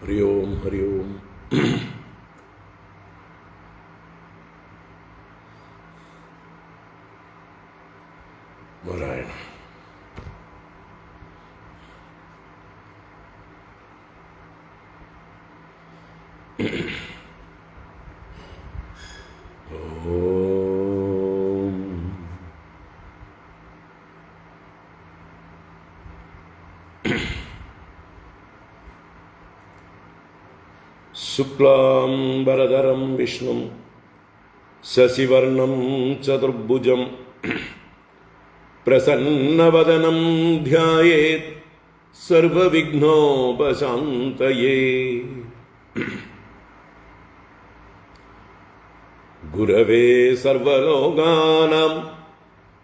ഹരി ഓം ഹരി ഓം. നാരായണ. ഓം ശുക്ലാംബരധരം വിഷ്ണും ശശിവർണം ചതുർഭുജം പ്രസന്നവദനം ധ്യായേത് സർവവിഘ്നോപശാന്തയേ. ഗുരവേ സർവലോകാനാം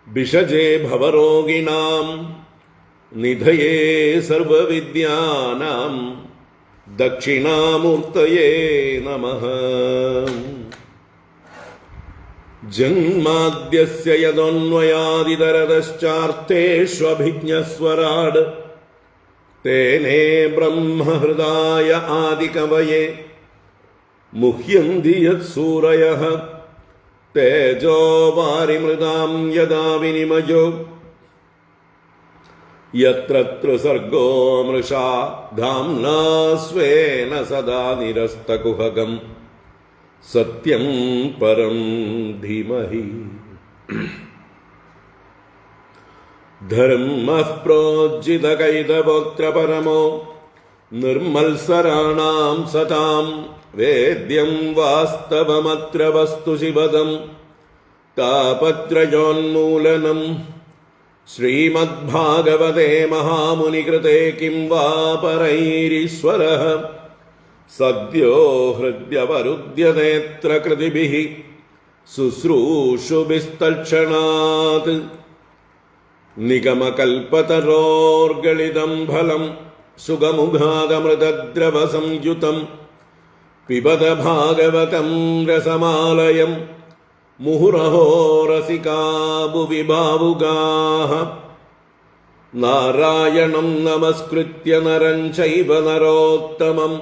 ഭിഷജേ ഭവരോഗിണാം നിധയേ സർവവിദ്യാനാം ദക്ഷിണാമൂർത്തയേ നമഃ. ജന്മാദ്യസ്യ യദോന്വയാദിതരതശ്ചാർത്ഥേഷ്വഭിജ്ഞസ്വരാട് തേനേ ബ്രഹ്മഹൃദായ ആദികവയേ മുഹ്യന്തി യത്സൂരയഃ തേജോ വാരിമൃതാം യദാ വിനിമയോ യത്ര ത്രിസർഗോ മൃഷാ ധാംനാ സ്വേന സദാ നിരസ്തകുഹകം സത്യം പരം ധീമഹി. ധർമ്മഃ പ്രോജ്ജിതകൈതവോത്ര പരമോ നിർമത്സരാണാം സതാം വേദ്യം വാസ്തവമത്ര വസ്തു ശിവദം താപത്രയോന്മൂലനം. ശ്രീമദ്ഭാഗവതേ മഹാമുനികൃതേ കിം വാ പരൈരീശ്വരഃ സദ്യോ ഹൃദ്യവരുദ്യനേത്ര കൃതിഭിഃ ശുശ്രൂഷുഭിസ്തൽക്ഷണാത്. നിഗമകൽപതരോർഗളിതം ഫലം സുഖമുഖാദമൃതദ്രവസംയുതം പിബത ഭാഗവതം രസമാലയം മുഹുരഹോ രസികാ ഭുവി ഭാവുകാഃ. നാരായണം നമസ്കൃത്യ നരം ചൈവ നരോത്തമം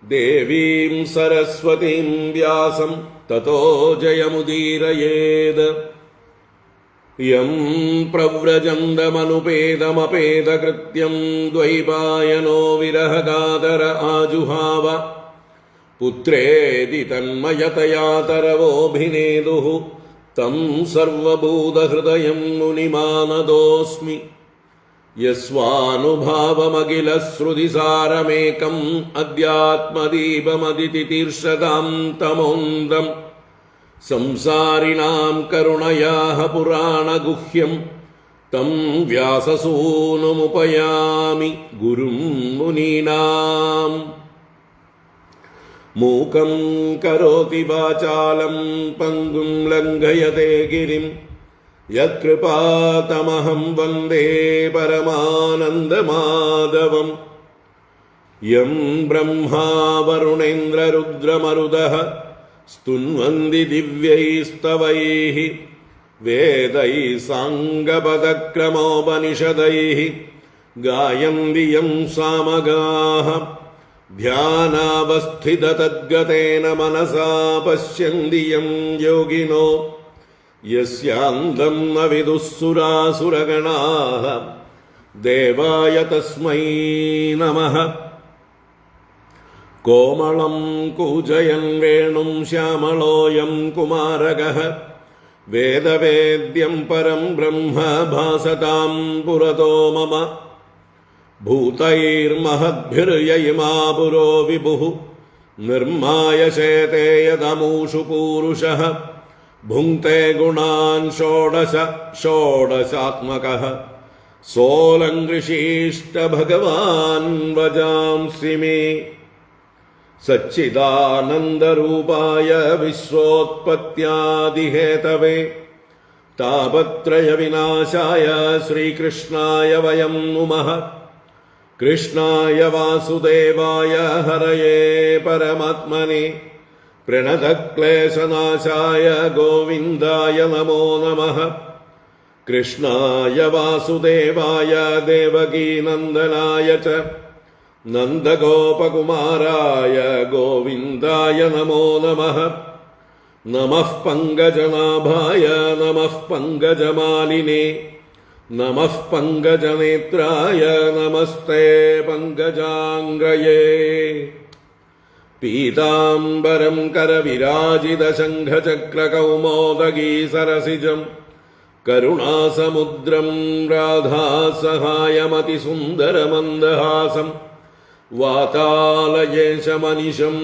ദേവീം സരസ്വതീം വ്യാസം തതോ ജയമുദീരയേത്. യം പ്രവ്രജന്തമനുപേതമപേതകൃത്യം ദ്വൈപായനോ വിരഹകാതര ആജുഹാവ. പുത്രേതി തന്മയതയാ തരവോഭിനേദുഃ തം സർവഭൂതഹൃദയം മുനിമാനതോസ്മി. യസ്വാനുഭാവമഖിലശ്രുതിസാരമേകം അധ്യാത്മദീപമതിതിതീർഷതാം തമോന്തം. സംസാരിണാം കരുണയാഃ പുരാണഗുഹ്യം തം വ്യാസസൂനുമുപയാമി ഗുരും മുനീനാം. മൂകം കരോതി വാചാലം പങ്കും ലംഘയതേ ഗിരിം യത്കൃപാതമഹം വന്ദേ പരമാനന്ദമാധവം. യം ബ്രഹ്മാ വരുണേന്ദ്രരുദ്രമരുതഃ സ്തുന്വന്തി ദിവ്യൈസ്തവൈഃ വേദൈഃ സാംഗപദക്രമോപനിഷദൈഃ ഗായന്തി യം സാമഗാഃ. ധ്യാനാവസ്ഥിതതദ്ഗതേന മനസാ പശ്യന്തി യം യോഗിനോ യസ്യാന്തം ന വിദുഃ സുരാസുരഗണാഃ ദേവായ തസ്മൈ നമഃ. കോമളം കൂജയൻ വേണും ശ്യാമളോയം കുമാരകഃ വേദവേദ്യം പരം ബ്രഹ്മ ഭാസതാം പുരതോ മമ. ഭൂതൈർമഹദ്ഭിർയയിമാ പുരോ വിഭുഃ നിർമായശേതേ യദമൂഷു പൂരുഷഃ ഭുങ്ക്തേ ഗുണാൻ ഷോഡശ ഷോഡശാത്മകഃ സോലങ്കൃഷീഷ്ട ഭഗവാൻ വജാംസി മേ. സച്ചിദാനന്ദരൂപായ വിശ്വോത്പത്യാദിഹേതവേ താപത്രയ വിനാശായ ശ്രീകൃഷ്ണായ വയം നുമഃ. കൃഷ്ണായ വാസുദേവായ ഹരയേ പരമാത്മനെ പ്രണതക്ലേശനാശായ ഗോവിന്ദായ നമോ നമഃ. കൃഷ്ണായ വാസുദേവായ ദേവകീനന്ദനായ ച നന്ദഗോപകുമാരായ ഗോവിന്ദായ നമോ നമഃ. നമഃ പങ്കജനാഭായ നമഃ പങ്കജമാലിനേ നമഃ പങ്കജനേത്രായ നമസ്തേ പങ്കജാംഗ്രയേ. പീതാംബരം കരവിരാജിതശംഖചക്രകൗമോദഗീ സരസിജം കരുണാസമുദ്രം രാധാസഹായമതിസുന്ദരമന്ദഹാസം വാതാലയേശമനിശം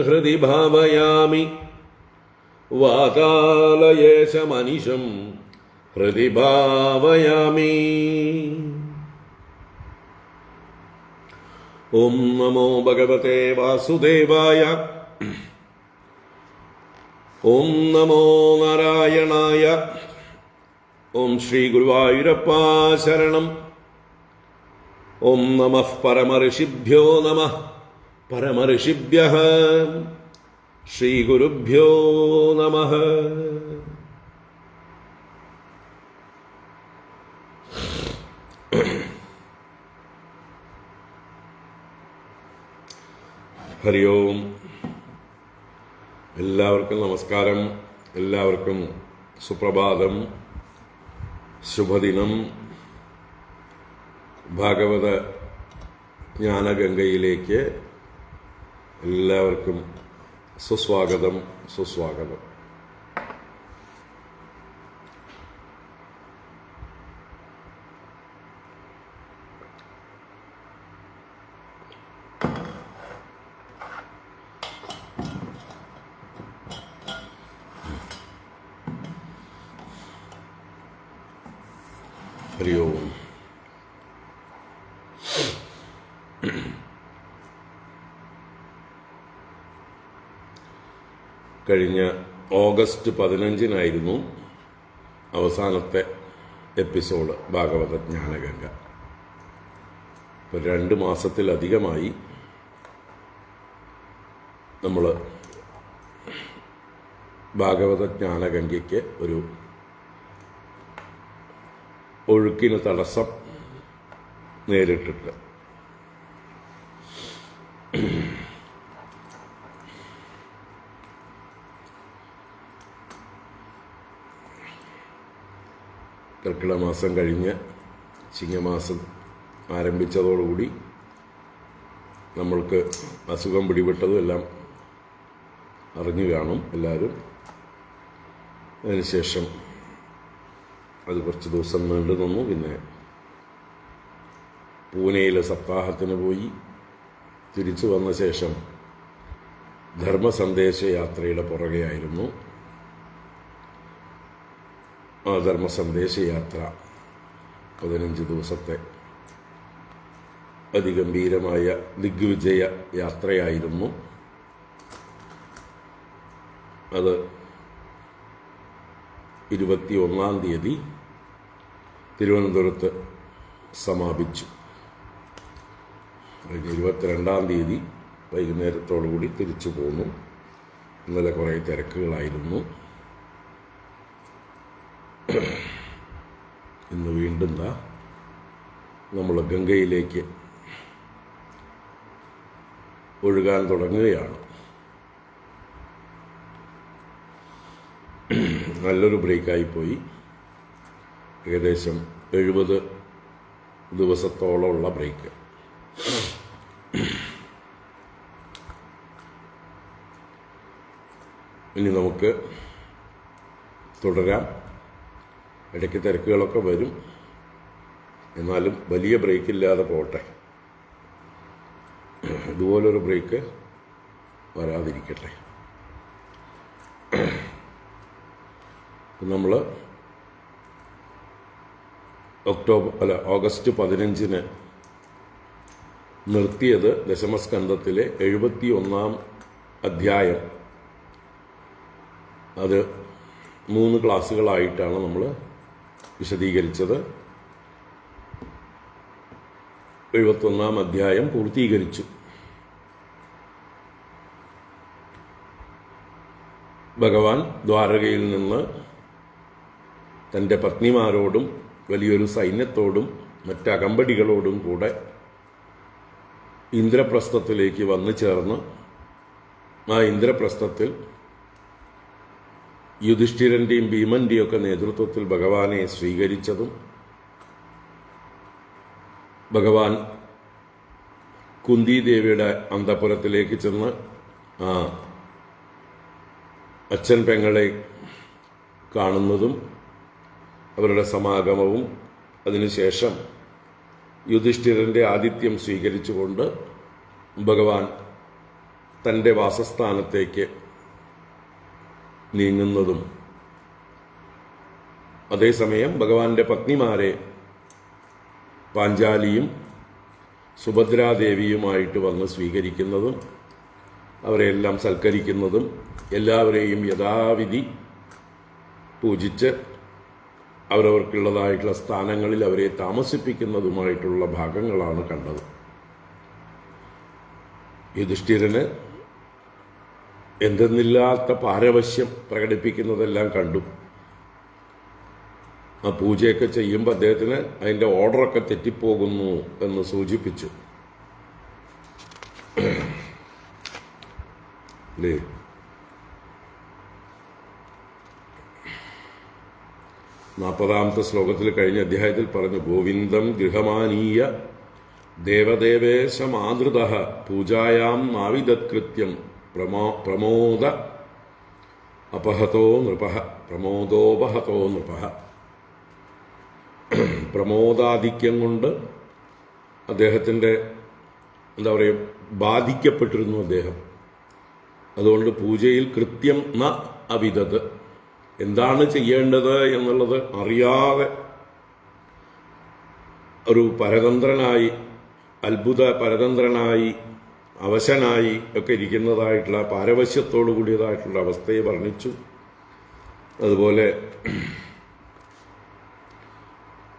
ഹൃദി ഭാവയാമി. വാതാലയേശമനിശം ഹൃദി ഭാവയാമി. ഓം നമോ ഭഗവതേ വാസുദേവായ. ഓം നമോ നാരായണായ. ഓം ശ്രീ ഗുരുവായൂരപ്പാ ശരണം. ഓം നമഃ പരമഋഷിഭ്യോ നമഃ. പരമഋഷിഭ്യഃ ശ്രീ ഗുരുഭ്യോ നമഃ. ഹരി ഓം. എല്ലാവർക്കും നമസ്കാരം. എല്ലാവർക്കും സുപ്രഭാതം, ശുഭദിനം. ഭാഗവത ജ്ഞാനഗംഗയിലേക്ക് എല്ലാവർക്കും സുസ്വാഗതം, സുസ്വാഗതം. ഹരി ഓം. കഴിഞ്ഞ ഓഗസ്റ്റ് 15 അവസാനത്തെ എപ്പിസോഡ് ഭാഗവത ജ്ഞാനഗംഗ. ഇപ്പോൾ 2 മാസത്തിലധികമായി നമ്മൾ ഭാഗവത ജ്ഞാനഗംഗയ്ക്ക് ഒരു ഒഴുക്കിന് തടസ്സം നേരിട്ടിട്ട് കർക്കിടക മാസം കഴിഞ്ഞ് ചിങ്ങമാസം ആരംഭിച്ചതോടുകൂടി നമ്മൾക്ക് അസുഖം പിടിപെട്ടതും എല്ലാം അറിഞ്ഞു കാണും എല്ലാവരും. അതിനുശേഷം അത് കുറച്ച് ദിവസം നീണ്ടു നിന്നു. പിന്നെ പൂനെയിലെ സപ്താഹത്തിന് പോയി. തിരിച്ചു വന്ന ശേഷം ധർമ്മസന്ദേശ യാത്രയുടെ പുറകെയായിരുന്നു. ആ ധർമ്മസന്ദേശ യാത്ര 15 ദിവസത്തെ അതിഗംഭീരമായ ദിഗ്വിജയ യാത്രയായിരുന്നു. അത് 21-ാം തീയതി തിരുവനന്തപുരത്ത് സമാപിച്ചു. 22-ാം തീയതി വൈകുന്നേരത്തോടുകൂടി തിരിച്ചു പോന്നു. ഇന്നലെ കുറേ തിരക്കുകളായിരുന്നു. ഇന്ന് വീണ്ടും നമ്മൾ ഗംഗയിലേക്ക് ഒഴുകാൻ തുടങ്ങുകയാണ്. നല്ലൊരു ബ്രേക്കായിപ്പോയി. ഏകദേശം 70 ദിവസത്തോളമുള്ള ബ്രേക്ക്. ഇനി നമുക്ക് തുടരാം. ഇടയ്ക്ക് തിരക്കുകളൊക്കെ വരും, എന്നാലും വലിയ ബ്രേക്കില്ലാതെ പോട്ടെ. ഇതുപോലൊരു ബ്രേക്ക് വരാതിരിക്കട്ടെ. നമ്മൾ ഓഗസ്റ്റ് 15 നിർത്തിയത് ദശമസ്കന്ധത്തിലെ 71-ാം അധ്യായം. അത് 3 ക്ലാസ്സുകളായിട്ടാണ് നമ്മൾ വിശദീകരിച്ചത്. 71-ാം അധ്യായം പൂർത്തീകരിച്ചു. ഭഗവാൻ ദ്വാരകയിൽ നിന്ന് തൻ്റെ പത്നിമാരോടും വലിയൊരു സൈന്യത്തോടും മറ്റ് അകമ്പടികളോടും കൂടെ ഇന്ദ്രപ്രസ്ഥത്തിലേക്ക് വന്നു ചേർന്ന് ആ ഇന്ദ്രപ്രസ്ഥത്തിൽ യുധിഷ്ഠിരൻ്റെയും ഭീമൻ്റെയും ഒക്കെ നേതൃത്വത്തിൽ ഭഗവാനെ സ്വീകരിച്ചതും ഭഗവാൻ കുന്തിദേവിയുടെ അന്തഃപുരത്തിലേക്ക് ചെന്ന് ആ അച്ഛൻ പെങ്ങളെ കാണുന്നതും അവരുടെ സമാഗമവും അതിനുശേഷം യുധിഷ്ഠിരൻ്റെ ആതിഥ്യം സ്വീകരിച്ചുകൊണ്ട് ഭഗവാൻ തൻ്റെ വാസസ്ഥാനത്തേക്ക് നീങ്ങുന്നതും അതേസമയം ഭഗവാന്റെ പത്നിമാരെ പാഞ്ചാലിയും സുഭദ്രാദേവിയുമായിട്ട് വന്ന് സ്വീകരിക്കുന്നതും അവരെയെല്ലാം സൽക്കരിക്കുന്നതും എല്ലാവരെയും യഥാവിധി പൂജിച്ച് അവരവർക്കുള്ളതായിട്ടുള്ള സ്ഥാനങ്ങളിൽ അവരെ താമസിപ്പിക്കുന്നതുമായിട്ടുള്ള ഭാഗങ്ങളാണ് കണ്ടത്. യുധിഷ്ഠിരന് എന്തെന്നില്ലാത്ത പാരവശ്യം പ്രകടിപ്പിക്കുന്നതെല്ലാം കണ്ടു. ആ പൂജയൊക്കെ ചെയ്യുമ്പോൾ അദ്ദേഹത്തിന് അതിൻ്റെ ഓർഡറൊക്കെ തെറ്റിപ്പോകുന്നു എന്ന് സൂചിപ്പിച്ചു. അല്ലേ? 40ാമത്തെ ശ്ലോകത്തിൽ കഴിഞ്ഞ അധ്യായത്തിൽ പറഞ്ഞു, ഗോവിന്ദം ഗൃഹമാനീയ ദേവദേവേശമാതൃത പൂജായാം മാവിദത്കൃത്യം പ്രമോദ അപഹതോ നൃപ പ്രമോദോപഹതോ നൃപ. പ്രമോദാധിക്യം കൊണ്ട് അദ്ദേഹത്തിൻ്റെ എന്താ പറയുക ബാധിക്കപ്പെട്ടിരുന്നു അദ്ദേഹം. അതുകൊണ്ട് പൂജയിൽ കൃത്യം ന അവിദത്, എന്താണ് ചെയ്യേണ്ടത് എന്നുള്ളത് അറിയാതെ ഒരു പരതന്ത്രനായി, അത്ഭുത പരതന്ത്രനായി, അവശനായി ഒക്കെ ഇരിക്കുന്നതായിട്ടുള്ള പാരവശ്യത്തോടു കൂടിയതായിട്ടുള്ള അവസ്ഥയെ വർണ്ണിച്ചു. അതുപോലെ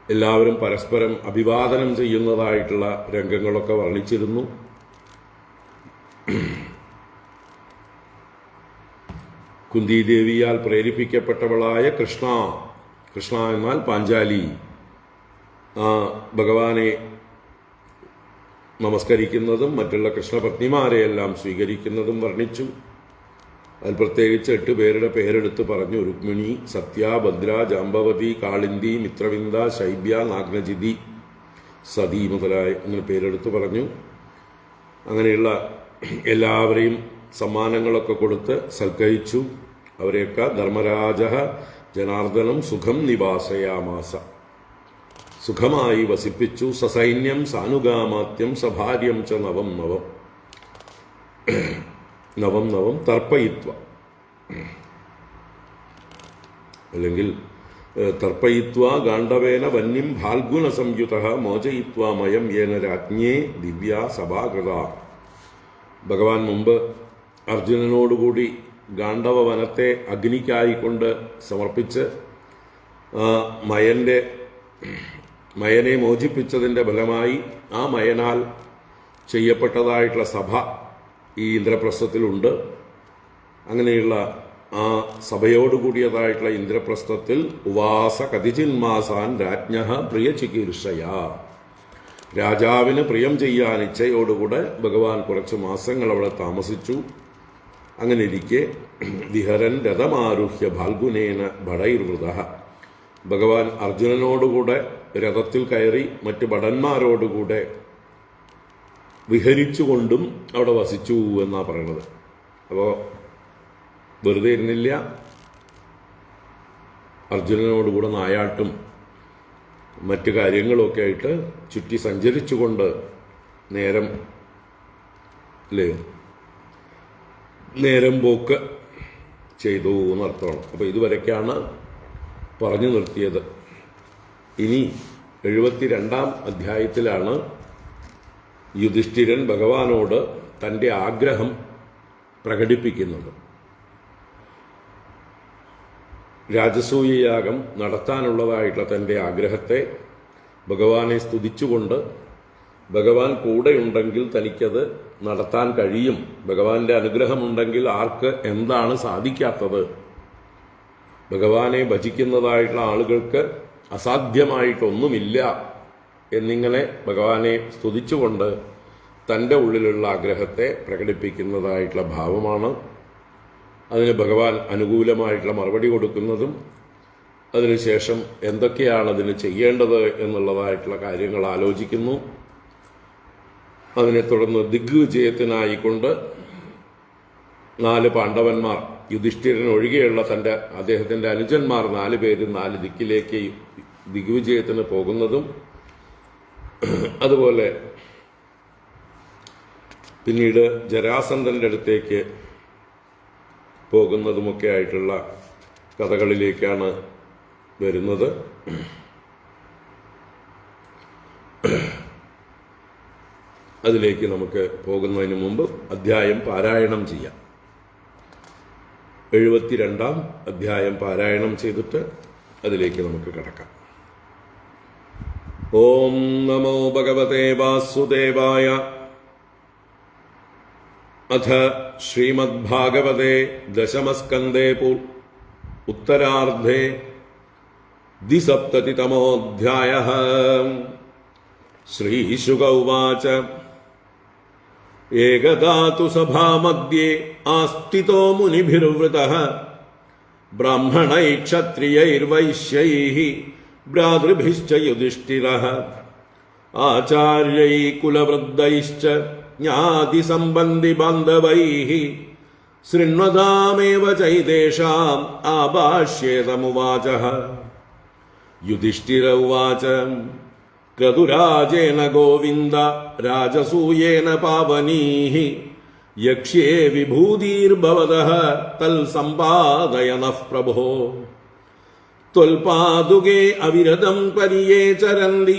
എല്ലാവരും പരസ്പരം അഭിവാദനം ചെയ്യുന്നതായിട്ടുള്ള രംഗങ്ങളൊക്കെ വർണ്ണിച്ചിരുന്നു. കുന്തിദേവിയാൽ പ്രേരിപ്പിക്കപ്പെട്ടവളായ കൃഷ്ണ എന്നാൽ പാഞ്ചാലി ഭഗവാനെ നമസ്കരിക്കുന്നതും മറ്റുള്ള കൃഷ്ണപത്നിമാരെയെല്ലാം സ്വീകരിക്കുന്നതും വർണ്ണിച്ചു. അതിൽ പ്രത്യേകിച്ച് 8 പേരുടെ പേരെടുത്ത് പറഞ്ഞു. രുക്മിണി, സത്യ, ഭദ്ര, ജാമ്പവതി, കാളിന്തി, മിത്രവിന്ദ, ശൈബ്യ, നാഗ്നജിതി, സതി മുതലായ അങ്ങനെ പേരെടുത്ത് പറഞ്ഞു. അങ്ങനെയുള്ള എല്ലാവരെയും സമ്മാനങ്ങളൊക്കെ കൊടുത്ത് സൽക്കരിച്ചു. അവരെയൊക്കെ ധർമ്മരാജ ജനാർദ്ദനം സുഖം നിവാസയാമാസ, സുഖമായി വസിപ്പിച്ചു. സസൈന്യം സാനുഗാമാത്യം സഭാര്യം ച നവം തർപ്പയിത്വ, അല്ലെങ്കിൽ തർപ്പയിത്വ ഗാണ്ഡവേന വന്യം ഭാൽഗുന സംയുത മോചയിത്വ മയം യേന രാജ്ഞേ ദിവ്യ സഭാകൃത. ഭഗവാൻ മുമ്പ് അർജുനനോടുകൂടി ഗാണ്ഡവ വനത്തെ അഗ്നിക്കായിക്കൊണ്ട് സമർപ്പിച്ച് മയനെ മോചിപ്പിച്ചതിൻ്റെ ഫലമായി ആ മയനാൽ ചെയ്യപ്പെട്ടതായിട്ടുള്ള സഭ ഈ ഇന്ദ്രപ്രസ്ഥത്തിലുണ്ട്. അങ്ങനെയുള്ള ആ സഭയോടുകൂടിയതായിട്ടുള്ള ഇന്ദ്രപ്രസ്ഥത്തിൽ ഉവാസ കതിചിന്മാസാൻ രാജ്ഞ പ്രിയചികീർഷയ, രാജാവിന് പ്രിയം ചെയ്യാൻ ഇച്ഛയോടുകൂടെ ഭഗവാൻ കുറച്ച് മാസങ്ങൾ അവിടെ താമസിച്ചു. അങ്ങനെ ഇരിക്കെ വിഹരൻ രഥമാരുഹ്യ ഫാൽഗുനേന ഭടൈർവൃത, ഭഗവാൻ അർജുനനോടുകൂടെ രഥത്തിൽ കയറി മറ്റ് ഭടന്മാരോടുകൂടെ വിഹരിച്ചുകൊണ്ടും അവിടെ വസിച്ചു എന്നാണ് പറയണത്. അപ്പോൾ വെറുതെ ഇരുന്നില്ല, അർജുനനോടുകൂടെ നായാട്ടും മറ്റു കാര്യങ്ങളൊക്കെ ആയിട്ട് ചുറ്റി സഞ്ചരിച്ചുകൊണ്ട് നേരം പോക്ക് ചെയ്തു എന്നർത്ഥമാണ്. അപ്പോൾ ഇതുവരെയൊക്കെയാണ് പറഞ്ഞു നിർത്തിയത്. ഇനി 72ാം അധ്യായത്തിലാണ് യുധിഷ്ഠിരൻ ഭഗവാനോട് തൻ്റെ ആഗ്രഹം പ്രകടിപ്പിക്കുന്നത്. രാജസൂയയാഗം നടത്താനുള്ളതായിട്ടുള്ള തൻ്റെ ആഗ്രഹത്തെ ഭഗവാനെ സ്തുതിച്ചുകൊണ്ട്, ഭഗവാൻ കൂടെയുണ്ടെങ്കിൽ തനിക്കത് നടത്താൻ കഴിയും, ഭഗവാന്റെ അനുഗ്രഹമുണ്ടെങ്കിൽ ആർക്ക് എന്താണ് സാധിക്കാത്തത്, ഭഗവാനെ ഭജിക്കുന്നതായിട്ടുള്ള ആളുകൾക്ക് അസാധ്യമായിട്ടൊന്നുമില്ല എന്നിങ്ങനെ ഭഗവാനെ സ്തുതിച്ചുകൊണ്ട് തൻ്റെ ഉള്ളിലുള്ള ആഗ്രഹത്തെ പ്രകടിപ്പിക്കുന്നതായിട്ടുള്ള ഭാവമാണ്. അതിന് ഭഗവാൻ അനുകൂലമായിട്ടുള്ള മറുപടി കൊടുക്കുന്നതും അതിനുശേഷം എന്തൊക്കെയാണ് അതിന് ചെയ്യേണ്ടത് എന്നുള്ളതായിട്ടുള്ള കാര്യങ്ങൾ ആലോചിക്കുന്നു. അതിനെ തുടർന്ന് ദിഗ്വിജയത്തിനായിക്കൊണ്ട് 4 പാണ്ഡവന്മാർ, യുധിഷ്ഠിരൻ ഒഴികെയുള്ള അദ്ദേഹത്തിൻ്റെ അനുജന്മാർ 4 പേര് 4 ദിക്കിലേക്ക് ദിഗ്വിജയത്തിന് പോകുന്നതും, അതുപോലെ പിന്നീട് ജരാസന്ധൻ്റെ അടുത്തേക്ക് പോകുന്നതുമൊക്കെ ആയിട്ടുള്ള കഥകളിലേക്കാണ് വരുന്നത്. അതിലേക്ക് നമുക്ക് പോകുന്നതിന് മുമ്പ് അധ്യായം പാരായണം ചെയ്യാം. 72-ാം അധ്യായം പാരായണം ചെയ്തിട്ട് അതിലേക്ക് നമുക്ക് കടക്കാം. ഓം നമോ ഭഗവതേ വാസുദേവായ. അഥ ശ്രീമദ്ഭാഗവതേ ദശമസ്കന്ധേ ഉത്തരാർദ്ധേ 17-തമോऽധ്യായഃ. ശ്രീശുക ഉവാച. ഏകദാ തു സഭാമധ്യേ ആസ്ഥിതോ മുനിഭിർവൃതഃ ബ്രാഹ്മണൈഃ ക്ഷത്രിയൈർവൈശ്യൈഃ ഭ്രാതൃഭിശ്ച യുധിഷ്ഠിരഃ ആചാര്യൈഃ കുലവൃദ്ധൈശ്ച ജ്ഞാതിസംബന്ധി ബാന്ധവൈഃ ശൃണ്വതാമേവ ചൈതേഷാം ആഭാഷ്യേതമുവാചഃ. യുധിഷ്ഠിര ഉവാച. ക്രതുരാജേന ഗോവിന്ദ രാജസൂയേന പാവനീഃ യക്ഷ്യേ വിഭൂതിർഭവതഃ തൽസമ്പാദയ നഃ പ്രഭോ. ത്വൽപാദുകേ അവിരതം പരിയേ ചരന്തി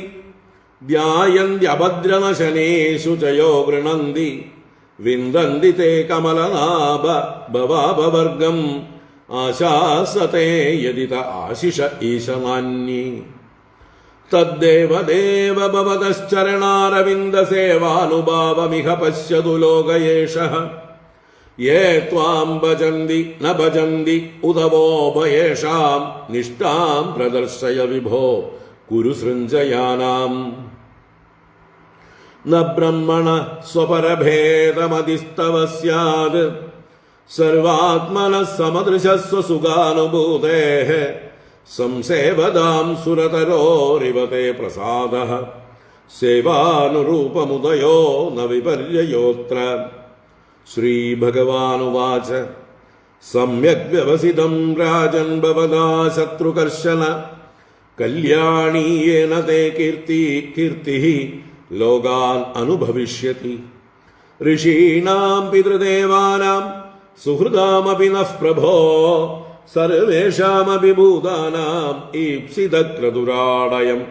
ധ്യായന്ത്യഭദ്രനശനേഷു ചയോ ഗൃണന്തി വിന്ദന്തി തേ കമലനാഭ ഭവാഭവർഗം ആശാസത്തെ യദിത ആശിഷ ഈശനാന്യേ. തദ്ദേവദേവ ഭവതശ്ചരണാരവിന്ദസേവാനുഭാവമിഹ പശ്യതു ലോകയേഷഃ. യേ ത്വാം ഭജന്തി ന ഭജന്തി ഉദവോഭയേഷാം നിഷ്ഠാം പ്രദർശയ വിഭോ കുരു സൃഞ്ജയാനാം. ന ബ്രഹ്മണ സ്വപരഭേദമതിസ്തവ സ്യാത് സർവാത്മനഃ സമദൃശസ്വ സുഖാനുഭൂതേഃ സംസേവതാം സുരതരോരിവ തേ പ്രസാദഃ സേവാനുരൂപമുദയോ ന വിപര്യയോത്ര. ശ്രീഭഗവാനുവാച. സമ്യക് വ്യവസിതം രാജൻ ഭവതാ ശത്രുകർശന കല്യാണീയേന തേ കീർത്തിഃ ലോകാൻ അനുഭവിഷ്യതി. ഋഷീണാം പിതൃദേവാനാം സുഹൃദാമപി നഃ പ്രഭോ സർവേഷാമപി ഭൂതാനാം ഈപ്സിതക്രതുരാടയം.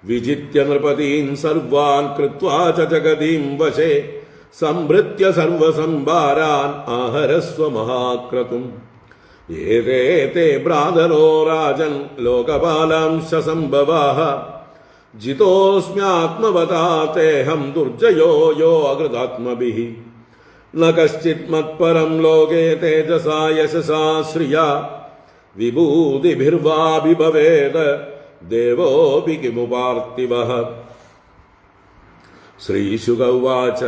വിജിത്യ നൃപതീൻ സർവാൻ കൃത്വാ ച ജഗതീം വശേ സംഭൃത്യ സർവസംഭാരാൻ ആഹരസ്വ മഹാക്രതും. ഏതേ തേ ഭ്രാതരോ രാജൻ ലോകപാലാംശ സംഭവാഃ ജിതോസ്മ്യാത്മവതാ തേഹം ദുർജയോ യോ അകൃതാത്മഭിഃ. ന കശ്ചിത് മത്പരം ലോകേ തേജസാ യശസാ ശ്രിയാ വിഭൂതിഭിർവാഭിഭവേത് ദേവോപി കിമുപാർത്ഥിവഃ. ശ്രീശുക ഉവാച.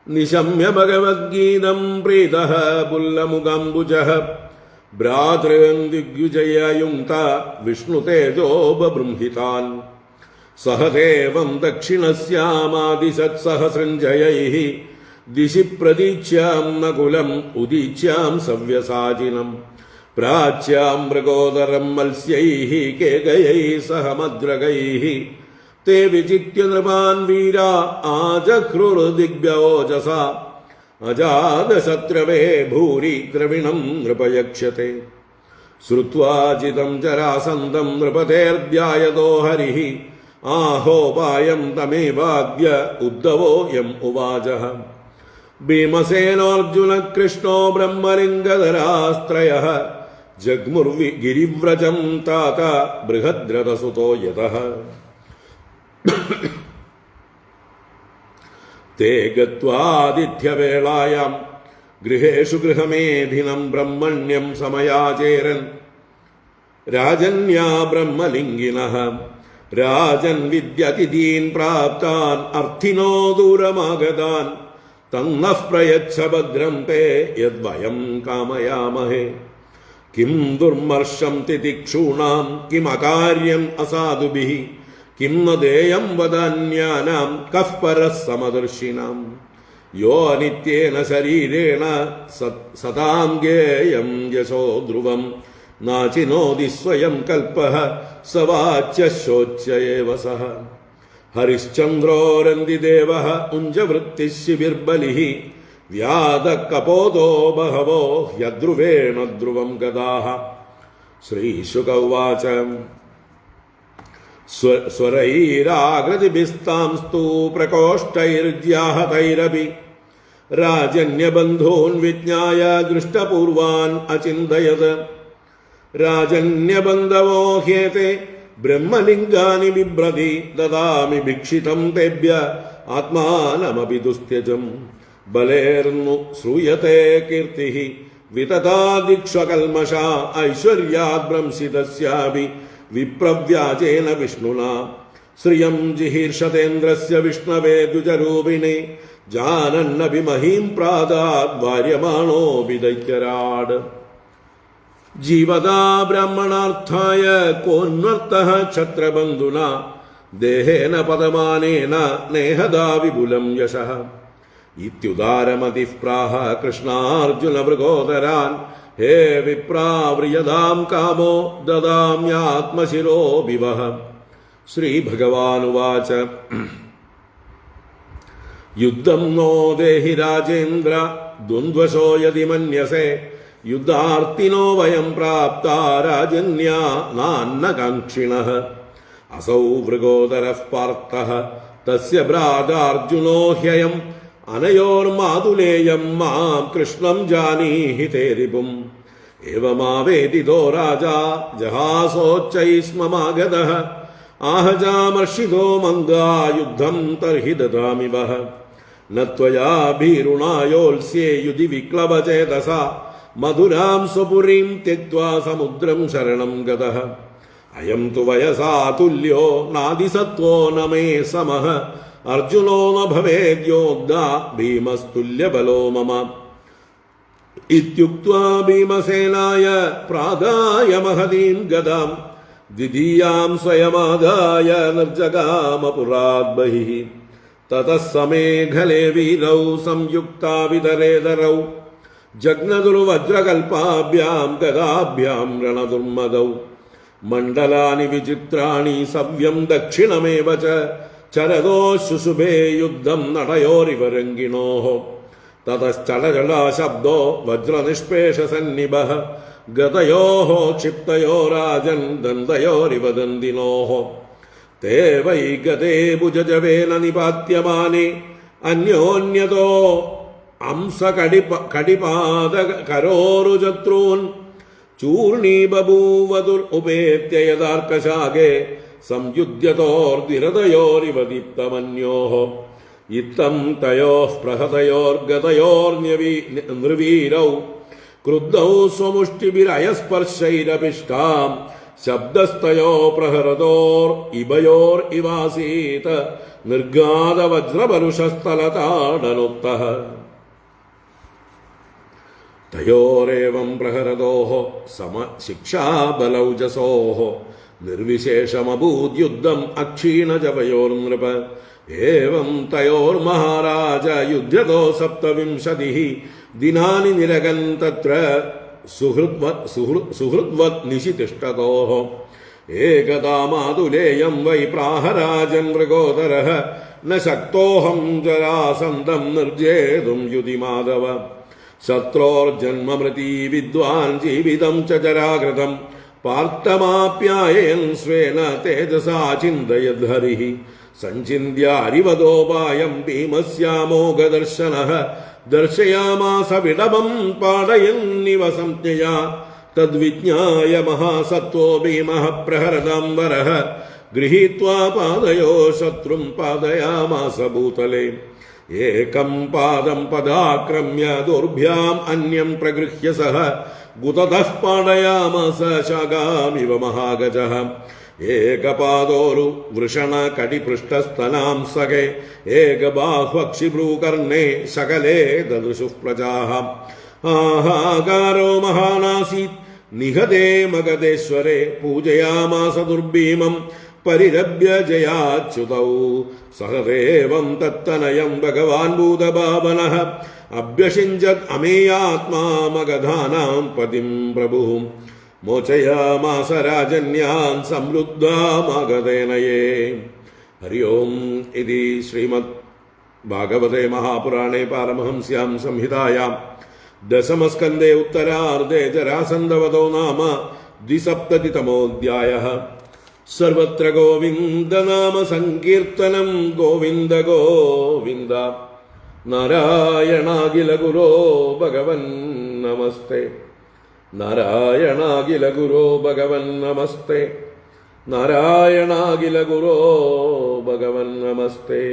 നിശമ്യ ഭഗവദ്ഗീതം പ്രീതഃ പുല്ലമുഖാംബുജഃ ഭ്രാതॄൻ ദിഗ്വിജയയുക്ത വിഷ്ണുതേജോ ബഭൃംഹിതാൻ. സഹദേവം ദക്ഷിണസ്യാമാദിശത്സഹസ്രഞ്ജയൈഃ ദിശി പ്രതീച്യാം നകുലം ഉദീച്യാം സവ്യസാചിനം പ്രാച്യാം മൃഗോദരം മത്സ്യൈഃ കേകയൈഃ സഹ മദ്രകൈഃ. തേ വിജിത്യ നൃപാൻ വീരാ ആജഘ്രുർദിഗ്ഭ്യോജസ അജാതശത്രവേ ഭൂരി ദ്രവിണം നൃപയക്ഷ്യത്തെ. ശ്രുത്വാ ജിതം ജരാസന്ധം നൃപതേർധ്യായതോ ഹരിഃ ആഹോപായം തമേവാദ്യ ഉദ്ധവോ യം ഉവാചഃ. ഭീമസേനോർജുന കൃഷ്ണോ ബ്രഹ്മലിംഗധരാസ്ത്രയഃ ജഗ്മുർഗിരിവ്രജം താത ബൃഹദ്രഥസുതോ യതഃ. തേ ഗത്വാദിത്യവേളായാം ഗൃഹേഷു ഗൃഹമേധിനം ബ്രഹ്മണ്യം സമയാചേരൻ രാജന്യാ ബ്രഹ്മലിംഗിനഃ രാജൻ വിദ്യതിഥീൻ പ്രാപ്താൻ അർത്ഥിനോ ദൂരമാഗതാൻ തന്നഃ പ്രയച്ഛ ഭദ്രം തേ യദ്വയം കാമയാമഹേ. കിം ദുർമർഷം തിതിക്ഷൂണാം കിമകാര്യം അസാധുഭിഃ കിം ന ദേയം വദന്യാനാം കഃ പരഃ സമദർശിനാം. യോ അനിത്യേന ശരീരേണ സതാം ഗേയം യശോ ധ്രുവം നാചിനോതി സ്വയം കൽപ്പഃ സ വാച്യശോച്യ ഏവ സഃ. ഹരിശ്ചന്ദ്രോ രന്തിദേവഃ ഉഞ്ചവൃത്തിശിബിർബലിഃ വ്യാതകപോതോ ബഹവോ ഹ്യധ്രുവേണ ധ്രുവം ഗതാഃ. ശ്രീശുക ഉവാച സ്വരൈരാകൃതിഭിസ്താംസ്തു പ്രകോഷ്ടൈർജ്യാഹതൈരപി രാജന്യബന്ധൂൻ വിജ്ഞായ ദൃഷ്ടപൂർവാൻ അചിന്തയത്. രാജന്യബന്ധവോ ഹ്യേതേ ബ്രഹ്മലിംഗാനി ബിഭ്രതി ദദാമി ഭിക്ഷിതം തേഭ്യ ആത്മാനമപി ദുസ്ത്യജം. ബലേർന്നു ശ്രൂയത്തെ കീർത്തിഃ വിതതാദിക്ഷകൽമഷ ഐശ്വര്യാദ് ഭ്രംശിതസ്യാപി വിപ്രവ്യാജേന വിഷ്ണുനാ. ശ്രിയം ജിഹീർഷതേന്ദ്രസ്യ വിഷ്ണവേ ദ്വിജരൂപിണേ ജാനന്നപി മഹീം പ്രാതാദ് വാര്യമാണോപി ദൈത്യരാട്. ജീവതാ ബ്രാഹ്മണാർത്ഥായ കോന്വർത്ഥഃ ക്ഷത്രബന്ധുനാ ദേഹേന പദമാനേന നേഹദാ വിപുലം യശഃ. ഇത്യുദാരമതിഃ പ്രാഹ കൃഷ്ണാർജുനമൃഗോദരാൻ ഹേ വിപ്രാവ്രിയതാം കാമോ ദദാമ്യാത്മശിരോ വിവഹ. ശ്രീഭഗവാനുവാച യുദ്ധം നോ ദേഹി രാജേന്ദ്ര ദ്വന്ദ്വശോ യതി മന്യസേ യുദ്ധാർത്തിനോ വയം പ്രാപ്താ രാജന്യാ നാന്നകാംക്ഷിണഃ. അസൗ വൃഗോദരഃ പാർത്ഥഃ തസ്യ ഭ്രാതാർജുനോ ഹ്യയം അനയോർമാതുലേയം മാം കൃഷ്ണം ജാനീഹി തേ രിപും. ഏവമാവേദിതോ രാജാ ജഹാസോച്ചൈസ്മമാഗതഃ ആഹജാമർഷിതോ മന്ദാ യുദ്ധം തർഹി ദദാമി വഃ. ന ത്വയാ ഭീരുണായോത്സ്യേ യുധി വിക്ലവചേതസാ മധുരാം സ്വപുരീം ത്യക്ത്വാ സമുദ്രം ശരണം ഗതഃ. അയം തു വയസാ തുല്യോ നാദിസത്വോ ന മേ സമഃ അർജുനോ ന ഭവേദ്യോദ്ധാ ഭീമസ്തുല്യബലോ മമ. ഇത്യുക്ത്വാ ഭീമസേനായ പ്രാദായ മഹതീം ഗദാം ദ്വിതീയാം സ്വയമാദായ നിർജഗാമ പുരാത് ബഹിഃ. തതഃ സമേഖലേ വീരൗ സംയുക്താ വിതരേതരൗ ജഗ്നദുർവജ്രകൽപാഭ്യാം ഗദാഭ്യാം രണദുർമദൗ. മണ്ഡലാനി വിചിത്രാണി സവ്യം ദക്ഷിണമേവ ച ചരതോ ശുശുഭേ യുദ്ധം നടയോരിവ രംഗിണോഃ. തതശ്ചലജലാ ശബ്ദോ വജ്രനിഷ്പേഷസന്നിഭഃ ഗതയോഃ ക്ഷിപ്തയോ രാജൻ ദന്തയോരിവ ദന്തിനോഃ. തേ വൈ ഗതേ ഭുജജവേന നിപാത്യമാനേ അന്യോന്യതോ അംസകടിപാദകരോരുചത്രൂൻ ചൂർണീബഭൂവതുർ ഉപേത്യ യഥാർക്കശാഖേ സംയുധ്യതോർദിരതയോരിവ ദീപ്തമന്യോഃ. ഇത്തം തയോഃ പ്രഹതയോർഗതയോർനിർവീരൗ ക്രുദ്ധൗ സ്വമുഷ്ടിഭിരയസ്പർശൈരപിഷ്ടാം ശബ്ദസ്തയോ പ്രഹരതോർ ഇവയോർ ഇവാസീത നിർഗാതവജ്രപരുഷസ്ഥലതാടനോക്തഃ. തയോരേവം പ്രഹരതോഃ സമശിക്ഷാബലൗജസോഃ നിർവിശേഷമഭൂദ്യുദ്ധം അക്ഷീണജവയോർനൃപ. ഏവം തയോർമഹാരാജ യുധ്യതോ സപ്തവിംശതിഃ ദിനാനി നിരകൻ തത്ര സുഹൃദ്വത് നിശിതിഷ്ഠതോഃ. ഏകദാ മാതുലേയം വൈ പ്രാഹരാജൻ മൃഗോദരഃ ന ശക്തോഹം ജരാസന്ധം നിർജേതും യുതി മാധവ. ശത്രോർജന്മമൃതി വിദ്വാൻ ജീവിതം ച ജരാകൃതം പാർത്ഥമാപ്യായൻ സ്വേന തേജസാ ചിന്തയദ്ഹരിഃ. സഞ്ചിന്യാരിവതോപായം ഭീമസ്യാമോഘദർശനഃ ദർശയാമാസ വിടവം പാടയന്നിവ സംജ്ഞയാ. തദ്വിജ്ഞായ മഹാസത്വോ ഭീമഃ പ്രഹരതാം വരഃ ഗൃഹീത്വാ പാദയോ ശത്രും പാദയാമാസ ഭൂതലേ. ഏകം പാദം പദാക്രമ്യ ദുർഭ്യാം അന്യം പ്രഗൃഹ്യ സഹ ഗുതതഃ പാടയാമാസ ശാഖാമിവ മഹാഗജഃ. ഏകപാദോരു വൃഷണ കടിപൃഷ്ടസ്തനാം സഖേ ഏകബാഹ്വക്ഷിഭ്രൂകർണേ സകലേ ദദൃശുഃ പ്രജാഃ ആഹാകാരോ മഹാനാസീത് നിഹതേ മഗധേശ്വരേ പൂജയാമാസ ദുർഭീമം പരിരഭ്യ ജയാച്യുതൗ സഹദേവം തത്തനയം ഭഗവാൻ ഭൂതഭാവനഃ അഭ്യഷിഞ്ചത് അമേയാത്മാ മഗധാനാം പതിം പ്രഭുഃ മോചയാമാസ രാജന്യാൻ സമൃദ്ധാമഗധേനയേ. ഹരി ഓം. ഇതി ശ്രീമദ് ഭാഗവതേ മഹാപുരാണേ പാരമഹംസ്യാം സംഹിതായാം ദശമസ്കന്ധേ ഉത്തരാർദ്ധേ ജരാസന്ധവധോ നാമ ദ്വിസപ്തതിതമോऽധ്യായഃ. സർവത്ര ഗോവിന്ദനാമ സങ്കീർത്തനം ഗോവിന്ദ ഗോവിന്ദ. നാരായണാഖില ഗുരോ ഭഗവൻ നമസ്തേ. നാരായണാഖില ഗുരോ ഭഗവൻ നമസ്തേ. നാരായണാഖില ഗുരോ ഭഗവൻ നമസ്തേ.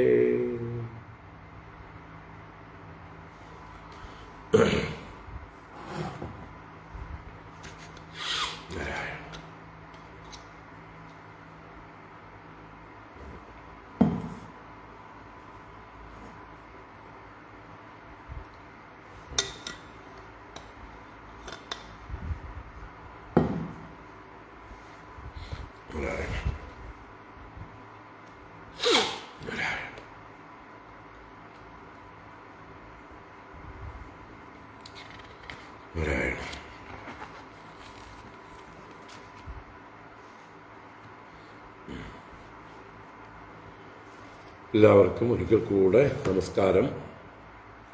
എല്ലാവർക്കും ഒരിക്കൽ കൂടെ നമസ്കാരം.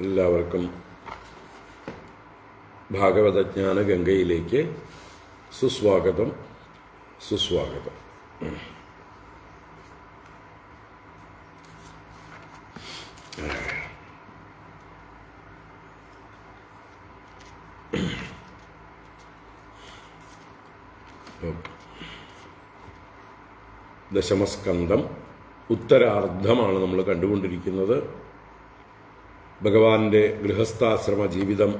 എല്ലാവർക്കും ഭാഗവതജ്ഞാന ഗംഗയിലേക്ക് സുസ്വാഗതം. സുസ്വാഗതം. ദശമസ്കന്ധം ഉത്തരാർദ്ധമാണ് നമ്മൾ കണ്ടുകൊണ്ടിരിക്കുന്നത്. ഭഗവാന്റെ ഗൃഹസ്ഥാശ്രമ ജീവിതം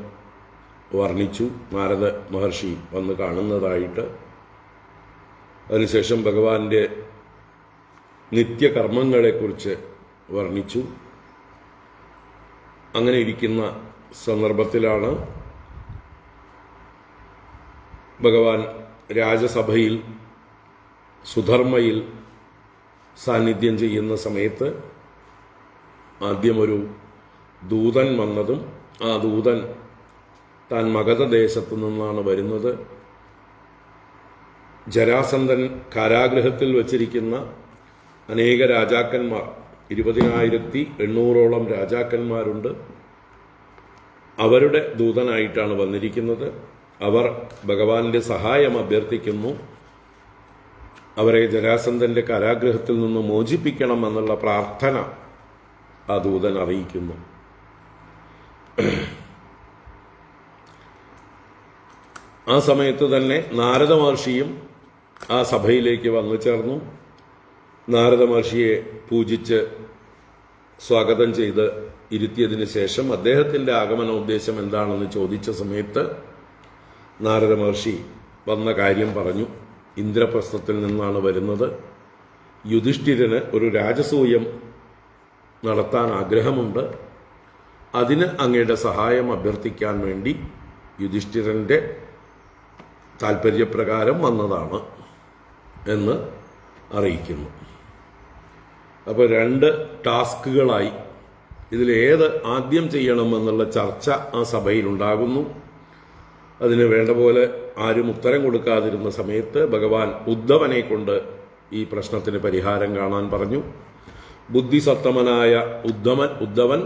വർണ്ണിച്ചു. നാരദ മഹർഷി വന്ന് കാണുന്നതായിട്ട്. അതിനുശേഷം ഭഗവാന്റെ നിത്യകർമ്മങ്ങളെക്കുറിച്ച് വർണ്ണിച്ചു. അങ്ങനെ ഇരിക്കുന്ന സന്ദർഭത്തിലാണ് ഭഗവാൻ രാജസഭയിൽ സുധർമ്മയിൽ സാന്നിധ്യം ചെയ്യുന്ന സമയത്ത് ആദ്യമൊരു ദൂതൻ വന്നതും ആ ദൂതൻ താൻ മഗധദേശത്തു നിന്നാണ് വരുന്നത്. ജരാസന്ധൻ കാരാഗൃഹത്തിൽ വച്ചിരിക്കുന്ന അനേക രാജാക്കന്മാർ 20,800 രാജാക്കന്മാരുണ്ട്. അവരുടെ ദൂതനായിട്ടാണ് വന്നിരിക്കുന്നത്. അവർ ഭഗവാന്റെ സഹായം അഭ്യർത്ഥിക്കുന്നു. അവരെ ജരാസന്ധന്റെ കാരാഗൃഹത്തിൽ നിന്ന് മോചിപ്പിക്കണം എന്നുള്ള പ്രാർത്ഥന ആ ദൂതൻ അറിയിക്കുന്നു. ആ സമയത്ത് തന്നെ നാരദ മഹർഷിയും ആ സഭയിലേക്ക് വന്നു ചേർന്നു. നാരദ മഹർഷിയെ പൂജിച്ച് സ്വാഗതം ചെയ്ത് ഇരുത്തിയതിനു ശേഷം അദ്ദേഹത്തിന്റെ ആഗമന ഉദ്ദേശം എന്താണെന്ന് ചോദിച്ച സമയത്ത് നാരദ മഹർഷി വന്ന കാര്യം പറഞ്ഞു. ഇന്ദ്രപ്രസ്ഥത്തിൽ നിന്നാണ് വരുന്നത്. യുധിഷ്ഠിരന് ഒരു രാജസൂയം നടത്താൻ ആഗ്രഹമുണ്ട്. അതിന് അങ്ങയുടെ സഹായം അഭ്യർത്ഥിക്കാൻ വേണ്ടി യുധിഷ്ഠിരന്റെ താല്പര്യപ്രകാരം വന്നതാണ് എന്ന് അറിയിക്കുന്നു. അപ്പോൾ 2 ടാസ്കുകളായി. ഇതിലേത് ആദ്യം ചെയ്യണമെന്നുള്ള ചർച്ച ആ സഭയിലുണ്ടാകുന്നു. അതിന് വേണ്ട പോലെ ആരും ഉത്തരം കൊടുക്കാതിരുന്ന സമയത്ത് ഭഗവാൻ ഉദ്ധവനെ കൊണ്ട് ഈ പ്രശ്നത്തിന് പരിഹാരം കാണാൻ പറഞ്ഞു. ബുദ്ധിസത്തമനായ ഉദ്ധവൻ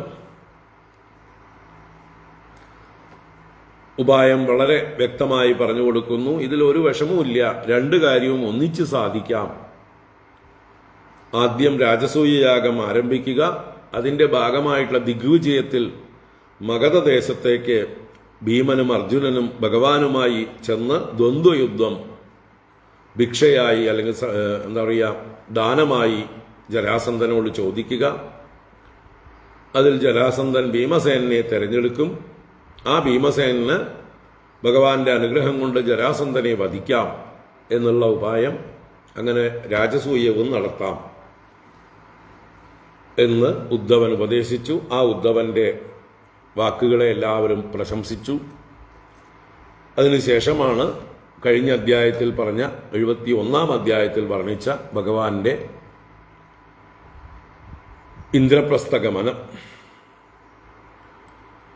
ഉപായം വളരെ വ്യക്തമായി പറഞ്ഞു കൊടുക്കുന്നു. ഇതിലൊരു വിഷമവുമില്ല, 2 കാര്യവും ഒന്നിച്ച് സാധിക്കാം. ആദ്യം രാജസൂയയാഗം ആരംഭിക്കുക. അതിന്റെ ഭാഗമായിട്ടുള്ള ദിഗ്വിജയത്തിൽ മഗധദേശത്തേക്ക് ഭീമനും അർജുനനും ഭഗവാനുമായി ചെന്ന് ദ്വന്ദ്വയുദ്ധം ഭിക്ഷയായി അല്ലെങ്കിൽ എന്താ പറയുക ദാനമായി ജരാസന്ധനോട് ചോദിക്കുക. അതിൽ ജരാസന്ധൻ ഭീമസേനനെ തെരഞ്ഞെടുക്കും. ആ ഭീമസേനന് ഭഗവാന്റെ അനുഗ്രഹം കൊണ്ട് ജരാസന്ധനെ വധിക്കാം എന്നുള്ള ഉപായം അങ്ങനെ രാജസൂയവും നടത്താം എന്ന് ഉദ്ധവൻ ഉപദേശിച്ചു. ആ ഉദ്ധവന്റെ വാക്കുകളെ എല്ലാവരും പ്രശംസിച്ചു. അതിനുശേഷമാണ് കഴിഞ്ഞ അധ്യായത്തിൽ പറഞ്ഞ 71-ാം അധ്യായത്തിൽ വർണ്ണിച്ച ഭഗവാന്റെ ഇന്ദ്രപ്രസ്ഥഗമനം.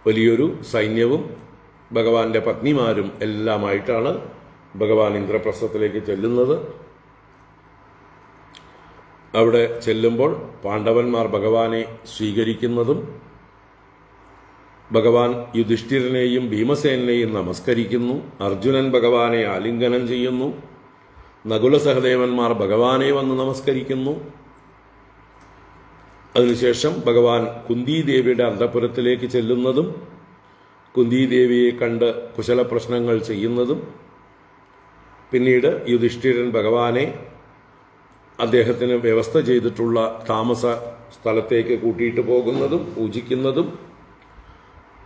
വലിയൊരു സൈന്യവും ഭഗവാന്റെ പത്നിമാരും എല്ലാമായിട്ടാണ് ഭഗവാൻ ഇന്ദ്രപ്രസ്ഥത്തിലേക്ക് ചെല്ലുന്നത്. അവിടെ ചെല്ലുമ്പോൾ പാണ്ഡവന്മാർ ഭഗവാനെ സ്വീകരിക്കുന്നതും ഭഗവാൻ യുധിഷ്ഠിരനെയും ഭീമസേനെയും നമസ്കരിക്കുന്നു. അർജുനൻ ഭഗവാനെ ആലിംഗനം ചെയ്യുന്നു. നകുല സഹദേവന്മാർ ഭഗവാനെ വന്ന് നമസ്കരിക്കുന്നു. അതിനുശേഷം ഭഗവാൻ കുന്തിദേവിയുടെ അന്തഃപുരത്തിലേക്ക് ചെല്ലുന്നതും കുന്തിദേവിയെ കണ്ട് കുശലപ്രശ്നങ്ങൾ ചെയ്യുന്നതും പിന്നീട് യുധിഷ്ഠിരൻ ഭഗവാനെ അദ്ദേഹത്തിന് വ്യവസ്ഥ ചെയ്തിട്ടുള്ള താമസ സ്ഥലത്തേക്ക് കൂട്ടിയിട്ട് പോകുന്നതും പൂജിക്കുന്നതും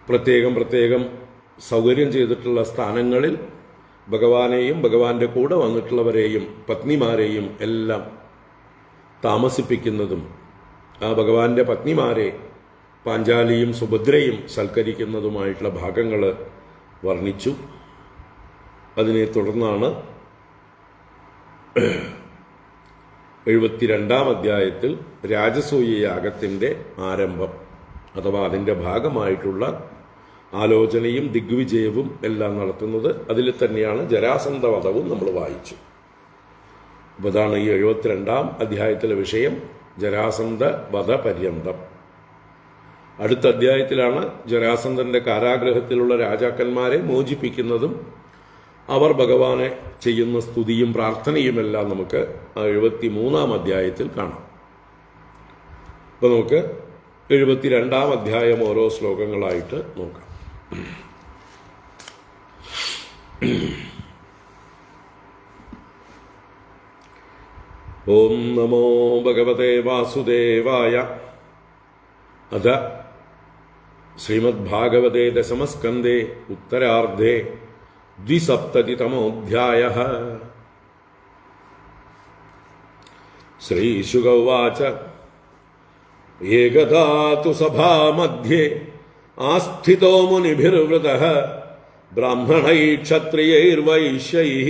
പ്രത്യേകം സൗകര്യം ചെയ്തിട്ടുള്ള സ്ഥാനങ്ങളിൽ ഭഗവാനെയും ഭഗവാന്റെ കൂടെ വന്നിട്ടുള്ളവരെയും പത്നിമാരെയും എല്ലാം താമസിപ്പിക്കുന്നതും ആ ഭഗവാന്റെ പത്നിമാരെ പാഞ്ചാലിയും സുഭദ്രയും സൽക്കരിക്കുന്നതുമായിട്ടുള്ള ഭാഗങ്ങൾ വർണ്ണിച്ചു. അതിനെ തുടർന്നാണ് 72-ാം അധ്യായത്തിൽ രാജസൂയ യാഗത്തിൻ്റെ ആരംഭം അഥവാ അതിൻ്റെ ഭാഗമായിട്ടുള്ള ആലോചനയും ദിഗ്വിജയവും എല്ലാം നടത്തുന്നത്. അതിൽ തന്നെയാണ് ജരാസന്ധ വധവും നമ്മൾ വായിച്ചു. അപ്പോൾ അതാണ് ഈ 72-ാം അധ്യായത്തിലെ വിഷയം, ജരാസന്ധ വധപര്യന്തം. അടുത്ത അധ്യായത്തിലാണ് ജരാസന്ധന്റെ കാരാഗ്രഹത്തിലുള്ള രാജാക്കന്മാരെ മോചിപ്പിക്കുന്നതും അവർ ഭഗവാനെ ചെയ്യുന്ന സ്തുതിയും പ്രാർത്ഥനയുമെല്ലാം നമുക്ക് 73-ാം അധ്യായത്തിൽ കാണാം. അപ്പോൾ നമുക്ക് 72-ാം അധ്യായം ഓരോ ശ്ലോകങ്ങളായിട്ട് നോക്കാം. ഓം നമോ ഭഗവതേ വാസുദേവായ. അഥ ശ്രീമദ്ഭാഗവതേ ദശമസ്കന്ധേ ഉത്തരാർദ്ധേ 270-തമോऽധ്യായഃ. ശ്രീശുക ഉവാച. ഏകദാ തു സഭാമധ്യേ ആസ്ഥിതോ മുനിഭിർവൃതഃ ബ്രാഹ്മണൈ ക്ഷത്രിയൈർവൈശ്യൈഃ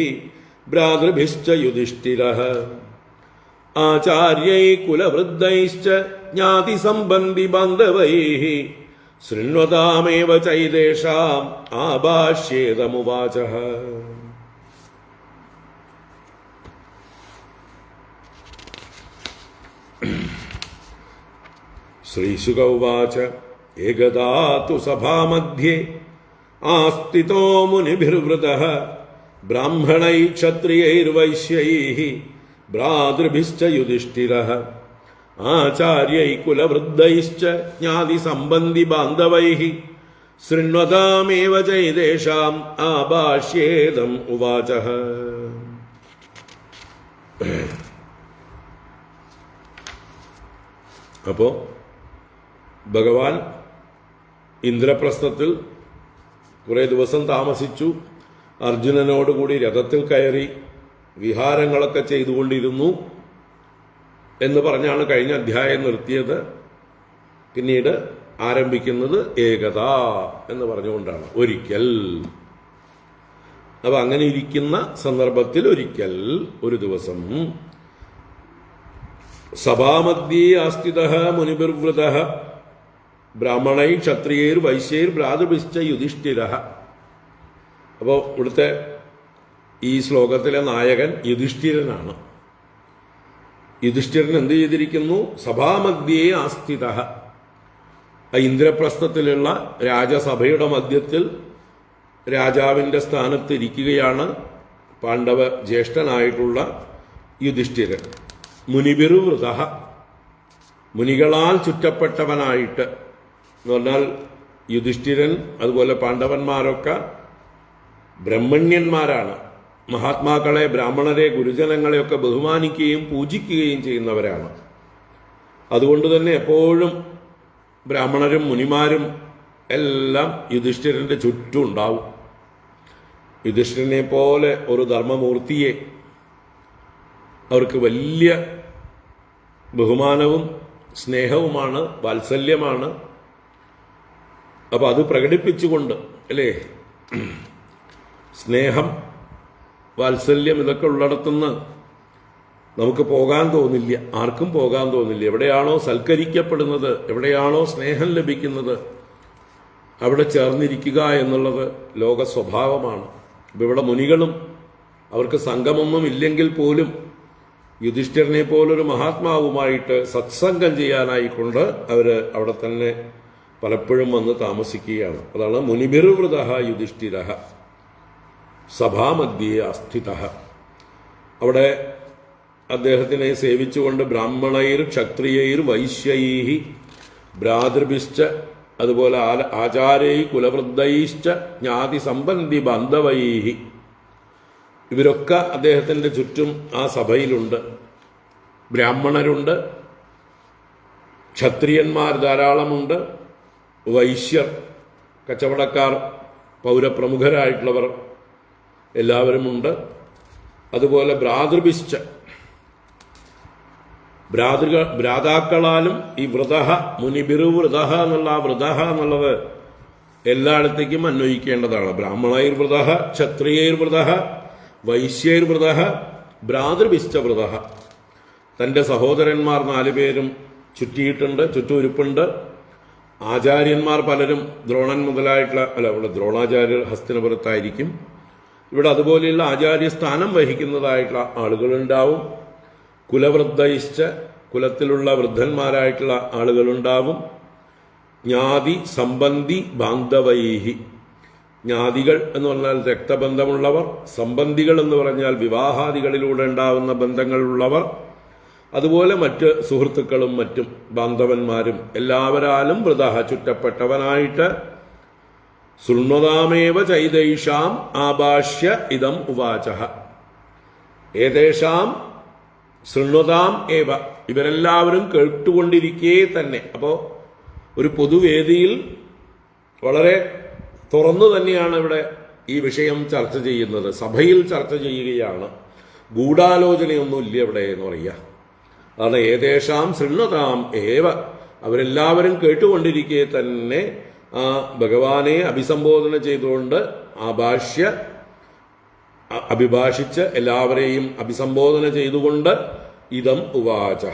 ഭ്രാതൃഭിശ്ച യുധിഷ്ഠിരഃ ആചാര്യൈ കുലവൃദ്ധൈശ്ച ജ്ഞാതിസംബന്ധി ബാന്ധവൈഃ ശൃണ്വതാമേവ ചൈതേഷാം ആഭാഷ്യേതമുവാചഃ. ശ്രീശുക ഉവാച. ഏകദാ തു സഭാമധ്യേ ആസ്ഥിതോ മുനിഭിർവൃതഃ ബ്രാഹ്മണൈ ക്ഷത്രിയൈർവൈശ്യൈഃ ഭ്രാതൃഭിശ്ച യുധിഷ്ഠിരഃ ആചാര്യൈ കുലവൃദ്ധൈശ്ച ജ്ഞാതിസംബന്ധി ബാന്ധവൈഃ ശൃണ്വതാമേവ ചൈതേഷാം ആഭാഷ്യേതം ഉവാചഃ. അപ്പോ ഭഗവാൻ ഇന്ദ്രപ്രസ്ഥത്തിൽ കുറേ ദിവസം താമസിച്ചു. അർജുനനോടുകൂടി രഥത്തിൽ കയറി വിഹാരങ്ങളൊക്കെ ചെയ്തുകൊണ്ടിരുന്നു എന്ന് പറഞ്ഞാണ് കഴിഞ്ഞ അധ്യായം നിർത്തിയത്. പിന്നീട് ആരംഭിക്കുന്നത് ഏകദാ എന്ന് പറഞ്ഞുകൊണ്ടാണ്, ഒരിക്കൽ. അപ്പൊ അങ്ങനെ ഇരിക്കുന്ന സന്ദർഭത്തിൽ ഒരിക്കൽ ഒരു ദിവസം സഭാമധ്യേ ആസ്ഥിതഃ മുനിഭിർവൃതഃ ബ്രാഹ്മണൈ ക്ഷത്രിയൈർ വൈശ്യൈർ ഭ്രാതൃഭിശ്ച യുധിഷ്ഠിരഃ. അപ്പോൾ ഇവിടുത്തെ ഈ ശ്ലോകത്തിലെ നായകൻ യുധിഷ്ഠിരനാണ്. യുധിഷ്ഠിരൻ എന്ത് ചെയ്തിരിക്കുന്നു? സഭാമധ്യേ ആസ്ഥിതഃ, ഇന്ദ്രപ്രസ്ഥത്തിലുള്ള രാജസഭയുടെ മധ്യത്തിൽ രാജാവിന്റെ സ്ഥാനത്ത് ഇരിക്കുകയാണ് പാണ്ഡവ ജ്യേഷ്ഠനായിട്ടുള്ള യുധിഷ്ഠിരൻ. മുനിഭിർവൃതഃ, മുനികളാൽ ചുറ്റപ്പെട്ടവനായിട്ട് എന്ന് പറഞ്ഞാൽ യുധിഷ്ഠിരൻ അതുപോലെ പാണ്ഡവന്മാരൊക്കെ ബ്രഹ്മണ്യന്മാരാണ്. മഹാത്മാക്കളെ, ബ്രാഹ്മണരെ, ഗുരുജനങ്ങളെയൊക്കെ ബഹുമാനിക്കുകയും പൂജിക്കുകയും ചെയ്യുന്നവരാണ്. അതുകൊണ്ട് തന്നെ എപ്പോഴും ബ്രാഹ്മണരും മുനിമാരും എല്ലാം യുധിഷ്ഠിരന്റെ ചുറ്റും ഉണ്ടാവും. യുധിഷ്ഠിരനെ പോലെ ഒരു ധർമ്മമൂർത്തിയെ അവർക്ക് വലിയ ബഹുമാനവും സ്നേഹവുമാണ്, വാത്സല്യമാണ്. അപ്പം അത് പ്രകടിപ്പിച്ചുകൊണ്ട്, അല്ലേ, സ്നേഹം, വാത്സല്യം ഇതൊക്കെ ഉള്ളിടത്തുനിന്ന് നമുക്ക് പോകാൻ തോന്നില്ല, ആർക്കും പോകാൻ തോന്നില്ല. എവിടെയാണോ സൽക്കരിക്കപ്പെടുന്നത്, എവിടെയാണോ സ്നേഹം ലഭിക്കുന്നത്, അവിടെ ചേർന്നിരിക്കുക എന്നുള്ളത് ലോക സ്വഭാവമാണ്. ഇപ്പം ഇവിടെ മുനികളും അവർക്ക് സംഘമൊന്നും ഇല്ലെങ്കിൽ പോലും യുധിഷ്ഠിരനെ പോലൊരു മഹാത്മാവുമായിട്ട് സത്സംഗം ചെയ്യാനായിക്കൊണ്ട് അവർ അവിടെ തന്നെ പലപ്പോഴും വന്ന് താമസിക്കുകയാണ്. അതാണ് മുനിഭിർവൃത യുധിഷ്ഠിര സഭാമധ്യേ അസ്ഥിത. അവിടെ അദ്ദേഹത്തിനെ സേവിച്ചുകൊണ്ട് ബ്രാഹ്മണൈർ ക്ഷത്രിയൈർ വൈശ്യൈ ഭ്രാതൃഭിശ്ച, അതുപോലെ ആചാരൈ കുലവൃദ്ധൈശ്ച ജ്ഞാതി സംബന്ധി ബാന്ധവൈ, ഇവരൊക്കെ അദ്ദേഹത്തിൻ്റെ ചുറ്റും ആ സഭയിലുണ്ട്. ബ്രാഹ്മണരുണ്ട്, ക്ഷത്രിയന്മാർ ധാരാളമുണ്ട്, വൈശ്യർ, കച്ചവടക്കാർ, പൗരപ്രമുഖരായിട്ടുള്ളവർ എല്ലാവരുമുണ്ട്. അതുപോലെ ഭ്രാതൃഭിശ്ച, ഭ്രാതാക്കളാലും ഈ വൃത, മുനിബിർവൃത എന്നുള്ള ആ വൃത എന്നുള്ളത് എല്ലായിടത്തേക്കും അന്വയിക്കേണ്ടതാണ്. ബ്രാഹ്മണൈർവൃത, ക്ഷത്രിയൈർവൃത, വൈശ്യൈർവൃത, ഭ്രാതൃഭിശ്ച വൃത. തൻ്റെ സഹോദരന്മാർ 4 പേരും ചുറ്റിയിട്ടുണ്ട്, ചുറ്റുരുപ്പുണ്ട്. ആചാര്യന്മാർ പലരും ദ്രോണൻ മുതലായിട്ടുള്ള, ഇവിടെ ദ്രോണാചാര്യർ ഹസ്തിനപുരത്തായിരിക്കും. ഇവിടെ അതുപോലെയുള്ള ആചാര്യസ്ഥാനം വഹിക്കുന്നതായിട്ടുള്ള ആളുകളുണ്ടാവും. കുലവൃദ്ധയിശ്ച, കുലത്തിലുള്ള വൃദ്ധന്മാരായിട്ടുള്ള ആളുകളുണ്ടാവും. ജ്ഞാതി സംബന്ധി ബാന്ധവൈഹി, ജ്ഞാതികൾ എന്ന് പറഞ്ഞാൽ രക്തബന്ധമുള്ളവർ, സംബന്ധികൾ എന്ന് പറഞ്ഞാൽ വിവാഹാദികളിലൂടെ ഉണ്ടാവുന്ന ബന്ധങ്ങളുള്ളവർ, അതുപോലെ മറ്റ് സുഹൃത്തുക്കളും മറ്റും ബാന്ധവന്മാരും എല്ലാവരാലും വൃത ചുറ്റപ്പെട്ടവനായിട്ട് ശൃണ്വതാമേവ ചൈതൈഷാം ആഭാഷ്യ ഇതം ഉവാച. ഏതേഷാം ശൃണ്വതാം ഏവ, ഇവരെല്ലാവരും കേട്ടുകൊണ്ടിരിക്കേ തന്നെ. അപ്പോൾ ഒരു പൊതുവേദിയിൽ വളരെ തുറന്നു തന്നെയാണ് ഇവിടെ ഈ വിഷയം ചർച്ച ചെയ്യുന്നത്. സഭയിൽ ചർച്ച ചെയ്യുകയാണ്, ഗൂഢാലോചനയൊന്നും ഇല്ല ഇവിടെ എന്ന് പറയുക. അതാണ് ഏതേഷാം ശൃണ്വതാം ഏവ, അവരെല്ലാവരും കേട്ടുകൊണ്ടിരിക്കെ തന്നെ ആ ഭഗവാനെ അഭിസംബോധന ചെയ്തുകൊണ്ട് അഭിഭാഷിച്ച് എല്ലാവരെയും അഭിസംബോധന ചെയ്തുകൊണ്ട് ഇതം ഉവാച,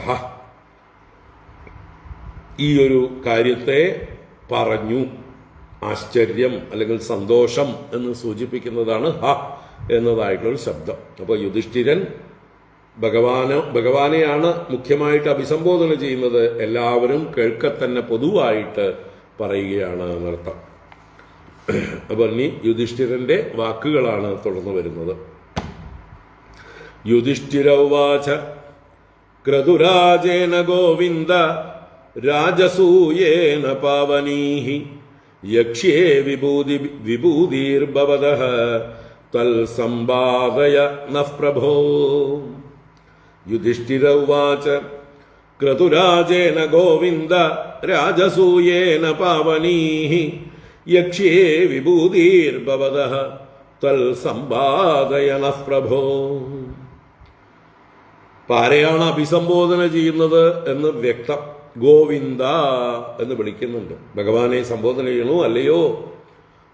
ഈ ഒരു കാര്യത്തെ പറഞ്ഞു. ആശ്ചര്യം അല്ലെങ്കിൽ സന്തോഷം എന്ന് സൂചിപ്പിക്കുന്നതാണ് ഹ എന്നതായിട്ടുള്ളൊരു ശബ്ദം. അപ്പോൾ യുധിഷ്ഠിരൻ ഭഗവാനെയാണ് മുഖ്യമായിട്ട് അഭിസംബോധന ചെയ്യുന്നത്. എല്ലാവരും കേൾക്കത്തന്നെ പൊതുവായിട്ട് പറയുകയാണ് എന്നർത്ഥം. അപ്പോൾ ഇനി യുധിഷ്ഠിരന്റെ വാക്കുകളാണ് തുടർന്ന് വരുന്നത്. യുധിഷ്ഠിര ഉവാച ക്രതുരാജേന ഗോവിന്ദ രാജസൂയേന പാവനീഹി യക്ഷ്യേ വിഭൂതിർഭവതഃ തൽസംവാദയ നഃ പ്രഭോ. യുധിഷ്ഠിര ഉവാച ക്രതുരാജേന ഗോവിന്ദ രാജസൂയേന പാവനീഹി യക്ഷ്യേ വിഭൂതിർഭവതഃ തൽസംവാദയ നഃ പ്രഭോ. ആരെയാണ് അഭിസംബോധന ചെയ്യുന്നത് എന്ന് വ്യക്തം. ഗോവിന്ദ എന്ന് വിളിക്കുന്നുണ്ട്. ഭഗവാനെ സംബോധന ചെയ്യണോ അല്ലയോ?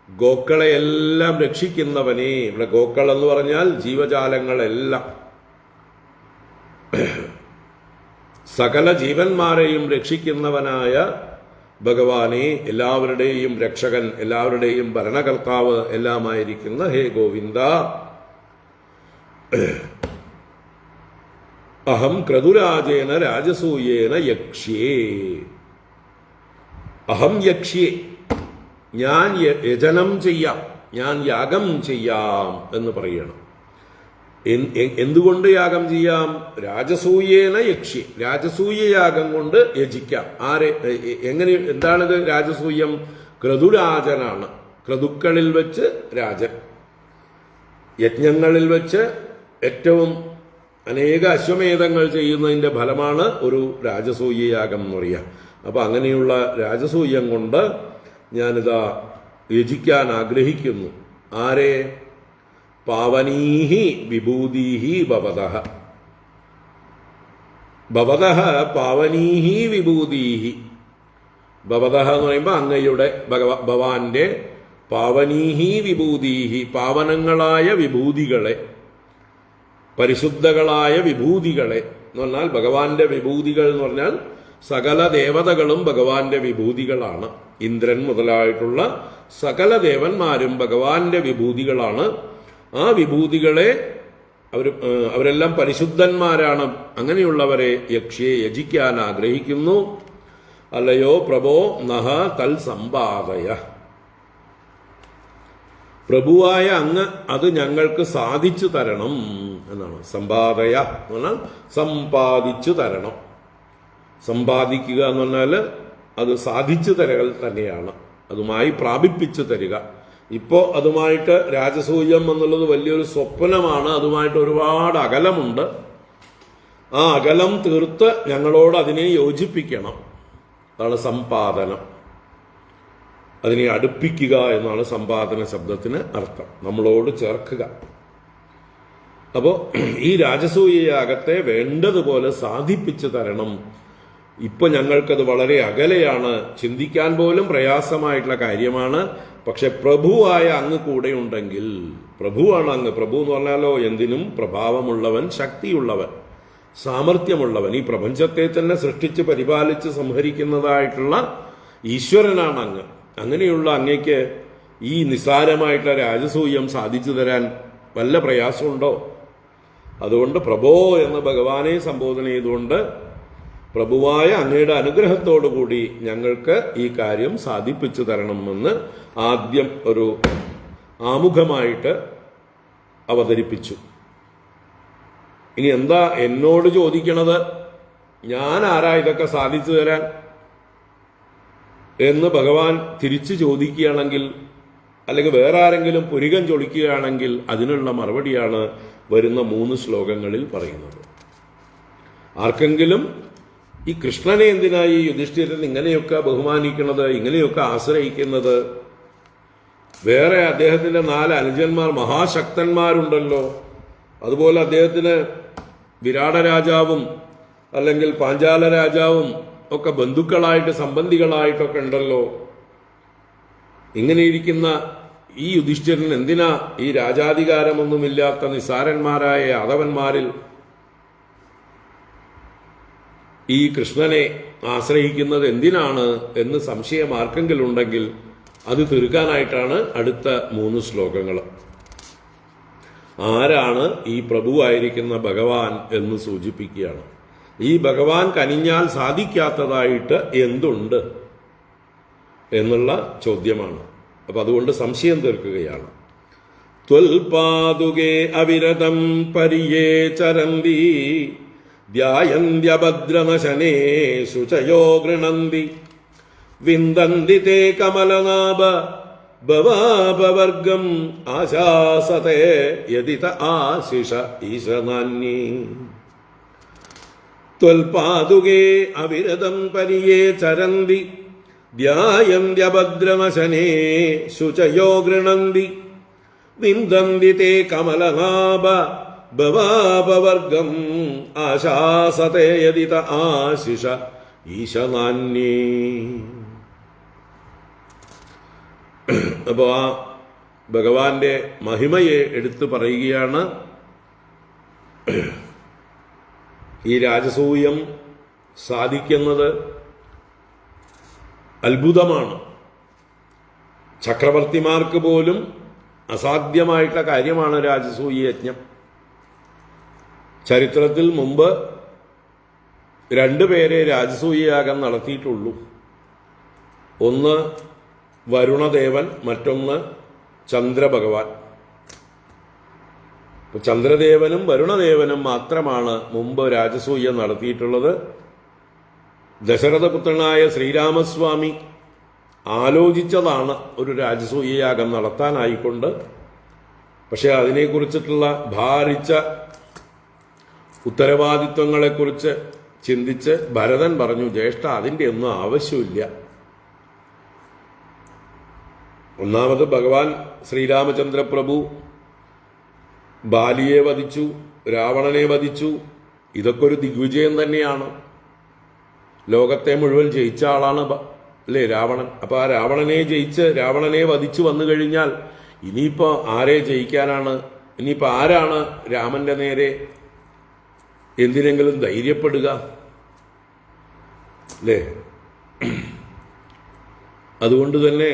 ഗോക്കളെയെല്ലാം രക്ഷിക്കുന്നവനെ. ഇവിടെ ഗോക്കൾ എന്ന് പറഞ്ഞാൽ ജീവജാലങ്ങളെല്ലാം, സകല ജീവന്മാരെയും രക്ഷിക്കുന്നവനായ ഭഗവാനെ, എല്ലാവരുടെയും രക്ഷകൻ, എല്ലാവരുടെയും ഭരണകർത്താവ് എല്ലാമായിരിക്കുന്ന ഹേ ഗോവിന്ദ, അഹം ക്രതുരാജേന രാജസൂയേന യക്ഷ്യേ. അഹം യക്ഷ്യേ, ഞാൻ യജനം ചെയ്യാം, ഞാൻ യാഗം ചെയ്യാം എന്ന് പറയണം. എന്തുകൊണ്ട് യാഗം ചെയ്യാം? രാജസൂയേന യക്ഷ്യേ, രാജസൂയ യാഗം കൊണ്ട് യജിക്കാം. എങ്ങനെ, എന്താണിത്? രാജസൂയം ക്രതുരാജനാണ്. ക്രതുക്കളിൽ വെച്ച് രാജൻ, യജ്ഞങ്ങളിൽ വെച്ച് ഏറ്റവും അനേക അശ്വമേധങ്ങൾ ചെയ്യുന്നതിൻ്റെ ഫലമാണ് ഒരു രാജസൂയ യാഗം എന്ന് പറയുക. അപ്പം അങ്ങനെയുള്ള രാജസൂയം കൊണ്ട് ഞാനിതാ യജിക്കാൻ ആഗ്രഹിക്കുന്നു. ആരെ? പാവനീഹി വിഭൂതിഹി ഭവതഃ. ഭവതഃ പാവനീഹി വിഭൂതീഹി. ഭവതഃ എന്ന് പറയുമ്പോൾ അങ്ങയുടെ ഭഗവാന്റെ പാവനീഹി വിഭൂതീഹി, പാവനങ്ങളായ വിഭൂതികളെ, പരിശുദ്ധകളായ വിഭൂതികളെ എന്ന് പറഞ്ഞാൽ ഭഗവാന്റെ വിഭൂതികൾ എന്ന് പറഞ്ഞാൽ സകല ദേവതകളും ഭഗവാന്റെ വിഭൂതികളാണ്. ഇന്ദ്രൻ മുതലായിട്ടുള്ള സകല ദേവന്മാരും ഭഗവാന്റെ വിഭൂതികളാണ്. ആ വിഭൂതികളെ അവരെല്ലാം പരിശുദ്ധന്മാരാണ്. അങ്ങനെയുള്ളവരെ യജിക്കാൻ ആഗ്രഹിക്കുന്നു. അല്ലയോ പ്രഭോ നഹ തൽ സമ്പാദയ. പ്രഭുവായ അങ്ങ് അത് ഞങ്ങൾക്ക് സാധിച്ചു തരണം എന്നാണ്. സമ്പാദയ എന്ന് പറഞ്ഞാൽ സമ്പാദിച്ചു തരണം. സമ്പാദിക്കുക എന്ന് പറഞ്ഞാൽ അത് സാധിച്ചു തരൽ തന്നെയാണ്, അതുമായി പ്രാപിപ്പിച്ചു തരിക. ഇപ്പോൾ അതുമായിട്ട് രാജസൂയം എന്നുള്ളത് വലിയൊരു സ്വപ്നമാണ്. അതുമായിട്ട് ഒരുപാട് അകലമുണ്ട്. ആ അകലം തീർത്ത് ഞങ്ങളോട് അതിനെ യോജിപ്പിക്കണം. അതാണ് സമ്പാദനം. അതിനെ അടുപ്പിക്കുക എന്നാണ് സമ്പാദന ശബ്ദത്തിന് അർത്ഥം, നമ്മളോട് ചേർക്കുക. അപ്പോൾ ഈ രാജസൂയയാഗത്തെ വേണ്ടതുപോലെ സാധിപ്പിച്ചു തരണം. ഇപ്പൊ ഞങ്ങൾക്കത് വളരെ അകലെയാണ്, ചിന്തിക്കാൻ പോലും പ്രയാസമായിട്ടുള്ള കാര്യമാണ്. പക്ഷെ പ്രഭുവായ അങ്ങ് കൂടെയുണ്ടെങ്കിൽ, പ്രഭുവാണ് അങ്ങ്. പ്രഭു എന്ന് പറഞ്ഞാലോ എന്തിനും പ്രഭാവമുള്ളവൻ, ശക്തിയുള്ളവൻ, സാമർഥ്യമുള്ളവൻ, ഈ പ്രപഞ്ചത്തെ തന്നെ സൃഷ്ടിച്ച് പരിപാലിച്ച് സംഹരിക്കുന്നതായിട്ടുള്ള ഈശ്വരനാണ് അങ്ങ്. അങ്ങനെയുള്ള അങ്ങയ്ക്ക് ഈ നിസ്സാരമായിട്ടുള്ള രാജസൂയം സാധിച്ചു തരാൻ വല്ല പ്രയാസമുണ്ടോ? അതുകൊണ്ട് പ്രഭോ എന്ന് ഭഗവാനെ സംബോധന ചെയ്തുകൊണ്ട് പ്രഭുവായ അങ്ങയുടെ അനുഗ്രഹത്തോടുകൂടി ഞങ്ങൾക്ക് ഈ കാര്യം സാധിപ്പിച്ചു തരണമെന്ന് ആദ്യം ഒരു ആമുഖമായിട്ട് അവതരിപ്പിച്ചു. ഇനി എന്താ എന്നോട് ചോദിക്കണത്? ഞാൻ ആരാ ഇതൊക്കെ സാധിച്ചു തരാൻ എന്ന് ഭഗവാൻ തിരിച്ചു ചോദിക്കുകയാണെങ്കിൽ, അല്ലെങ്കിൽ വേറെ ആരെങ്കിലും പുരികം ചൊളിക്കുകയാണെങ്കിൽ അതിനുള്ള മറുപടിയാണ് വരുന്ന 3 ശ്ലോകങ്ങളിൽ പറയുന്നത്. ആർക്കെങ്കിലും ഈ കൃഷ്ണനെ എന്തിനായി യുധിഷ്ഠിരൻ ഇങ്ങനെയൊക്കെ ബഹുമാനിക്കുന്നത്, ഇങ്ങനെയൊക്കെ ആശ്രയിക്കുന്നത്? വേറെ അദ്ദേഹത്തിന്റെ 4 അനുജന്മാർ മഹാശക്തന്മാരുണ്ടല്ലോ. അതുപോലെ അദ്ദേഹത്തിന് വിരാട രാജാവും അല്ലെങ്കിൽ പാഞ്ചാല രാജാവും ഒക്കെ ബന്ധുക്കളായിട്ട് സംബന്ധികളായിട്ടൊക്കെ ഉണ്ടല്ലോ. ഇങ്ങനെയിരിക്കുന്ന ഈ യുധിഷ്ഠിരൻ എന്തിനാ ഈ രാജാധികാരമൊന്നുമില്ലാത്ത നിസ്സാരന്മാരായ യാദവന്മാരിൽ ഈ കൃഷ്ണനെ ആശ്രയിക്കുന്നത് എന്തിനാണ് എന്ന് സംശയം ആർക്കെങ്കിലും ഉണ്ടെങ്കിൽ അത് തീർക്കാനായിട്ടാണ് അടുത്ത 3 ശ്ലോകങ്ങൾ. ആരാണ് ഈ പ്രഭുവായിരിക്കുന്ന ഭഗവാൻ എന്ന് സൂചിപ്പിക്കുകയാണ്. ഈ ഭഗവാൻ കനിഞ്ഞാൽ സാധിക്കാത്തതായിട്ട് എന്തുണ്ട് എന്നുള്ള ചോദ്യമാണ്. അപ്പൊ അതുകൊണ്ട് സംശയം തീർക്കുകയാണ്. ത്വൽപാദുകേ അവിരതം പരിയേ ചരന്തി ധ്യായന്ത്യഭദ്രനശനേ ശുചയോ ഗൃണന്തി വിന്ദന്തി തേ കമലനാഭ ഭവാപവർഗം ആശാസതേ യദിത ആശിഷ ഈശനാന്യേ. ത്വൽപാദുകേ അവിരതം പരിയേ ചരന്തി ധ്യായന്ത്യഭദ്രനശനേ ശുചയോ ഗൃണന്തി വിന്ദന്തി തേ കമലനാഭ ഭവാപവർഗം ആശാസതേ യദിത ആശിഷ ഈശനാന്യേ. അപ്പോൾ ആ ഭഗവാന്റെ മഹിമയെ എടുത്തു പറയുകയാണ്. ഈ രാജസൂയം സാധിക്കുന്നത് അത്ഭുതമാണ്. ചക്രവർത്തിമാർക്ക് പോലും അസാധ്യമായിട്ടുള്ള കാര്യമാണ് രാജസൂയ യജ്ഞം. ചരിത്രത്തിൽ മുമ്പ് 2 പേരെ രാജസൂയയാഗം നടത്തിയിട്ടുള്ളൂ. ഒന്ന് വരുണദേവൻ, മറ്റൊന്ന് ചന്ദ്രഭഗവാൻ. ചന്ദ്രദേവനും വരുണദേവനും മാത്രമാണ് മുമ്പ് രാജസൂയം നടത്തിയിട്ടുള്ളത്. ദശരഥപുത്രനായ ശ്രീരാമസ്വാമി ആലോചിച്ചതാണ് ഒരു രാജസൂയയാഗം നടത്താനായിക്കൊണ്ട്. പക്ഷെ അതിനെക്കുറിച്ചിട്ടുള്ള ഭാരിച്ച ഉത്തരവാദിത്വങ്ങളെക്കുറിച്ച് ചിന്തിച്ച് ഭരതൻ പറഞ്ഞു, ജ്യേഷ്ഠ അതിൻ്റെ ഒന്നും ആവശ്യമില്ല. ഒന്നാമത് ഭഗവാൻ ശ്രീരാമചന്ദ്രപ്രഭു ബാലിയെ വധിച്ചു, രാവണനെ വധിച്ചു, ഇതൊക്കെ ഒരു ദിഗ്വിജയം തന്നെയാണ്. ലോകത്തെ മുഴുവൻ ജയിച്ച ആളാണ് അല്ലേ രാവണൻ. അപ്പൊ ആ രാവണനെ വധിച്ചു വന്നു കഴിഞ്ഞാൽ ഇനിയിപ്പോ ആരെ ജയിക്കാനാണ്? ഇനിയിപ്പോ ആരാണ് രാമന്റെ നേരെ എന്തിനെങ്കിലും ധൈര്യപ്പെടുക അല്ലേ? അതുകൊണ്ട് തന്നെ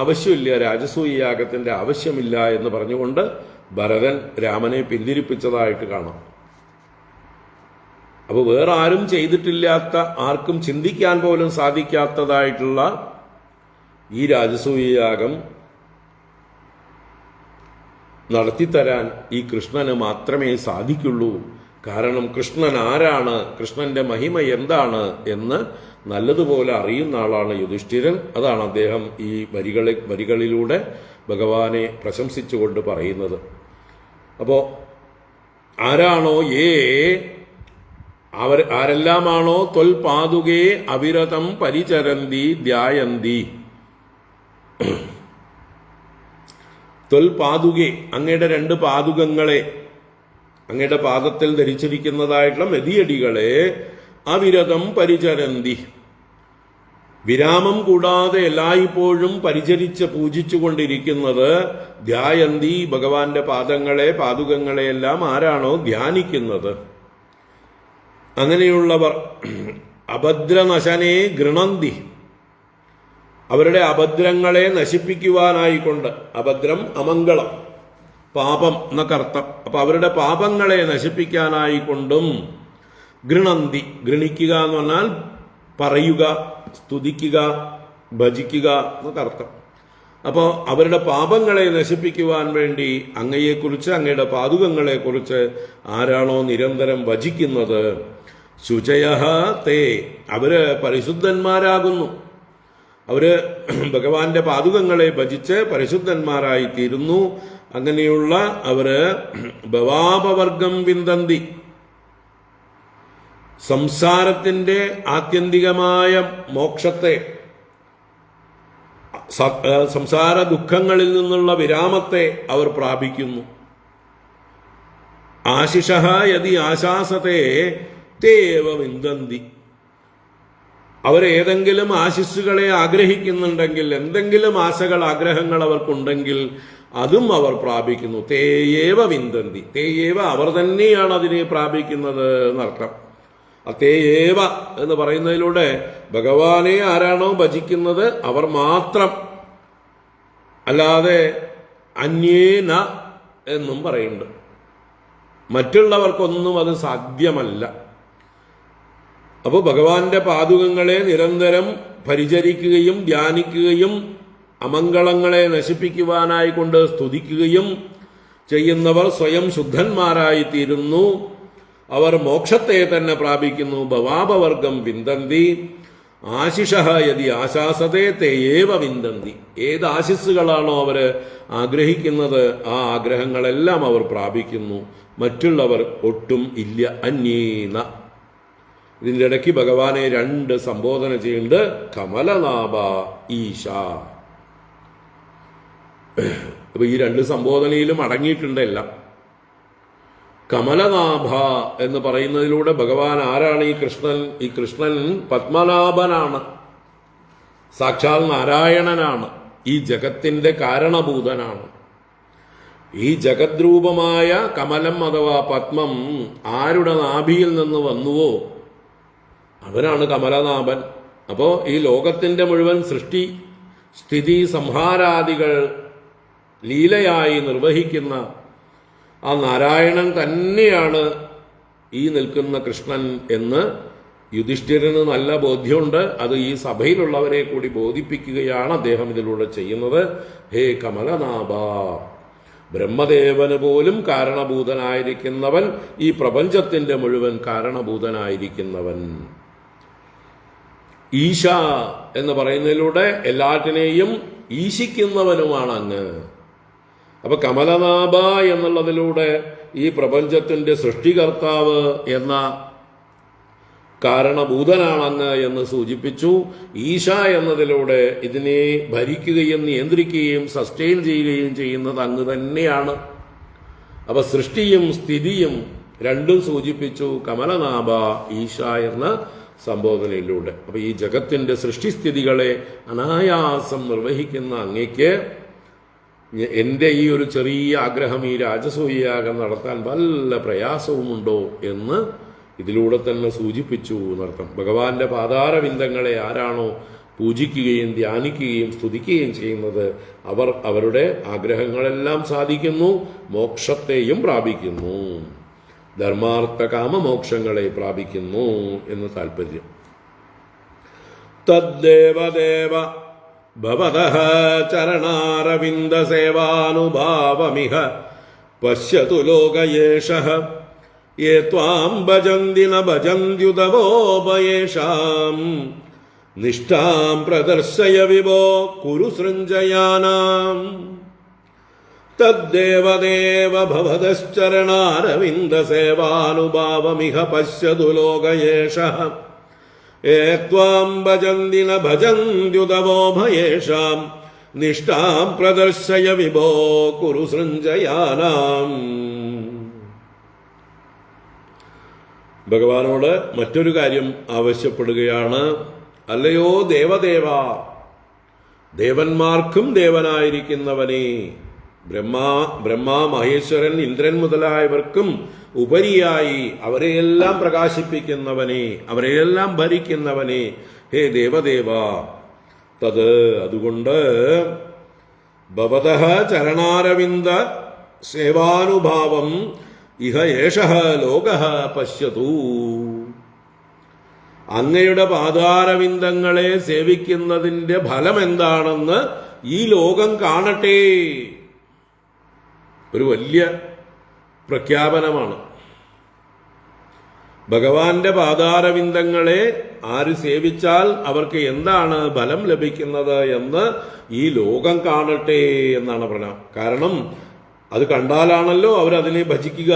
ആവശ്യമില്ല, രാജസൂയ യാഗത്തിന്റെ ആവശ്യമില്ല എന്ന് പറഞ്ഞുകൊണ്ട് ഭരതൻ രാമനെ പിന്തിരിപ്പിച്ചതായിട്ട് കാണാം. അപ്പോൾ വേറെ ആരും ചെയ്തിട്ടില്ലാത്ത, ആർക്കും ചിന്തിക്കാൻ പോലും സാധിക്കാത്തതായിട്ടുള്ള ഈ രാജസൂയ യാഗം നടത്തിത്തരാൻ ഈ കൃഷ്ണന് മാത്രമേ സാധിക്കുള്ളൂ. കാരണം കൃഷ്ണൻ ആരാണ്, കൃഷ്ണന്റെ മഹിമ എന്താണ് എന്ന് നല്ലതുപോലെ അറിയുന്ന ആളാണ് യുധിഷ്ഠിരൻ. അതാണ് അദ്ദേഹം ഈ വരികളിലൂടെ ഭഗവാനെ പ്രശംസിച്ചുകൊണ്ട് പറയുന്നത്. അപ്പോ ആരാണോ ആരെല്ലാമാണോ ത്വൽ പാതുകേ അവിരതം പരിചരന്തി ധ്യായന്തി. ത്വൽ പാതുകേ, അങ്ങയുടെ 2 പാതുകങ്ങളെ, അങ്ങയുടെ പാദത്തിൽ ധരിച്ചിരിക്കുന്നതായിട്ടുള്ള മെതിയടികളെ അവിരതം പരിചരന്തി, വിരാമം കൂടാതെ എല്ലായ്പ്പോഴും പരിചരിച്ച് പൂജിച്ചുകൊണ്ടിരിക്കുന്നത്, ധ്യായന്തി, ഭഗവാന്റെ പാതുകങ്ങളെയെല്ലാം ആരാണോ ധ്യാനിക്കുന്നത്, അങ്ങനെയുള്ളവർ അഭദ്രനശനെ ഗൃണന്തി, അവരുടെ അഭദ്രങ്ങളെ നശിപ്പിക്കുവാനായിക്കൊണ്ട്, അഭദ്രം അമംഗളം, പാപം എന്നൊക്കെ അർത്ഥം. അപ്പൊ അവരുടെ പാപങ്ങളെ നശിപ്പിക്കാനായിക്കൊണ്ടും ഗൃണന്തി, ഗൃണിക്കുക എന്ന് പറഞ്ഞാൽ പറയുക, സ്തുതിക്കുക, ഭജിക്കുക എന്നൊക്കെ അർത്ഥം. അപ്പോൾ അവരുടെ പാപങ്ങളെ നശിപ്പിക്കുവാൻ വേണ്ടി അങ്ങയെക്കുറിച്ച്, അങ്ങയുടെ പാതുകങ്ങളെക്കുറിച്ച് ആരാണോ നിരന്തരം ഭജിക്കുന്നത്, ശുചയഃ തേ, അവര് പരിശുദ്ധന്മാരാകുന്നു. അവര് ഭഗവാന്റെ പാതുകങ്ങളെ ഭജിച്ച് പരിശുദ്ധന്മാരായി തീരുന്നു. അങ്ങനെയുള്ള അവര് ഭവാപവർഗം വിന്ദന്തി, സംസാരത്തിന്റെ ആത്യന്തികമായ മോക്ഷത്തെ, സംസാര ദുഃഖങ്ങളിൽ നിന്നുള്ള വിരാമത്തെ അവർ പ്രാപിക്കുന്നു. ആശിഷഃ യദി ആശാസത്തെ തേവ വിന്ദന്തി, അവരേതെങ്കിലും ആശിസ്സുകളെ ആഗ്രഹിക്കുന്നുണ്ടെങ്കിൽ, എന്തെങ്കിലും ആശകൾ, ആഗ്രഹങ്ങൾ അവർക്കുണ്ടെങ്കിൽ അതും അവർ പ്രാപിക്കുന്നു. തേയേവ വിന്ദന്തി, തേയേവ, അവർ തന്നെയാണ് അതിനെ പ്രാപിക്കുന്നത് എന്നർത്ഥം. തേയേവ എന്ന് പറയുന്നതിലൂടെ ഭഗവാനെ ആരാണോ ഭജിക്കുന്നത് അവർ മാത്രം, അല്ലാതെ അന്യേന എന്നും പറയുന്നുണ്ട്. മറ്റുള്ളവർക്കൊന്നും അത് സാധ്യമല്ല. അപ്പോൾ ഭഗവാന്റെ പാതുകങ്ങളെ നിരന്തരം പരിചരിക്കുകയും ധ്യാനിക്കുകയും അമംഗളങ്ങളെ നശിപ്പിക്കുവാനായി കൊണ്ട് സ്തുതിക്കുകയും ചെയ്യുന്നവർ സ്വയം ശുദ്ധന്മാരായി തീരുന്നു. അവർ മോക്ഷത്തെ തന്നെ പ്രാപിക്കുന്നു. ഭവാപവർഗം വിന്ദന്തി. ആശിഷഃ യദി ആശാസത്തെ തേയേവ വിന്ദന്തി. ഏത് ആശിസ്സുകളാണോ അവര് ആഗ്രഹിക്കുന്നത് ആ ആഗ്രഹങ്ങളെല്ലാം അവർ പ്രാപിക്കുന്നു. മറ്റുള്ളവർ ഒട്ടും ഇല്ല. അന്യേന. ഇതിൻ്റെ ഇടയ്ക്ക് ഭഗവാനെ 2 സംബോധന ചെയ്യുന്നുണ്ട്. കമലനാഭ ഈശ. അപ്പൊ ഈ 2 സംബോധനയിലും അടങ്ങിയിട്ടുണ്ട് എല്ലാം. കമലനാഭ എന്ന് പറയുന്നതിലൂടെ ഭഗവാൻ ആരാണ്? ഈ കൃഷ്ണൻ പത്മനാഭനാണ്, സാക്ഷാൽ നാരായണനാണ്, ഈ ജഗത്തിന്റെ കാരണഭൂതനാണ്. ഈ ജഗദ്രൂപമായ കമലം അഥവാ പത്മം ആരുടെ നാഭിയിൽ നിന്ന് വന്നുവോ അവനാണ് കമലനാഭൻ. അപ്പോ ഈ ലോകത്തിന്റെ മുഴുവൻ സൃഷ്ടി, സ്ഥിതി, സംഹാരാദികൾ ലീലയായി നിർവഹിക്കുന്ന ആ നാരായണൻ തന്നെയാണ് ഈ നിൽക്കുന്ന കൃഷ്ണൻ എന്ന് യുധിഷ്ഠിരന് നല്ല ബോധ്യമുണ്ട്. അത് ഈ സഭയിലുള്ളവരെ കൂടി ബോധിപ്പിക്കുകയാണ് അദ്ദേഹം ഇതിലൂടെ ചെയ്യുന്നത്. ഹേ കമലനാഭ, ബ്രഹ്മദേവന് പോലും കാരണഭൂതനായിരിക്കുന്നവൻ, ഈ പ്രപഞ്ചത്തിന്റെ മുഴുവൻ കാരണഭൂതനായിരിക്കുന്നവൻ. ഈശ എന്ന് പറയുന്നതിലൂടെ എല്ലാറ്റിനെയും ഈശിക്കുന്നവനുമാണ് അങ്ങ്. അപ്പൊ കമലനാഭ എന്നുള്ളതിലൂടെ ഈ പ്രപഞ്ചത്തിന്റെ സൃഷ്ടികർത്താവ് എന്ന കാരണഭൂതനാണങ്ങ് എന്ന് സൂചിപ്പിച്ചു. ഈശ എന്നതിലൂടെ ഇതിനെ ഭരിക്കുകയും നിയന്ത്രിക്കുകയും സസ്റ്റെയിൻ ചെയ്യുകയും ചെയ്യുന്നത് അങ്ങ് തന്നെയാണ്. അപ്പൊ സൃഷ്ടിയും സ്ഥിതിയും രണ്ടും സൂചിപ്പിച്ചു കമലനാഭ ഈശ എന്ന സംബോധനയിലൂടെ. അപ്പൊ ഈ ജഗത്തിന്റെ സൃഷ്ടിസ്ഥിതികളെ അനായാസം നിർവഹിക്കുന്ന അങ്ങയ്ക്ക് എൻ്റെ ഈ ഒരു ചെറിയ ആഗ്രഹം, ഈ രാജസൂയയാഗം നടത്താൻ വല്ല പ്രയാസവുമുണ്ടോ എന്ന് ഇതിലൂടെ തന്നെ സൂചിപ്പിച്ചു എന്നർത്ഥം. ഭഗവാന്റെ പാതാരവിന്ദങ്ങളെ ആരാണോ പൂജിക്കുകയും ധ്യാനിക്കുകയും സ്തുതിക്കുകയും ചെയ്യുന്നത് അവർ അവരുടെ ആഗ്രഹങ്ങളെല്ലാം സാധിക്കുന്നു, മോക്ഷത്തെയും പ്രാപിക്കുന്നു, ധർമാർത്ഥ കാമമോക്ഷങ്ങളെ പ്രാപിക്കുന്നു എന്ന് താല്പര്യം. തദ്ദേവദേവ ഭവതഃ ചരണാരവിന്ദ സേവാനുഭാവമിഹ പശ്യതു ലോകയേഷഃ യേ ത്വാം ഭജന്തി ന ഭജന്ത്യുതവോപയേഷാം നിഷ്ഠാം പ്രദർശയ വിഭോ കുരു സൃഞ്ജയാനാം. തദ്ദേവദേവ ഭവതശ്ചരണാരവിന്ദ സേവാനുഭാവമിഹ പശ്യതു ലോകയേഷഃ യേ ത്വാം ഭജന്തി ന ഭജന്ത്യുതവോഭയേഷാം നിഷ്ഠാം പ്രദർശയ വിഭോ കുരു സൃഞ്ജയാനാം. ഭഗവാനോട് മറ്റൊരു കാര്യം ആവശ്യപ്പെടുകയാണ്. അല്ലയോ ദേവദേവ, ദേവന്മാർക്കും ദേവനായിരിക്കുന്നവനെ, ബ്രഹ്മ മഹേശ്വരൻ ഇന്ദ്രൻ മുതലായവർക്കും ഉപരിയായി അവരെയെല്ലാം പ്രകാശിപ്പിക്കുന്നവനെ, അവരെയെല്ലാം ഭരിക്കുന്നവനെ, ഹേ ദേവദേവ, അതുകൊണ്ട് ഭവതഃ ചരണാരവിന്ദ സേവാനുഭാവം ഇഹ ഏഷഃ ലോകഃ പശ്യതു. അങ്ങയുടെ പാതാരവിന്ദങ്ങളെ സേവിക്കുന്നതിന്റെ ഫലം എന്താണെന്ന് ഈ ലോകം കാണട്ടെ. ഒരു വലിയ പ്രഖ്യാപനമാണ്. ഭഗവാന്റെ പാതാരവിന്ദങ്ങളെ ആര് സേവിച്ചാൽ അവർക്ക് എന്താണ് ഫലം ലഭിക്കുന്നത് എന്ന് ഈ ലോകം കാണട്ടെ എന്നാണ് പറഞ്ഞത്. കാരണം അത് കണ്ടാലാണല്ലോ അവരതിനെ ഭജിക്കുക.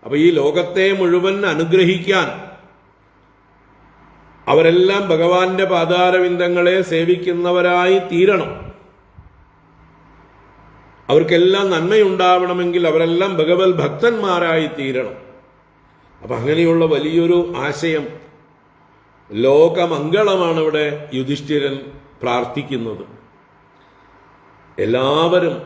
അപ്പൊ ഈ ലോകത്തെ മുഴുവൻ അനുഗ്രഹിക്കാൻ അവരെല്ലാം ഭഗവാന്റെ പാതാരവിന്ദങ്ങളെ സേവിക്കുന്നവരായി തീരണം. അവർക്കെല്ലാം നന്മയുണ്ടാവണമെങ്കിൽ അവരെല്ലാം ഭഗവത് ഭക്തന്മാരായി തീരണം. അപ്പൊ അങ്ങനെയുള്ള വലിയൊരു ആശയം, ലോകമംഗളമാണ് ഇവിടെ യുധിഷ്ഠിരൻ പ്രാർത്ഥിക്കുന്നത്. എല്ലാവരും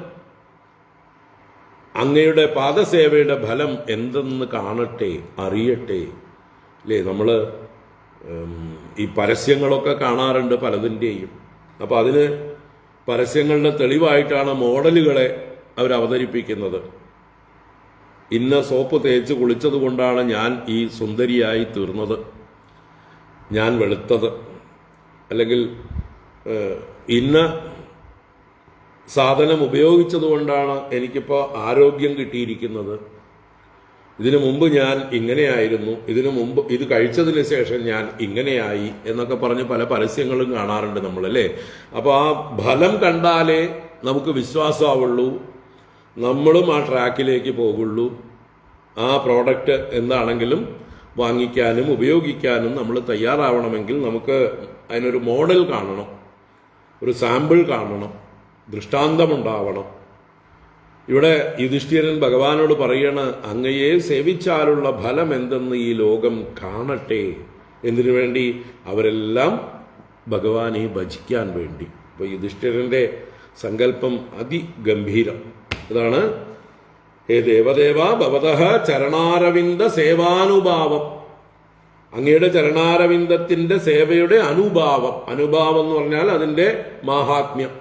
അങ്ങയുടെ പാദസേവയുടെ ഫലം എന്തെന്ന് കാണട്ടെ, അറിയട്ടെ. അല്ലേ, നമ്മള് ഈ പരസ്യങ്ങളൊക്കെ കാണാറുണ്ട് പലതിൻ്റെയും. അപ്പൊ അതിന് പരസ്യങ്ങളുടെ തെളിവായിട്ടാണ് മോഡലുകളെ അവർ അവതരിപ്പിക്കുന്നത്. ഇന്ന സോപ്പ് തേച്ച് കുളിച്ചത് കൊണ്ടാണ് ഞാൻ ഈ സുന്ദരിയായി തീർന്നത്, ഞാൻ വെളുത്തത്, അല്ലെങ്കിൽ ഇന്ന സാധനം ഉപയോഗിച്ചത് കൊണ്ടാണ് എനിക്കിപ്പോൾ ആരോഗ്യം കിട്ടിയിരിക്കുന്നത്, ഇതിനു മുമ്പ് ഞാൻ ഇങ്ങനെയായിരുന്നു, ഇതിനു മുമ്പ് ഇത് കഴിച്ചതിന് ശേഷം ഞാൻ ഇങ്ങനെയായി എന്നൊക്കെ പറഞ്ഞ് പല പരസ്യങ്ങളും കാണാറുണ്ട് നമ്മളല്ലേ. അപ്പോൾ ആ ഫലം കണ്ടാലേ നമുക്ക് വിശ്വാസമാവുള്ളൂ, നമ്മളും ആ ട്രാക്കിലേക്ക് പോകുള്ളൂ. ആ പ്രോഡക്റ്റ് എന്താണെങ്കിലും വാങ്ങിക്കാനും ഉപയോഗിക്കാനും നമ്മൾ തയ്യാറാവണമെങ്കിൽ നമുക്ക് അതിനൊരു മോഡൽ കാണണം, ഒരു സാമ്പിൾ കാണണം, ദൃഷ്ടാന്തമുണ്ടാവണം. ഇവിടെ യുധിഷ്ഠിരൻ ഭഗവാനോട് പറയണ, അങ്ങയെ സേവിച്ചാലുള്ള ഫലം എന്തെന്ന് ഈ ലോകം കാണട്ടെ. എന്തിനു വേണ്ടി? അവരെല്ലാം ഭഗവാനെ ഭജിക്കാൻ വേണ്ടി. അപ്പൊ യുധിഷ്ഠിരന്റെ സങ്കല്പം അതിഗംഭീരം. അതാണ് ഹേ ദേവദേവ ഭവതഃ ചരണാരവിന്ദ സേവാനുഭാവം. അങ്ങയുടെ ചരണാരവിന്ദത്തിന്റെ സേവയുടെ അനുഭാവം. അനുഭാവം എന്ന് പറഞ്ഞാൽ അതിന്റെ മാഹാത്മ്യം,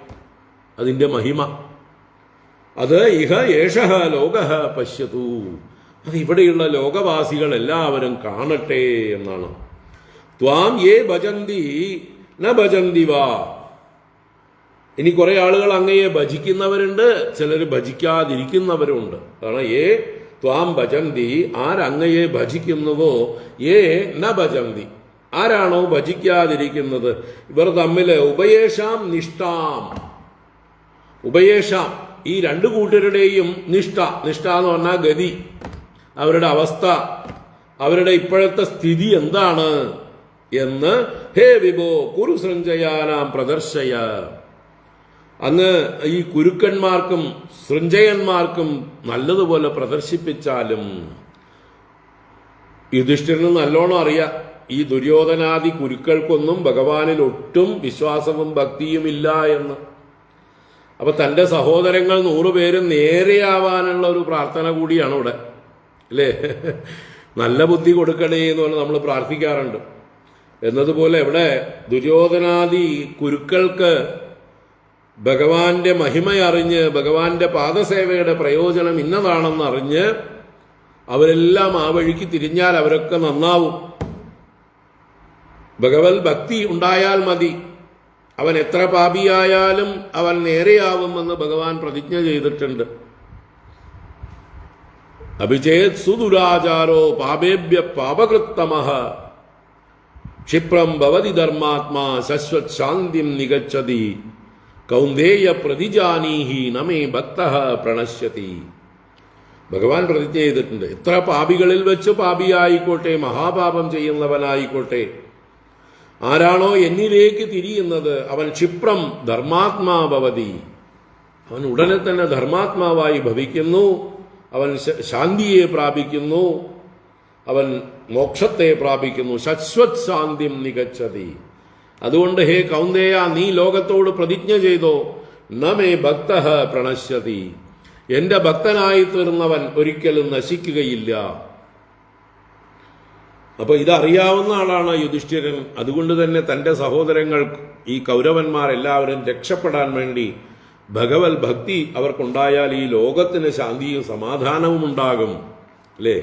അതിന്റെ മഹിമ. അത് ഇഹ ഏഷഃ ലോകഃ പശ്യതു. അത് ഇവിടെയുള്ള ലോകവാസികൾ എല്ലാവരും കാണട്ടെ എന്നാണ്. ത്വാം യേ ഭജന്തി ന ഭജന്തി വാ. ഇനി കുറെ ആളുകൾ അങ്ങയെ ഭജിക്കുന്നവരുണ്ട്, ചിലർ ഭജിക്കാതിരിക്കുന്നവരുണ്ട്. അതാണ് യേ ത്വാം ഭജന്തി. ആരങ്ങയെ ഭജിക്കുന്നുവോ, യേ ന ഭജന്തി, ആരാണോ ഭജിക്കാതിരിക്കുന്നത്, ഇവർ തമ്മിൽ ഉപയേഷാം നിഷ്ഠാം. ഉപയേഷാം, ഈ രണ്ടു കൂട്ടരുടെയും നിഷ്ഠ എന്ന് പറഞ്ഞാൽ ഗതി, അവരുടെ അവസ്ഥ, അവരുടെ ഇപ്പോഴത്തെ സ്ഥിതി എന്താണ് എന്ന് ഹേ വിഭോ കുരു സൃഞ്ജയാനാം പ്രദർശയ. അങ്ങ് ഈ കുരുക്കന്മാർക്കും സൃഞ്ജയന്മാർക്കും നല്ലതുപോലെ പ്രദർശിപ്പിച്ചാലും. യുധിഷ്ഠിരന് നല്ലോണം അറിയാം ഈ ദുര്യോധനാദി കുരുക്കൾക്കൊന്നും ഭഗവാനിൽ ഒട്ടും വിശ്വാസവും ഭക്തിയുമില്ല എന്ന്. അപ്പൊ തന്റെ സഹോദരങ്ങൾ 100 പേരും നേരെയാവാനുള്ള ഒരു പ്രാർത്ഥന കൂടിയാണ് ഇവിടെ, അല്ലേ? നല്ല ബുദ്ധി കൊടുക്കണേ എന്ന് പറഞ്ഞ് നമ്മൾ പ്രാർത്ഥിക്കാറുണ്ട്. എന്നതുപോലെ ഇവിടെ ദുര്യോധനാദി കുരുക്കൾക്ക് ഭഗവാന്റെ മഹിമയറിഞ്ഞ് ഭഗവാന്റെ പാദസേവയുടെ പ്രയോജനം ഇന്നതാണെന്ന് അറിഞ്ഞ് അവരെല്ലാം ആ വഴിക്ക് തിരിഞ്ഞാൽ അവരൊക്കെ നന്നാവും. ഭഗവത് ഭക്തി ഉണ്ടായാൽ മതി, അവൻ എത്ര പാപിയായാലും അവൻ നേരെയാവുമെന്ന് ഭഗവാൻ പ്രതിജ്ഞ ചെയ്തിട്ടുണ്ട്. അഭിചേത് സുദുരാചാരോ പാപേഭ്യ പാപകൃത്തമഃ ക്ഷിപ്രം ഭവതി ധർമാത്മാ ശശ്വത് ശാന്തിം നിഗച്ഛതി കൗന്ദേയ പ്രതിജാനീഹി നമേ ഭക്തഃ പ്രണശ്യതി. ഭഗവാൻ പ്രതിജ്ഞ ചെയ്തിട്ടുണ്ട്, എത്ര പാപികളിൽ വെച്ച് പാപിയായിക്കോട്ടെ, മഹാപാപം ചെയ്യുന്നവനായിക്കോട്ടെ, ആരാണോ എന്നിലേക്ക് തിരിയുന്നത് അവൻ ക്ഷിപ്രം ധർമാത്മാ ഭവതി, അവൻ ഉടനെ തന്നെ ധർമാത്മാവായി ഭവിക്കുന്നു, അവൻ ശാന്തിയെ പ്രാപിക്കുന്നു, അവൻ മോക്ഷത്തെ പ്രാപിക്കുന്നു. ശശ്വത് ശാന്തിം നിഗച്ഛതി. അതുകൊണ്ട് ഹേ കൗന്ദേയ, നീ ലോകത്തോട് പ്രതിജ്ഞ ചെയ്തോ, നമേ ഭക്തഃ പ്രണശ്യതി, എന്റെ ഭക്തനായി തീർന്നവൻ ഒരിക്കലും നശിക്കുകയില്ല. അപ്പൊ ഇതറിയാവുന്ന ആളാണ് യുധിഷ്ഠിരൻ. അതുകൊണ്ട് തന്നെ തന്റെ സഹോദരങ്ങൾ ഈ കൗരവന്മാരെല്ലാവരും രക്ഷപ്പെടാൻ വേണ്ടി ഭഗവത് ഭക്തി അവർക്കുണ്ടായാൽ ഈ ലോകത്തിന് ശാന്തിയും സമാധാനവും ഉണ്ടാകും, അല്ലേ?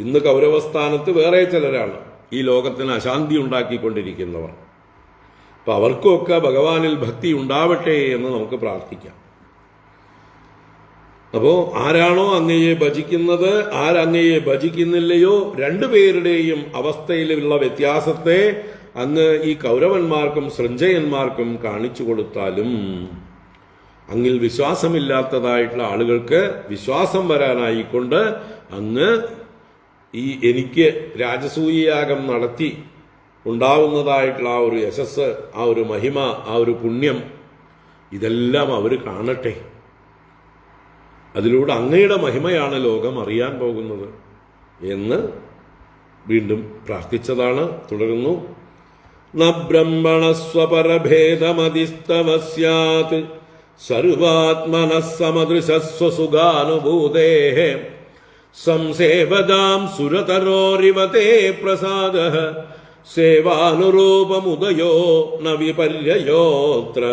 ഇന്ന് കൗരവസ്ഥാനത്ത് വേറെ ചിലരാണ് ഈ ലോകത്തിന് അശാന്തി ഉണ്ടാക്കിക്കൊണ്ടിരിക്കുന്നവർ. അപ്പൊ അവർക്കൊക്കെ ഭഗവാനിൽ ഭക്തി ഉണ്ടാവട്ടെ എന്ന് നമുക്ക് പ്രാർത്ഥിക്കാം. അപ്പോ ആരാണോ അങ്ങയെ ഭജിക്കുന്നത്, ആരങ്ങയെ ഭജിക്കുന്നില്ലയോ, രണ്ടുപേരുടെയും അവസ്ഥയിലുള്ള വ്യത്യാസത്തെ അങ്ങ് ഈ കൗരവന്മാർക്കും സൃഞ്ജയന്മാർക്കും കാണിച്ചു കൊടുത്താലും അങ്ങിൽ വിശ്വാസമില്ലാത്തതായിട്ടുള്ള ആളുകൾക്ക് വിശ്വാസം വരാനായിക്കൊണ്ട് അങ്ങ് ഈ എനിക്ക് രാജസൂയയാഗം നടത്തി ഉണ്ടാവുന്നതായിട്ടുള്ള ആ ഒരു യശസ്, ആ ഒരു മഹിമ, ആ ഒരു പുണ്യം, ഇതെല്ലാം അവർ കാണട്ടെ. അതിലൂടെ അങ്ങയുടെ മഹിമയാണ് ലോകം അറിയാൻ പോകുന്നത് എന്ന് വീണ്ടും പ്രാർത്ഥിച്ചതാണ്. തുടരുന്നു. ന ബ്രഹ്മണസ്വപരഭേദമതിസ്തവ സ്യാത് സർവാത്മനഃ സമദൃശസ്വസുഖാനുഭൂതേഃ സംസേവതാം സുരതരോരിവ തേ പ്രസാദഃ സേവാനുരൂപമുദയോ ന വിപര്യയോത്ര.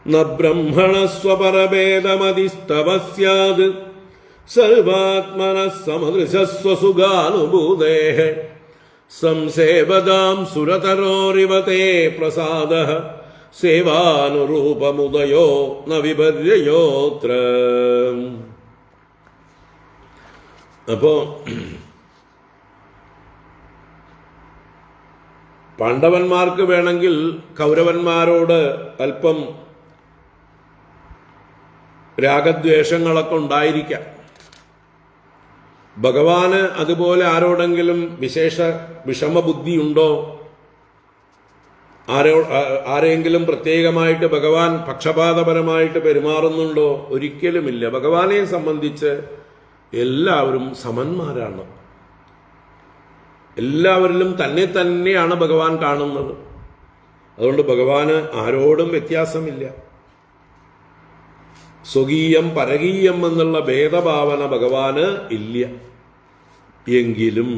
ന ബ്രഹ്മണസ്വപരഭേദമതിസ്തവ സ്യാത് സർവാത്മനഃ സമദൃശസ്വസുഖാനുഭൂതേഃ സംസേവതാം സുരതരോരിവ തേ പ്രസാദഃ സേവാനുരൂപമുദയോ ന വിപര്യയോത്ര. അപ്പോ പാണ്ഡവന്മാർക്ക് വേണമെങ്കിൽ കൗരവന്മാരോട് അല്പം രാഗദ്വേഷങ്ങളൊക്കെ ഉണ്ടായിരിക്കാം. ഭഗവാന് അതുപോലെ ആരോടെങ്കിലും വിശേഷ വിഷമബുദ്ധിയുണ്ടോ? ആരെങ്കിലും പ്രത്യേകമായിട്ട് ഭഗവാൻ പക്ഷപാതപരമായിട്ട് പെരുമാറുന്നുണ്ടോ? ഒരിക്കലുമില്ല. ഭഗവാനെ സംബന്ധിച്ച് എല്ലാവരും സമന്മാരാണ്. എല്ലാവരിലും തന്നെ തന്നെയാണ് ഭഗവാൻ കാണുന്നത്. അതുകൊണ്ട് ഭഗവാന് ആരോടും വ്യത്യാസമില്ല. സ്വകീയം പരകീയം എന്നുള്ള ഭേദഭാവന ഭഗവാന് ഇല്ല. എങ്കിലും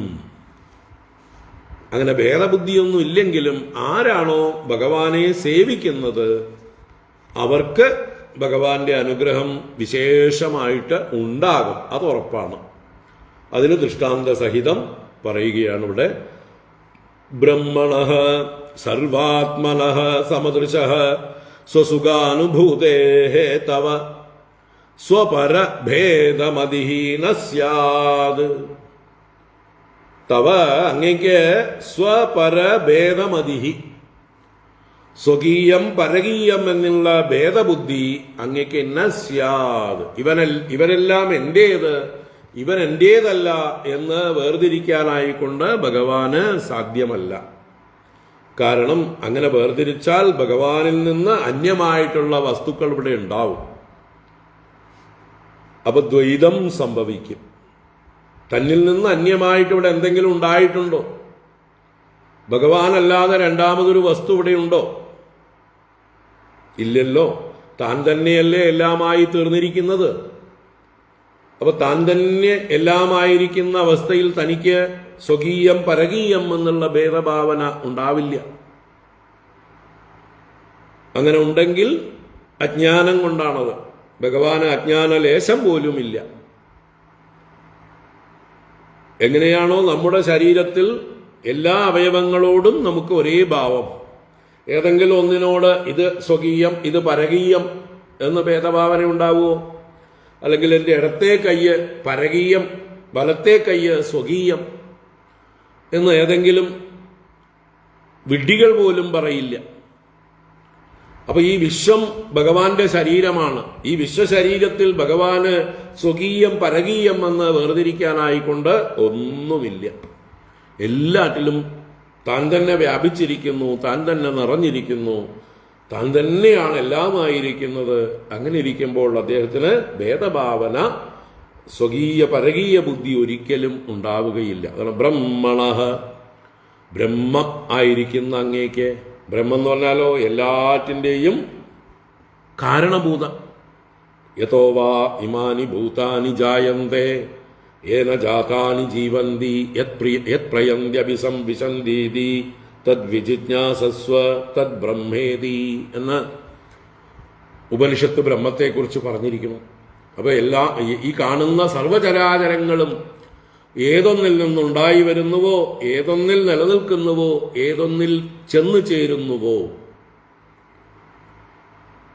അങ്ങനെ ഭേദബുദ്ധിയൊന്നും ഇല്ലെങ്കിലും ആരാണോ ഭഗവാനെ സേവിക്കുന്നത് അവർക്ക് ഭഗവാന്റെ അനുഗ്രഹം വിശേഷമായിട്ട് ഉണ്ടാകും, അത് ഉറപ്പാണ്. അതിന് ദൃഷ്ടാന്ത സഹിതം പറയുകയാണ് ഇവിടെ. ബ്രഹ്മണഃ സർവാത്മനഃ സമദൃശഃ സ്വസുഖാനുഭൂതേഃ തവ സ്വപരഭേദമതിഃ ന സ്യാത്. തവ അങ്ങയ്ക്ക് സ്വപരഭേദമതിഃ, സ്വകീയം പരകീയം എന്നുള്ള ഭേദബുദ്ധി അങ്ങയ്ക്ക് ന സ്യാത്. ഇവരെല്ലാം എന്റേത്, ഇവൻ എന്റേതല്ല എന്ന് വേർതിരിക്കാനായിക്കൊണ്ട് ഭഗവാന് സാധ്യമല്ല. കാരണം അങ്ങനെ വേർതിരിച്ചാൽ ഭഗവാനിൽ നിന്ന് അന്യമായിട്ടുള്ള വസ്തുക്കൾ ഇവിടെ ഉണ്ടാവും. അപ്പൊ ദ്വൈതം സംഭവിക്കും. തന്നിൽ നിന്ന് അന്യമായിട്ട് ഇവിടെ എന്തെങ്കിലും ഉണ്ടായിട്ടുണ്ടോ? ഭഗവാനല്ലാതെ രണ്ടാമതൊരു വസ്തു ഇവിടെ ഉണ്ടോ? ഇല്ലല്ലോ. താൻ തന്നെയല്ലേ എല്ലാമായി തീർന്നിരിക്കുന്നത്. അപ്പൊ താൻ തന്നെ എല്ലാമായിരിക്കുന്ന അവസ്ഥയിൽ തനിക്ക് സ്വകീയം പരകീയം എന്നുള്ള ഭേദഭാവന ഉണ്ടാവില്ല. അങ്ങനെ ഉണ്ടെങ്കിൽ അജ്ഞാനം കൊണ്ടാണത്. ഭഗവാന് അജ്ഞാന ലേശം പോലുമില്ല. എങ്ങനെയാണോ നമ്മുടെ ശരീരത്തിൽ എല്ലാ അവയവങ്ങളോടും നമുക്ക് ഒരേ ഭാവം, ഏതെങ്കിലും ഒന്നിനോട് ഇത് സ്വകീയം ഇത് പരകീയം എന്ന് ഭേദഭാവന ഉണ്ടാവുമോ? അല്ലെങ്കിൽ എൻ്റെ ഇടത്തെ കയ്യ് പരകീയം വലത്തെ കയ്യ് സ്വകീയം എന്ന് ഏതെങ്കിലും വിഡ്ഢികൾ പോലും പറയില്ല. അപ്പൊ ഈ വിശ്വം ഭഗവാന്റെ ശരീരമാണ്. ഈ വിശ്വശരീരത്തിൽ ഭഗവാന് സ്വകീയം പരകീയം എന്ന് വേർതിരിക്കാനായിക്കൊണ്ട് ഒന്നുമില്ല. എല്ലാറ്റിലും താൻ തന്നെ വ്യാപിച്ചിരിക്കുന്നു, താൻ തന്നെ നിറഞ്ഞിരിക്കുന്നു, താൻ തന്നെയാണ് എല്ലാമായിരിക്കുന്നത്. അങ്ങനെ ഇരിക്കുമ്പോൾ അദ്ദേഹത്തിന് ഭേദഭാവന സ്വകീയ പരകീയ ബുദ്ധി ഒരിക്കലും ഉണ്ടാവുകയില്ല. അതാണ് ബ്രഹ്മണഃ, ബ്രഹ്മം ആയിരിക്കുന്ന അങ്ങേക്ക്. ബ്രഹ്മം എന്ന് പറഞ്ഞാലോ എല്ലാറ്റിൻ്റെയും കാരണഭൂതം. യതോ വാ ഇമാനി ഭൂതാനി ജായന്തേ യേന ജാതാനി ജീവന്തി യത് പ്രയന്ത്യഭിസംവിശന്തി തദ്വിജിജ്ഞാസസ്വ തദ് ബ്രഹ്മേതി എന്ന് ഉപനിഷത്ത് ബ്രഹ്മത്തെക്കുറിച്ച് പറഞ്ഞിരിക്കുന്നു. അപ്പൊ ഈ കാണുന്ന സർവചരാചരങ്ങളും ഏതൊന്നിൽ നിന്നുണ്ടായി വരുന്നുവോ, ഏതൊന്നിൽ നിലനിൽക്കുന്നുവോ, ഏതൊന്നിൽ ചെന്നു ചേരുന്നുവോ,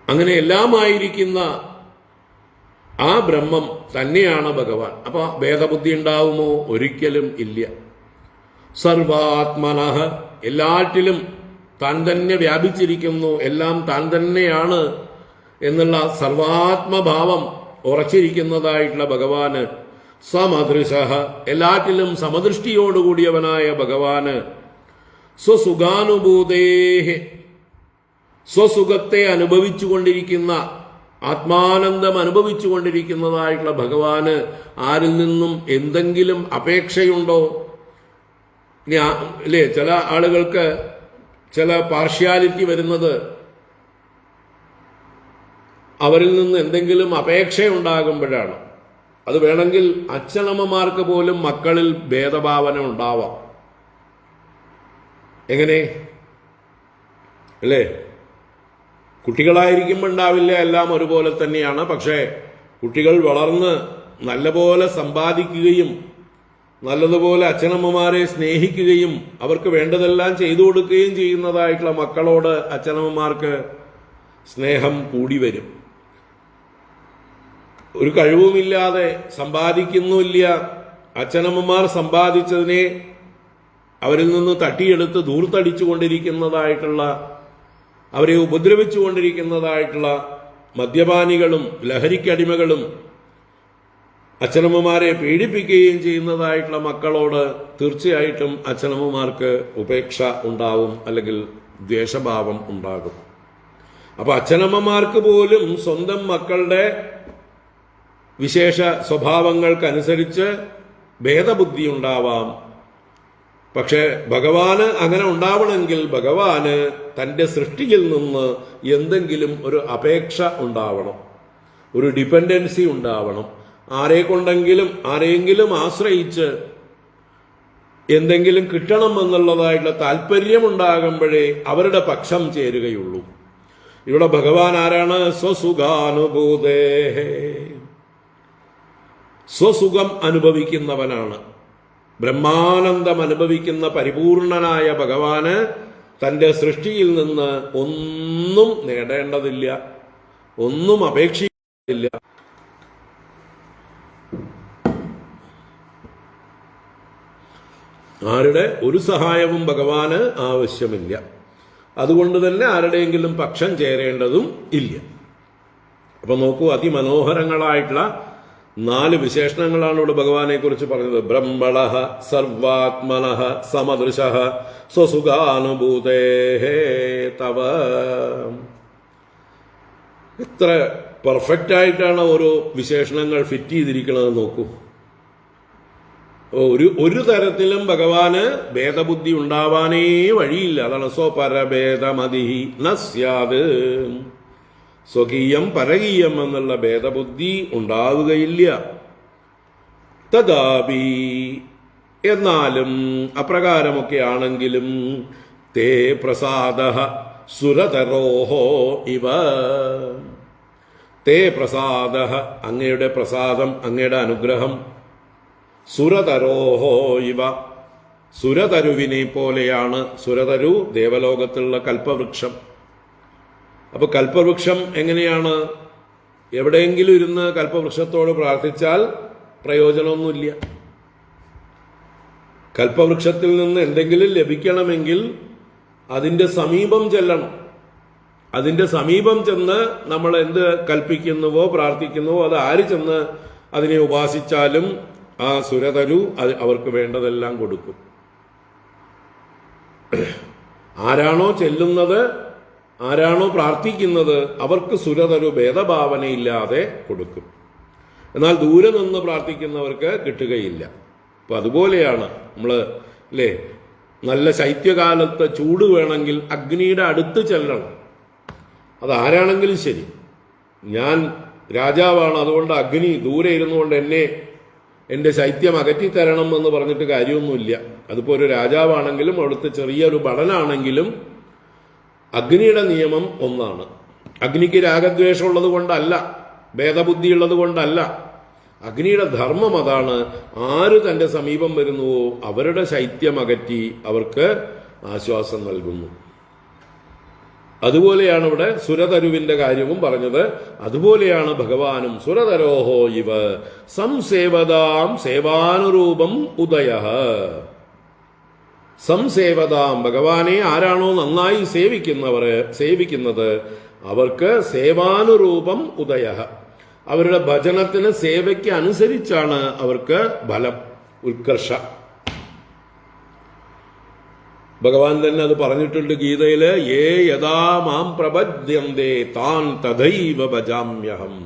അങ്ങനെ എല്ലാമായിരിക്കുന്ന ആ ബ്രഹ്മം തന്നെയാണ് ഭഗവാൻ. അപ്പൊ ഭേദബുദ്ധി ഉണ്ടാവുമോ? ഒരിക്കലും ഇല്ല. സർവാത്മനഃ, എല്ലാറ്റിലും താൻ തന്നെ വ്യാപിച്ചിരിക്കുന്നു, എല്ലാം താൻ തന്നെയാണ് എന്നുള്ള സർവാത്മഭാവം ഉറച്ചിരിക്കുന്നതായിട്ടുള്ള ഭഗവാന്. സമദൃശഃ, എല്ലാറ്റിലും സമദൃഷ്ടിയോടുകൂടിയവനായ ഭഗവാന്. സ്വസുഖാനുഭൂതേഹ്, സ്വസുഖത്തെ അനുഭവിച്ചുകൊണ്ടിരിക്കുന്ന, ആത്മാനന്ദം അനുഭവിച്ചുകൊണ്ടിരിക്കുന്നതായിട്ടുള്ള ഭഗവാന് ആരിൽ നിന്നും എന്തെങ്കിലും അപേക്ഷയുണ്ടോ? ഇനി അല്ലേ, ചില ആളുകൾക്ക് ചില പാർഷ്യാലിറ്റി വരുന്നത് അവരിൽ നിന്ന് എന്തെങ്കിലും അപേക്ഷയുണ്ടാകുമ്പോഴാണ്. അത് വേണമെങ്കിൽ അച്ഛനമ്മമാർക്ക് പോലും മക്കളിൽ ഭേദഭാവന ഉണ്ടാവാം. എങ്ങനെ അല്ലേ? കുട്ടികളായിരിക്കുമ്പോൾ ഉണ്ടാവില്ല, എല്ലാം ഒരുപോലെ തന്നെയാണ്. പക്ഷേ കുട്ടികൾ വളർന്ന് നല്ലപോലെ സമ്പാദിക്കുകയും നല്ലതുപോലെ അച്ഛനമ്മമാരെ സ്നേഹിക്കുകയും അവർക്ക് വേണ്ടതെല്ലാം ചെയ്തു കൊടുക്കുകയും ചെയ്യുന്നതായിട്ടുള്ള മക്കളോട് അച്ഛനമ്മമാർക്ക് സ്നേഹം കൂടി വരും. ഒരു കഴിവുമില്ലാതെ സമ്പാദിക്കുന്നില്ല, അച്ഛനമ്മമാർ സമ്പാദിച്ചതിനെ അവരിൽ നിന്ന് തട്ടിയെടുത്ത് ദൂർത്തടിച്ചുകൊണ്ടിരിക്കുന്നതായിട്ടുള്ള, അവരെ ഉപദ്രവിച്ചുകൊണ്ടിരിക്കുന്നതായിട്ടുള്ള മദ്യപാനികളും ലഹരിക്കടിമകളും അച്ഛനമ്മമാരെ പീഡിപ്പിക്കുകയും ചെയ്യുന്നതായിട്ടുള്ള മക്കളോട് തീർച്ചയായിട്ടും അച്ഛനമ്മമാർക്ക് ഉപേക്ഷ ഉണ്ടാവും, അല്ലെങ്കിൽ ദ്വേഷഭാവം ഉണ്ടാകും. അപ്പൊ അച്ഛനമ്മമാർക്ക് പോലും സ്വന്തം മക്കളുടെ വിശേഷ സ്വഭാവങ്ങൾക്കനുസരിച്ച് ഭേദബുദ്ധി ഉണ്ടാവാം. പക്ഷെ ഭഗവാന് അങ്ങനെ ഉണ്ടാവണമെങ്കിൽ ഭഗവാന് തൻ്റെ സൃഷ്ടിയിൽ നിന്ന് എന്തെങ്കിലും ഒരു അപേക്ഷ ഉണ്ടാവണം, ഒരു ഡിപ്പെൻഡൻസി ഉണ്ടാവണം. ആരെങ്കിലും ആശ്രയിച്ച് എന്തെങ്കിലും കിട്ടണമെന്നുള്ളതായിട്ടുള്ള താല്പര്യമുണ്ടാകുമ്പോഴേ അവരുടെ പക്ഷം ചേരുകയുള്ളൂ. ഇവിടെ ഭഗവാൻ ആരാണ്? സ്വസുഖാനുഭൂതേ, സ്വസുഖം അനുഭവിക്കുന്നവനാണ്. ബ്രഹ്മാനന്ദം അനുഭവിക്കുന്ന പരിപൂർണനായ ഭഗവാന് തൻ്റെ സൃഷ്ടിയിൽ നിന്ന് ഒന്നും നേടേണ്ടതില്ല, ഒന്നും അപേക്ഷിക്കേണ്ടതില്ല. ആരുടെ ഒരു സഹായവും ഭഗവാന് ആവശ്യമില്ല. അതുകൊണ്ട് തന്നെ ആരുടെയെങ്കിലും പക്ഷം ചേരേണ്ടതും ഇല്ല. അപ്പൊ നോക്കൂ, അതിമനോഹരങ്ങളായിട്ടുള്ള 4 വിശേഷണങ്ങളാണ് ഇവിടെ ഭഗവാനെ കുറിച്ച് പറഞ്ഞത്. ബ്രഹ്മണഃ, സർവാത്മനഃ, സമദൃശഃ, സ്വസുഖാനുഭൂതേ തവ. എത്ര പെർഫെക്റ്റ് ആയിട്ടാണ് ഓരോ വിശേഷണങ്ങൾ ഫിറ്റ് ചെയ്തിരിക്കുന്നത് നോക്കൂ. ഒരു തരത്തിലും ഭഗവാന് ഭേദബുദ്ധി ഉണ്ടാവാനേ വഴിയില്ല. അതാണ് സ്വപരഭേദമതി നസ്യാത്, സ്വകീയം പരകീയം എന്നുള്ള ഭേദബുദ്ധി ഉണ്ടാവുകയില്ല. തഥാപി, എന്നാലും അപ്രകാരമൊക്കെ ആണെങ്കിലും തേ പ്രസാദ സുരതരോഹോ ഇവ, തേ പ്രസാദ അങ്ങയുടെ പ്രസാദം, അങ്ങയുടെ അനുഗ്രഹം, സുരതരോഹോ ഇവ സുരതരുവിനെ പോലെയാണ്. സുരതരു ദേവലോകത്തിലുള്ള കൽപ്പവൃക്ഷം. അപ്പൊ കൽപ്പവൃക്ഷം എങ്ങനെയാണ്? എവിടെയെങ്കിലും ഇരുന്ന് കൽപ്പവൃക്ഷത്തോട് പ്രാർത്ഥിച്ചാൽ പ്രയോജനമൊന്നുമില്ല. കൽപ്പവൃക്ഷത്തിൽ നിന്ന് എന്തെങ്കിലും ലഭിക്കണമെങ്കിൽ അതിന്റെ സമീപം ചെല്ലണം. അതിന്റെ സമീപം ചെന്ന് നമ്മൾ എന്ത് കൽപ്പിക്കുന്നുവോ പ്രാർത്ഥിക്കുന്നുവോ അത് ആര് ചെന്ന് അതിനെ ഉപാസിച്ചാലും ആ സുരതരു അവർക്ക് വേണ്ടതെല്ലാം കൊടുക്കും. ആരാണോ ചെല്ലുന്നത്, ആരാണോ പ്രാർത്ഥിക്കുന്നത്, അവർക്ക് സുരതരു ഭേദഭാവനയില്ലാതെ കൊടുക്കും. എന്നാൽ ദൂരെ നിന്ന് പ്രാർത്ഥിക്കുന്നവർക്ക് കിട്ടുകയില്ല. അപ്പൊ അതുപോലെയാണ് നമ്മള് അല്ലേ, നല്ല ശൈത്യകാലത്ത് ചൂട് വേണമെങ്കിൽ അഗ്നിയുടെ അടുത്ത് ചെല്ലണം. അതാരാണെങ്കിലും ശരി. ഞാൻ രാജാവാണ്, അതുകൊണ്ട് അഗ്നി ദൂരെ ഇരുന്നുകൊണ്ട് എൻ്റെ ശൈത്യം അകറ്റിത്തരണം എന്ന് പറഞ്ഞിട്ട് കാര്യമൊന്നുമില്ല. അതിപ്പോൾ ഒരു രാജാവാണെങ്കിലും അവിടുത്തെ ചെറിയൊരു ഭടനാണെങ്കിലും അഗ്നിയുടെ നിയമം ഒന്നാണ്. അഗ്നിക്ക് രാഗദ്വേഷം ഉള്ളത് കൊണ്ടല്ല, ഭേദബുദ്ധി ഉള്ളത് കൊണ്ടല്ല. അഗ്നിയുടെ ധർമ്മം അതാണ്. ആര് തന്റെ സമീപം വരുന്നുവോ അവരുടെ ശൈത്യം അകറ്റി അവർക്ക് ആശ്വാസം നൽകുന്നു. അതുപോലെയാണ് ഇവിടെ സുരതരുവിന്റെ കാര്യവും പറഞ്ഞത്. അതുപോലെയാണ് ഭഗവാനും. സുരതരോഹോ ഇവ സംസേവതാം സേവാനുരൂപം ഉദയ. സംസേവതാം, ഭഗവാനെ ആരാണോ നന്നായി സേവിക്കുന്നത് അവർക്ക് സേവാനുരൂപം ഉദയ. അവരുടെ ഭജനത്തിന് സേവയ്ക്ക് അനുസരിച്ചാണ് അവർക്ക് ഫലം, ഉത്കർഷ. ഭഗവാൻ തന്നെ അത് പറഞ്ഞിട്ടുണ്ട് ഗീതയില്. യേ യഥാ മാം പ്രപദ്യന്തേ താൻ തഥൈവ ഭജാമ്യഹം.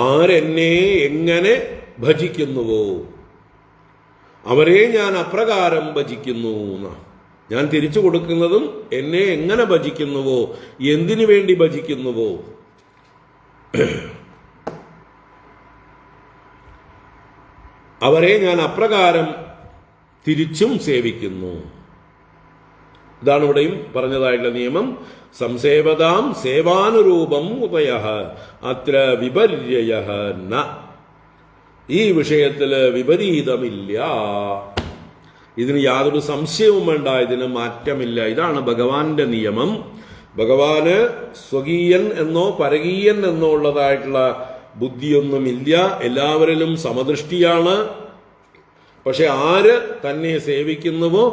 ആരെന്നെ എങ്ങനെ ഭജിക്കുന്നുവോ അവരെ ഞാൻ അപ്രകാരം ഭജിക്കുന്നു. ഞാൻ തിരിച്ചു കൊടുക്കുന്നതും എന്നെ എങ്ങനെ ഭജിക്കുന്നുവോ, എന്തിനു വേണ്ടി ഭജിക്കുന്നുവോ അവരെ ഞാൻ അപ്രകാരം തിരിച്ചും സേവിക്കുന്നു. ഇതാണ് ഇവിടെയും പറഞ്ഞതായിട്ടുള്ള നിയമം. സംസേവതാം സേവാനുരൂപം ഉദയ അത്ര വിപര്യയ ന. ഈ വിഷയത്തില് വിപരീതമില്ല. ഇതിന് യാതൊരു സംശയവും വേണ്ട, ഇതിന് മാറ്റമില്ല. ഇതാണ് ഭഗവാന്റെ നിയമം. ഭഗവാന് സ്വകീയൻ എന്നോ പരകീയൻ എന്നോ ഉള്ളതായിട്ടുള്ള ബുദ്ധിയൊന്നുമില്ല. എല്ലാവരിലും സമദൃഷ്ടിയാണ്. പക്ഷെ ആര് തന്നെ സേവിക്കുന്നുവോ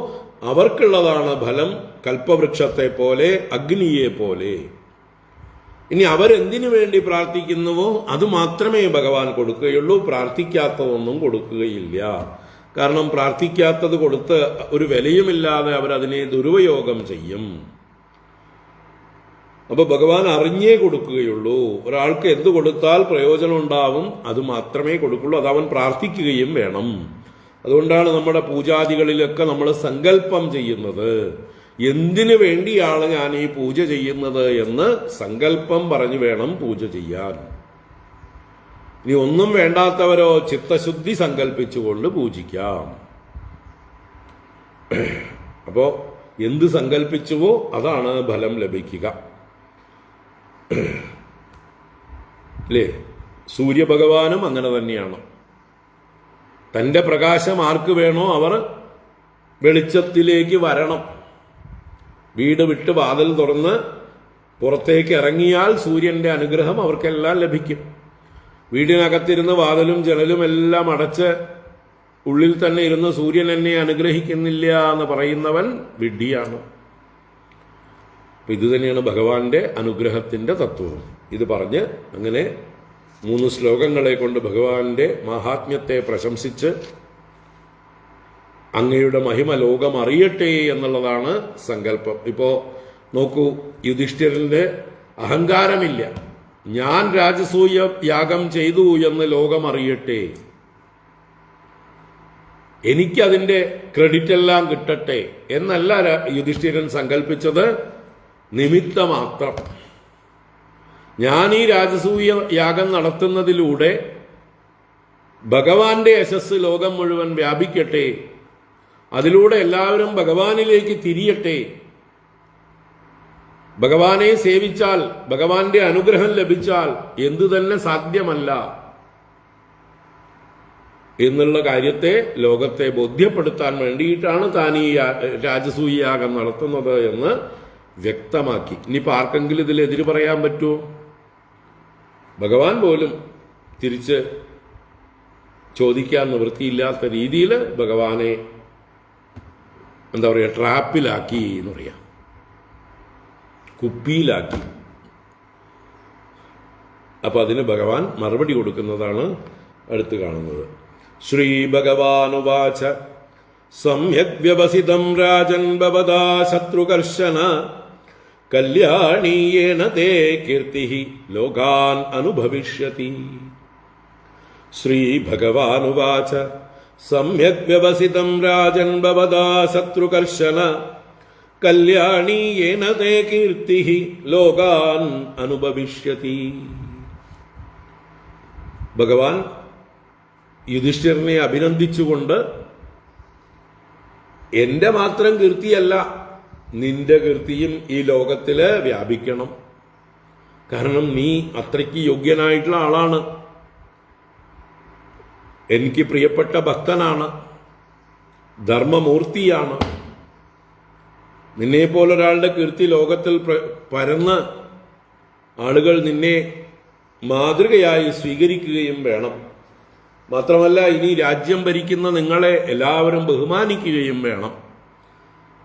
അവർക്കുള്ളതാണ് ഫലം, കൽപ്പവൃക്ഷത്തെ പോലെ, അഗ്നിയെ പോലെ. ഇനി അവരെന്തിനു വേണ്ടി പ്രാർത്ഥിക്കുന്നുവോ അത് മാത്രമേ ഭഗവാൻ കൊടുക്കുകയുള്ളൂ. പ്രാർത്ഥിക്കാത്തതൊന്നും കൊടുക്കുകയില്ല. കാരണം പ്രാർത്ഥിക്കാത്തത് കൊടുത്ത് ഒരു വിലയുമില്ലാതെ അവരതിനെ ദുരുപയോഗം ചെയ്യും. അപ്പൊ ഭഗവാൻ അറിഞ്ഞേ കൊടുക്കുകയുള്ളൂ. ഒരാൾക്ക് എന്ത് കൊടുത്താൽ പ്രയോജനം ഉണ്ടാവും അത് മാത്രമേ കൊടുക്കുള്ളൂ. അത് അവൻ പ്രാർത്ഥിക്കുകയും വേണം. അതുകൊണ്ടാണ് നമ്മുടെ പൂജാദികളിലൊക്കെ നമ്മൾ സങ്കല്പം ചെയ്യുന്നത്. എന്തിനു വേണ്ടിയാണ് ഞാൻ ഈ പൂജ ചെയ്യുന്നത് എന്ന് സങ്കല്പം പറഞ്ഞു വേണം പൂജ ചെയ്യാൻ. ഇനി ഒന്നും വേണ്ടാത്തവരോ ചിത്തശുദ്ധി സങ്കല്പിച്ചുകൊണ്ട് പൂജിക്കാം. അപ്പോ എന്ത് സങ്കല്പിച്ചുവോ അതാണ് ഫലം ലഭിക്കുക. അല്ലേ? സൂര്യഭഗവാനും അങ്ങനെ തന്നെയാണ്. തന്റെ പ്രകാശം ആർക്ക് വേണോ അവർ വെളിച്ചത്തിലേക്ക് വരണം. വീട് വിട്ട് വാതിൽ തുറന്ന് പുറത്തേക്ക് ഇറങ്ങിയാൽ സൂര്യന്റെ അനുഗ്രഹം അവർക്കെല്ലാം ലഭിക്കും. വീടിനകത്തിരുന്ന് വാതിലും ജനലും എല്ലാം അടച്ച് ഉള്ളിൽ തന്നെ ഇരുന്ന് സൂര്യൻ എന്നെ അനുഗ്രഹിക്കുന്നില്ല എന്ന് പറയുന്നവൻ വിഡ്ഢിയാണ്. ഇത് തന്നെയാണ് ഭഗവാന്റെ അനുഗ്രഹത്തിന്റെ തത്വം. ഇത് പറഞ്ഞ് അങ്ങനെ 3 ശ്ലോകങ്ങളെ കൊണ്ട് ഭഗവാന്റെ മഹാത്മ്യത്തെ പ്രശംസിച്ച് അങ്ങയുടെ മഹിമ ലോകം അറിയട്ടെ എന്നുള്ളതാണ് സങ്കല്പം. ഇപ്പോ നോക്കൂ, യുധിഷ്ഠിരന്റെ അഹങ്കാരമില്ല. ഞാൻ രാജസൂയ യാഗം ചെയ്തു എന്ന് ലോകം അറിയട്ടെ. എനിക്കതിൻ്റെ ക്രെഡിറ്റ് എല്ലാം കിട്ടട്ടെ എന്നല്ല യുധിഷ്ഠിരൻ സങ്കല്പിച്ചത്. നിമിത്തമാത്രം. ഞാൻ ഈ രാജസൂയ യാഗം നടത്തുന്നതിലൂടെ ഭഗവാന്റെ യശസ് ലോകം മുഴുവൻ വ്യാപിക്കട്ടെ, അതിലൂടെ എല്ലാവരും ഭഗവാനിലേക്ക് തിരിയട്ടെ, ഭഗവാനെ സേവിച്ചാൽ ഭഗവാന്റെ അനുഗ്രഹം ലഭിച്ചാൽ എന്തു തന്നെ സാധ്യമല്ല എന്നുള്ള കാര്യത്തെ ലോകത്തെ ബോധ്യപ്പെടുത്താൻ വേണ്ടിയിട്ടാണ് താൻ ഈ രാജസൂയ യാഗം നടത്തുന്നത് എന്ന് വ്യക്തമാക്കി. ഇനിയിപ്പോൾ ആർക്കെങ്കിലും ഇതിൽ എതിര് പറയാൻ പറ്റുമോ? ഭഗവാൻ പോലും തിരിച്ച് ചോദിക്കാൻ നിവൃത്തിയില്ലാത്ത രീതിയിൽ ഭഗവാനെ എന്താ പറയുക, ട്രാപ്പിലാക്കി എന്ന് പറയാം, കുപ്പിയിലാക്കി. അപ്പൊ അതിന് ഭഗവാൻ മറുപടി കൊടുക്കുന്നതാണ് അടുത്ത് കാണുന്നത്. ശ്രീ ഭഗവാനുവാച സമ്യക് വ്യവസിതം രാജൻ ഭവതാ ശത്രുകർശന കല്യാണീയേന തേ കീർത്തി ലോകാൻ അനുഭവിഷ്യതി. ശ്രീ ഭഗവാനുവാച സമ്യക് വ്യവസിതം രാജൻ ഭവതാ ശത്രുകർശന കല്യാണീയേന തേ കീർത്തി ലോകാൻ അനുഭവിഷ്യതി. ഭഗവാൻ യുധിഷ്ഠിരനെ അഭിനന്ദിച്ചുകൊണ്ട് എന്റെ മാത്രം കീർത്തിയല്ല, നിന്റെ കീർത്തിയും ഈ ലോകത്തില് വ്യാപിക്കണം. കാരണം നീ അത്രയ്ക്ക് യോഗ്യനായിട്ടുള്ള ആളാണ്, എനിക്ക് പ്രിയപ്പെട്ട ഭക്തനാണ്, ധർമ്മമൂർത്തിയാണ്. നിന്നെ പോലൊരാളുടെ കീർത്തി ലോകത്തിൽ പരന്ന് ആളുകൾ നിന്നെ മാതൃകയായി സ്വീകരിക്കുകയും വേണം. മാത്രമല്ല ഇനി രാജ്യം ഭരിക്കുന്ന നിങ്ങളെ എല്ലാവരും ബഹുമാനിക്കുകയും വേണം.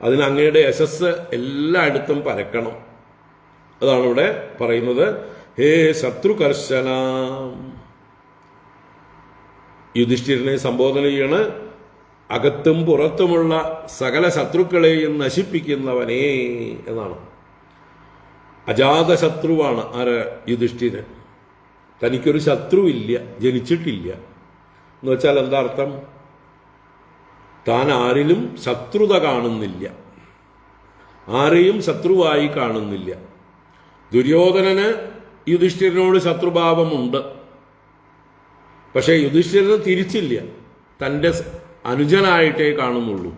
അതിന് അങ്ങയുടെ യശസ് എല്ലായിടത്തും പരക്കണം. അതാണ് ഇവിടെ പറയുന്നത്. ഹേ ശത്രുകർശന, യുധിഷ്ഠിരനെ സംബോധന ചെയ്യണ്. അകത്തും പുറത്തുമുള്ള സകല ശത്രുക്കളെയും നശിപ്പിക്കുന്നവനേ എന്നാണ്. അജാത ശത്രുവാണ് ആര്? യുധിഷ്ഠിരൻ. തനിക്കൊരു ശത്രുവില്ല, ജനിച്ചിട്ടില്ല എന്ന് വെച്ചാൽ എന്താ അർത്ഥം? താൻ ആരിലും ശത്രുത കാണുന്നില്ല, ആരെയും ശത്രുവായി കാണുന്നില്ല. ദുര്യോധനന് യുധിഷ്ഠിരനോട് ശത്രുഭാവമുണ്ട്, പക്ഷെ യുധിഷ്ഠിരന് തിരിച്ചില്ല, തൻ്റെ അനുജനായിട്ടേ കാണുന്നുള്ളൂ.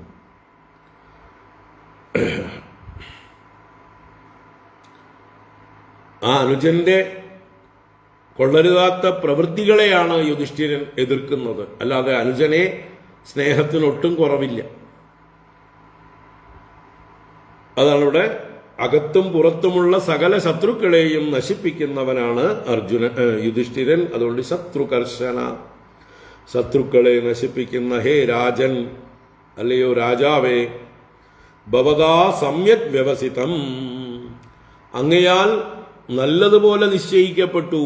ആ അനുജന്റെ കൊള്ളരുതാത്ത പ്രവൃത്തികളെയാണ് യുധിഷ്ഠിരൻ എതിർക്കുന്നത്, അല്ലാതെ അനുജനെ സ്നേഹത്തിനൊട്ടും കുറവില്ല. അതാണ് ഇവിടെ അകത്തും പുറത്തുമുള്ള സകല ശത്രുക്കളെയും നശിപ്പിക്കുന്നവനാണ് യുധിഷ്ഠിരൻ. അതുകൊണ്ട് ശത്രുകർശന, ശത്രുക്കളെ നശിപ്പിക്കുന്ന ഹേ രാജൻ, അല്ലയോ രാജാവേ, ഭവതാ സമ്യക് വ്യവസിതം, അങ്ങയാൽ നല്ലതുപോലെ നിശ്ചയിക്കപ്പെട്ടു.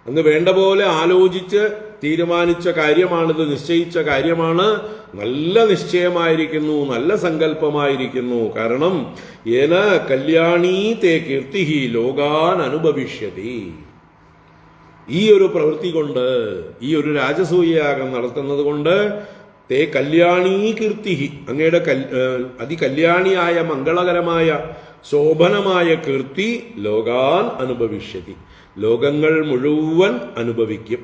അങ്ങ് വേണ്ട പോലെ ആലോചിച്ച് തീരുമാനിച്ച കാര്യമാണിത്, നിശ്ചയിച്ച കാര്യമാണ്. നല്ല നിശ്ചയമായിരിക്കുന്നു, നല്ല സങ്കല്പമായിരിക്കുന്നു. കാരണം ഏന കല്യാണീ തേ കീർത്തി ലോകാൻ അനുഭവിഷ്യതി. ഈ ഒരു പ്രവൃത്തി കൊണ്ട്, ഈ ഒരു രാജസൂയയാഗം നടത്തുന്നത് കൊണ്ട് തേ കല്യാണീ കീർത്തി, അങ്ങയുടെ അതികല്യാണിയായ മംഗളകരമായ ശോഭനമായ കീർത്തി ലോകാൻ അനുഭവിഷ്യതി, ലോകങ്ങൾ മുഴുവൻ അനുഭവിക്കും,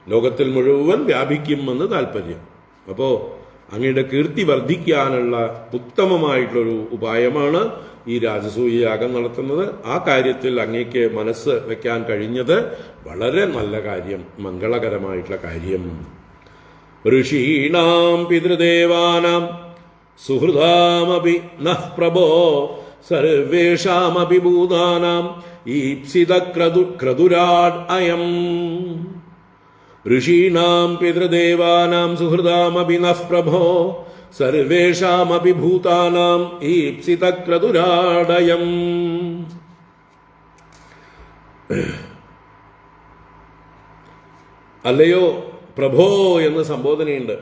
ലോകത്തിൽ മുഴുവൻ വ്യാപിക്കുമെന്ന് താല്പര്യം. അപ്പോ അങ്ങയുടെ കീർത്തി വർദ്ധിക്കാനുള്ള ഉത്തമമായിട്ടുള്ളൊരു ഉപായമാണ് ഈ രാജസൂയയാഗം നടത്തുന്നത്. ആ കാര്യത്തിൽ അങ്ങേക്ക് മനസ്സ് വെക്കാൻ കഴിഞ്ഞത് വളരെ നല്ല കാര്യം, മംഗളകരമായിട്ടുള്ള കാര്യം. ഋഷീണാം പിതൃദേവാനാം സുഹൃദാമപി നഃ പ്രഭോ സർവേഷാമപി ഭൂതാനാം ഈപ്സിത ക്രതുരാട് അയം. ഋഷീണാം പിതൃദേവാനാം സുഹൃദാമപി നഃ പ്രഭോ സർവേഷാമപി ഭൂതാനാം ഈപ്സിത ക്രതുരാടയം. അല്ലയോ പ്രഭോ എന്ന് സംബോധനയുണ്ട്.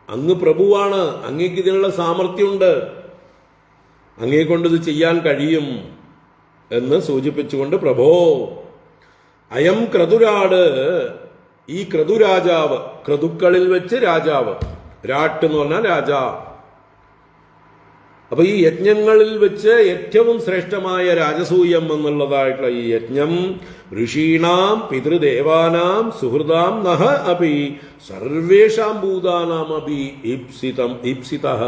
അങ്ങ് പ്രഭുവാണ്, അങ്ങേക്ക് ഇതിനുള്ള സാമർഥ്യമുണ്ട്, അങ്ങേ കൊണ്ട് ഇത് ചെയ്യാൻ കഴിയും എന്ന് സൂചിപ്പിച്ചുകൊണ്ട് പ്രഭോ. അയം ക്രതുരാട്, ഈ ക്രതുരാജാവ്, ക്രതുക്കളിൽ വെച്ച് രാജാവ്, രാട്ട് എന്ന് പറഞ്ഞാൽ രാജ. അപ്പൊ ഈ യജ്ഞങ്ങളിൽ വെച്ച് ഏറ്റവും ശ്രേഷ്ഠമായ രാജസൂയം എന്നുള്ളതായിട്ടുള്ള ഈ യജ്ഞം ഋഷീണാം പിതൃദേവാനാം സുഹൃതാം നഹ അപി സർവേഷാം ഭൂതാനാം അപി ഈപ്സിതഃ.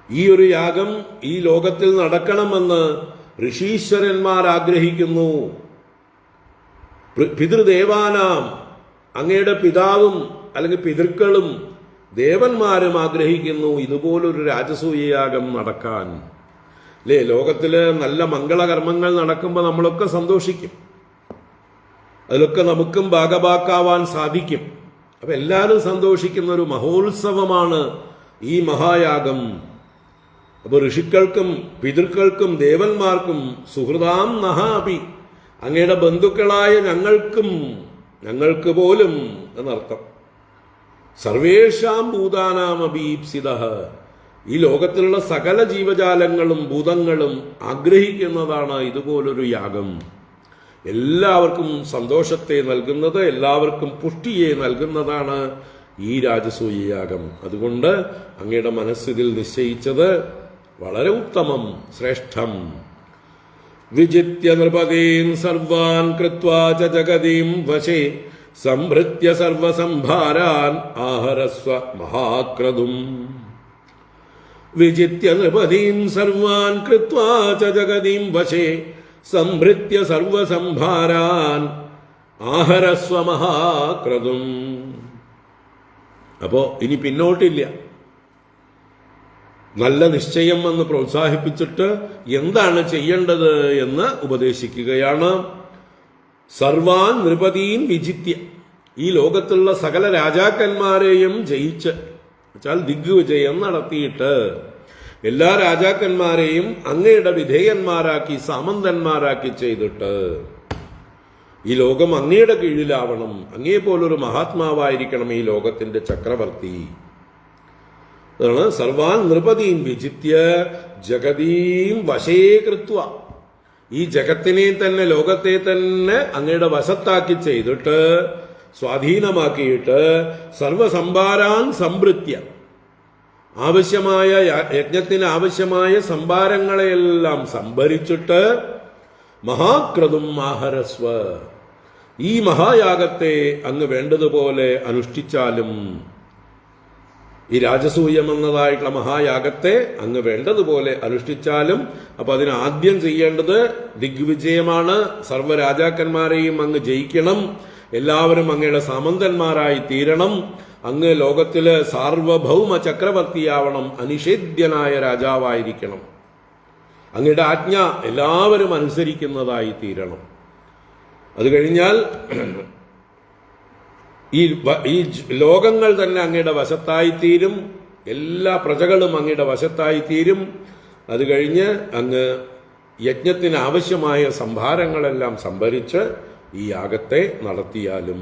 ഈ ഒരു യാഗം ഈ ലോകത്തിൽ നടക്കണമെന്ന് ഋഷീശ്വരന്മാർ ആഗ്രഹിക്കുന്നു. പിതൃദേവാനാം, അങ്ങയുടെ പിതാവും അല്ലെങ്കിൽ പിതൃക്കളും ദേവന്മാരും ആഗ്രഹിക്കുന്നു ഇതുപോലൊരു രാജസൂയയാഗം നടക്കാൻ. അല്ലേ, ലോകത്തില് നല്ല മംഗളകർമ്മങ്ങൾ നടക്കുമ്പോൾ നമ്മളൊക്കെ സന്തോഷിക്കും, അതിലൊക്കെ നമുക്കും ഭാഗഭാക്കാവാൻ സാധിക്കും. അപ്പൊ എല്ലാവരും സന്തോഷിക്കുന്ന ഒരു മഹോത്സവമാണ് ഈ മഹായാഗം. അപ്പൊ ഋഷിക്കൾക്കും പിതൃക്കൾക്കും ദേവന്മാർക്കും സുഹൃതാം നഹാപി, അങ്ങയുടെ ബന്ധുക്കളായ ഞങ്ങൾക്ക് പോലും എന്നർത്ഥം. സർവേഷാം ഭൂതാനാം അഭീപ്സിതഃ, ഈ ലോകത്തിലുള്ള സകല ജീവജാലങ്ങളും ഭൂതങ്ങളും ആഗ്രഹിക്കുന്നതാണ് ഇതുപോലൊരു യാഗം. എല്ലാവർക്കും സന്തോഷത്തെ നൽകുന്നത്, എല്ലാവർക്കും പുഷ്ടിയെ നൽകുന്നതാണ് ഈ രാജസൂയയാഗം. അതുകൊണ്ട് അങ്ങയുടെ മനസ്സിൽ നിശ്ചയിച്ചത് വളരെ ഉത്തമം, ശ്രേഷ്ഠം. വിജിത്യ നൃപതീൻ സർവാൻ കൃത്വാ ച ജഗതീം വശേ സംഭൃത്യ സർവസംഭാരാൻ ആഹരസ്വ മഹാക്രതും. വിജിത്യ നൃപതീൻ സർവാൻ കൃത്വാ ച ജഗതീം വശേ സംഭൃത്യ സർവസംഭാരാൻ ആഹരസ്വ മഹാക്രതും. അപ്പോ ഇനി പിന്നോട്ടില്ല. നല്ല നിശ്ചയം എന്ന് പ്രോത്സാഹിപ്പിച്ചിട്ട് എന്താണ് ചെയ്യേണ്ടത് എന്ന് ഉപദേശിക്കുകയാണ്. സർവാൻ നൃപതീൻ വിജിത്യ, ഈ ലോകത്തുള്ള സകല രാജാക്കന്മാരെയും ജയിച്ച്, വെച്ചാൽ ദിഗ്വിജയം നടത്തിയിട്ട് എല്ലാ രാജാക്കന്മാരെയും അങ്ങയുടെ വിധേയന്മാരാക്കി സാമന്തന്മാരാക്കി ചെയ്തിട്ട് ഈ ലോകം അങ്ങയുടെ കീഴിലാവണം, അങ്ങേ പോലൊരു മഹാത്മാവായിരിക്കണം ഈ ലോകത്തിന്റെ ചക്രവർത്തി. അതാണ് സർവാൻ നൃപതീം വിജിത്യ ജഗതീം വശേ കൃത്വ, ഈ ജഗത്തിനെ തന്നെ ലോകത്തെ തന്നെ അങ്ങയുടെ വശത്താക്കി ചെയ്തിട്ട് സ്വാധീനമാക്കിയിട്ട് സർവസംഭാരാൻ സംഭൃത്യ, ആവശ്യമായ യജ്ഞത്തിന് ആവശ്യമായ സംഭാരങ്ങളെയെല്ലാം സംഭരിച്ചിട്ട് മഹാക്രതും ആഹരസ്വ, ഈ മഹായാഗത്തെ അങ്ങ് വേണ്ടതുപോലെ അനുഷ്ഠിച്ചാലും, ഈ രാജസൂയം എന്നതായിട്ടുള്ള മഹായാഗത്തെ അങ്ങ് വേണ്ടതുപോലെ അനുഷ്ഠിച്ചാലും. അപ്പൊ അതിന് ആദ്യം ചെയ്യേണ്ടത് ദിഗ്വിജയമാണ്. സർവ്വരാജാക്കന്മാരെയും അങ്ങ് ജയിക്കണം, എല്ലാവരും അങ്ങയുടെ സാമന്തന്മാരായി തീരണം, അങ്ങ് ലോകത്തില് സാർവഭൗമ ചക്രവർത്തിയാവണം, അനിഷേധ്യനായ രാജാവായിരിക്കണം, അങ്ങയുടെ ആജ്ഞ എല്ലാവരും അനുസരിക്കുന്നതായി തീരണം. അത് കഴിഞ്ഞാൽ ഈ ലോകങ്ങൾ തന്നെ അങ്ങയുടെ വശത്തായിത്തീരും, എല്ലാ പ്രജകളും അങ്ങയുടെ വശത്തായിത്തീരും. അത് കഴിഞ്ഞ് അങ്ങ് യജ്ഞത്തിന് ആവശ്യമായ സംഭാരങ്ങളെല്ലാം സംഭരിച്ച് ഈ യാഗത്തെ നടത്തിയാലും.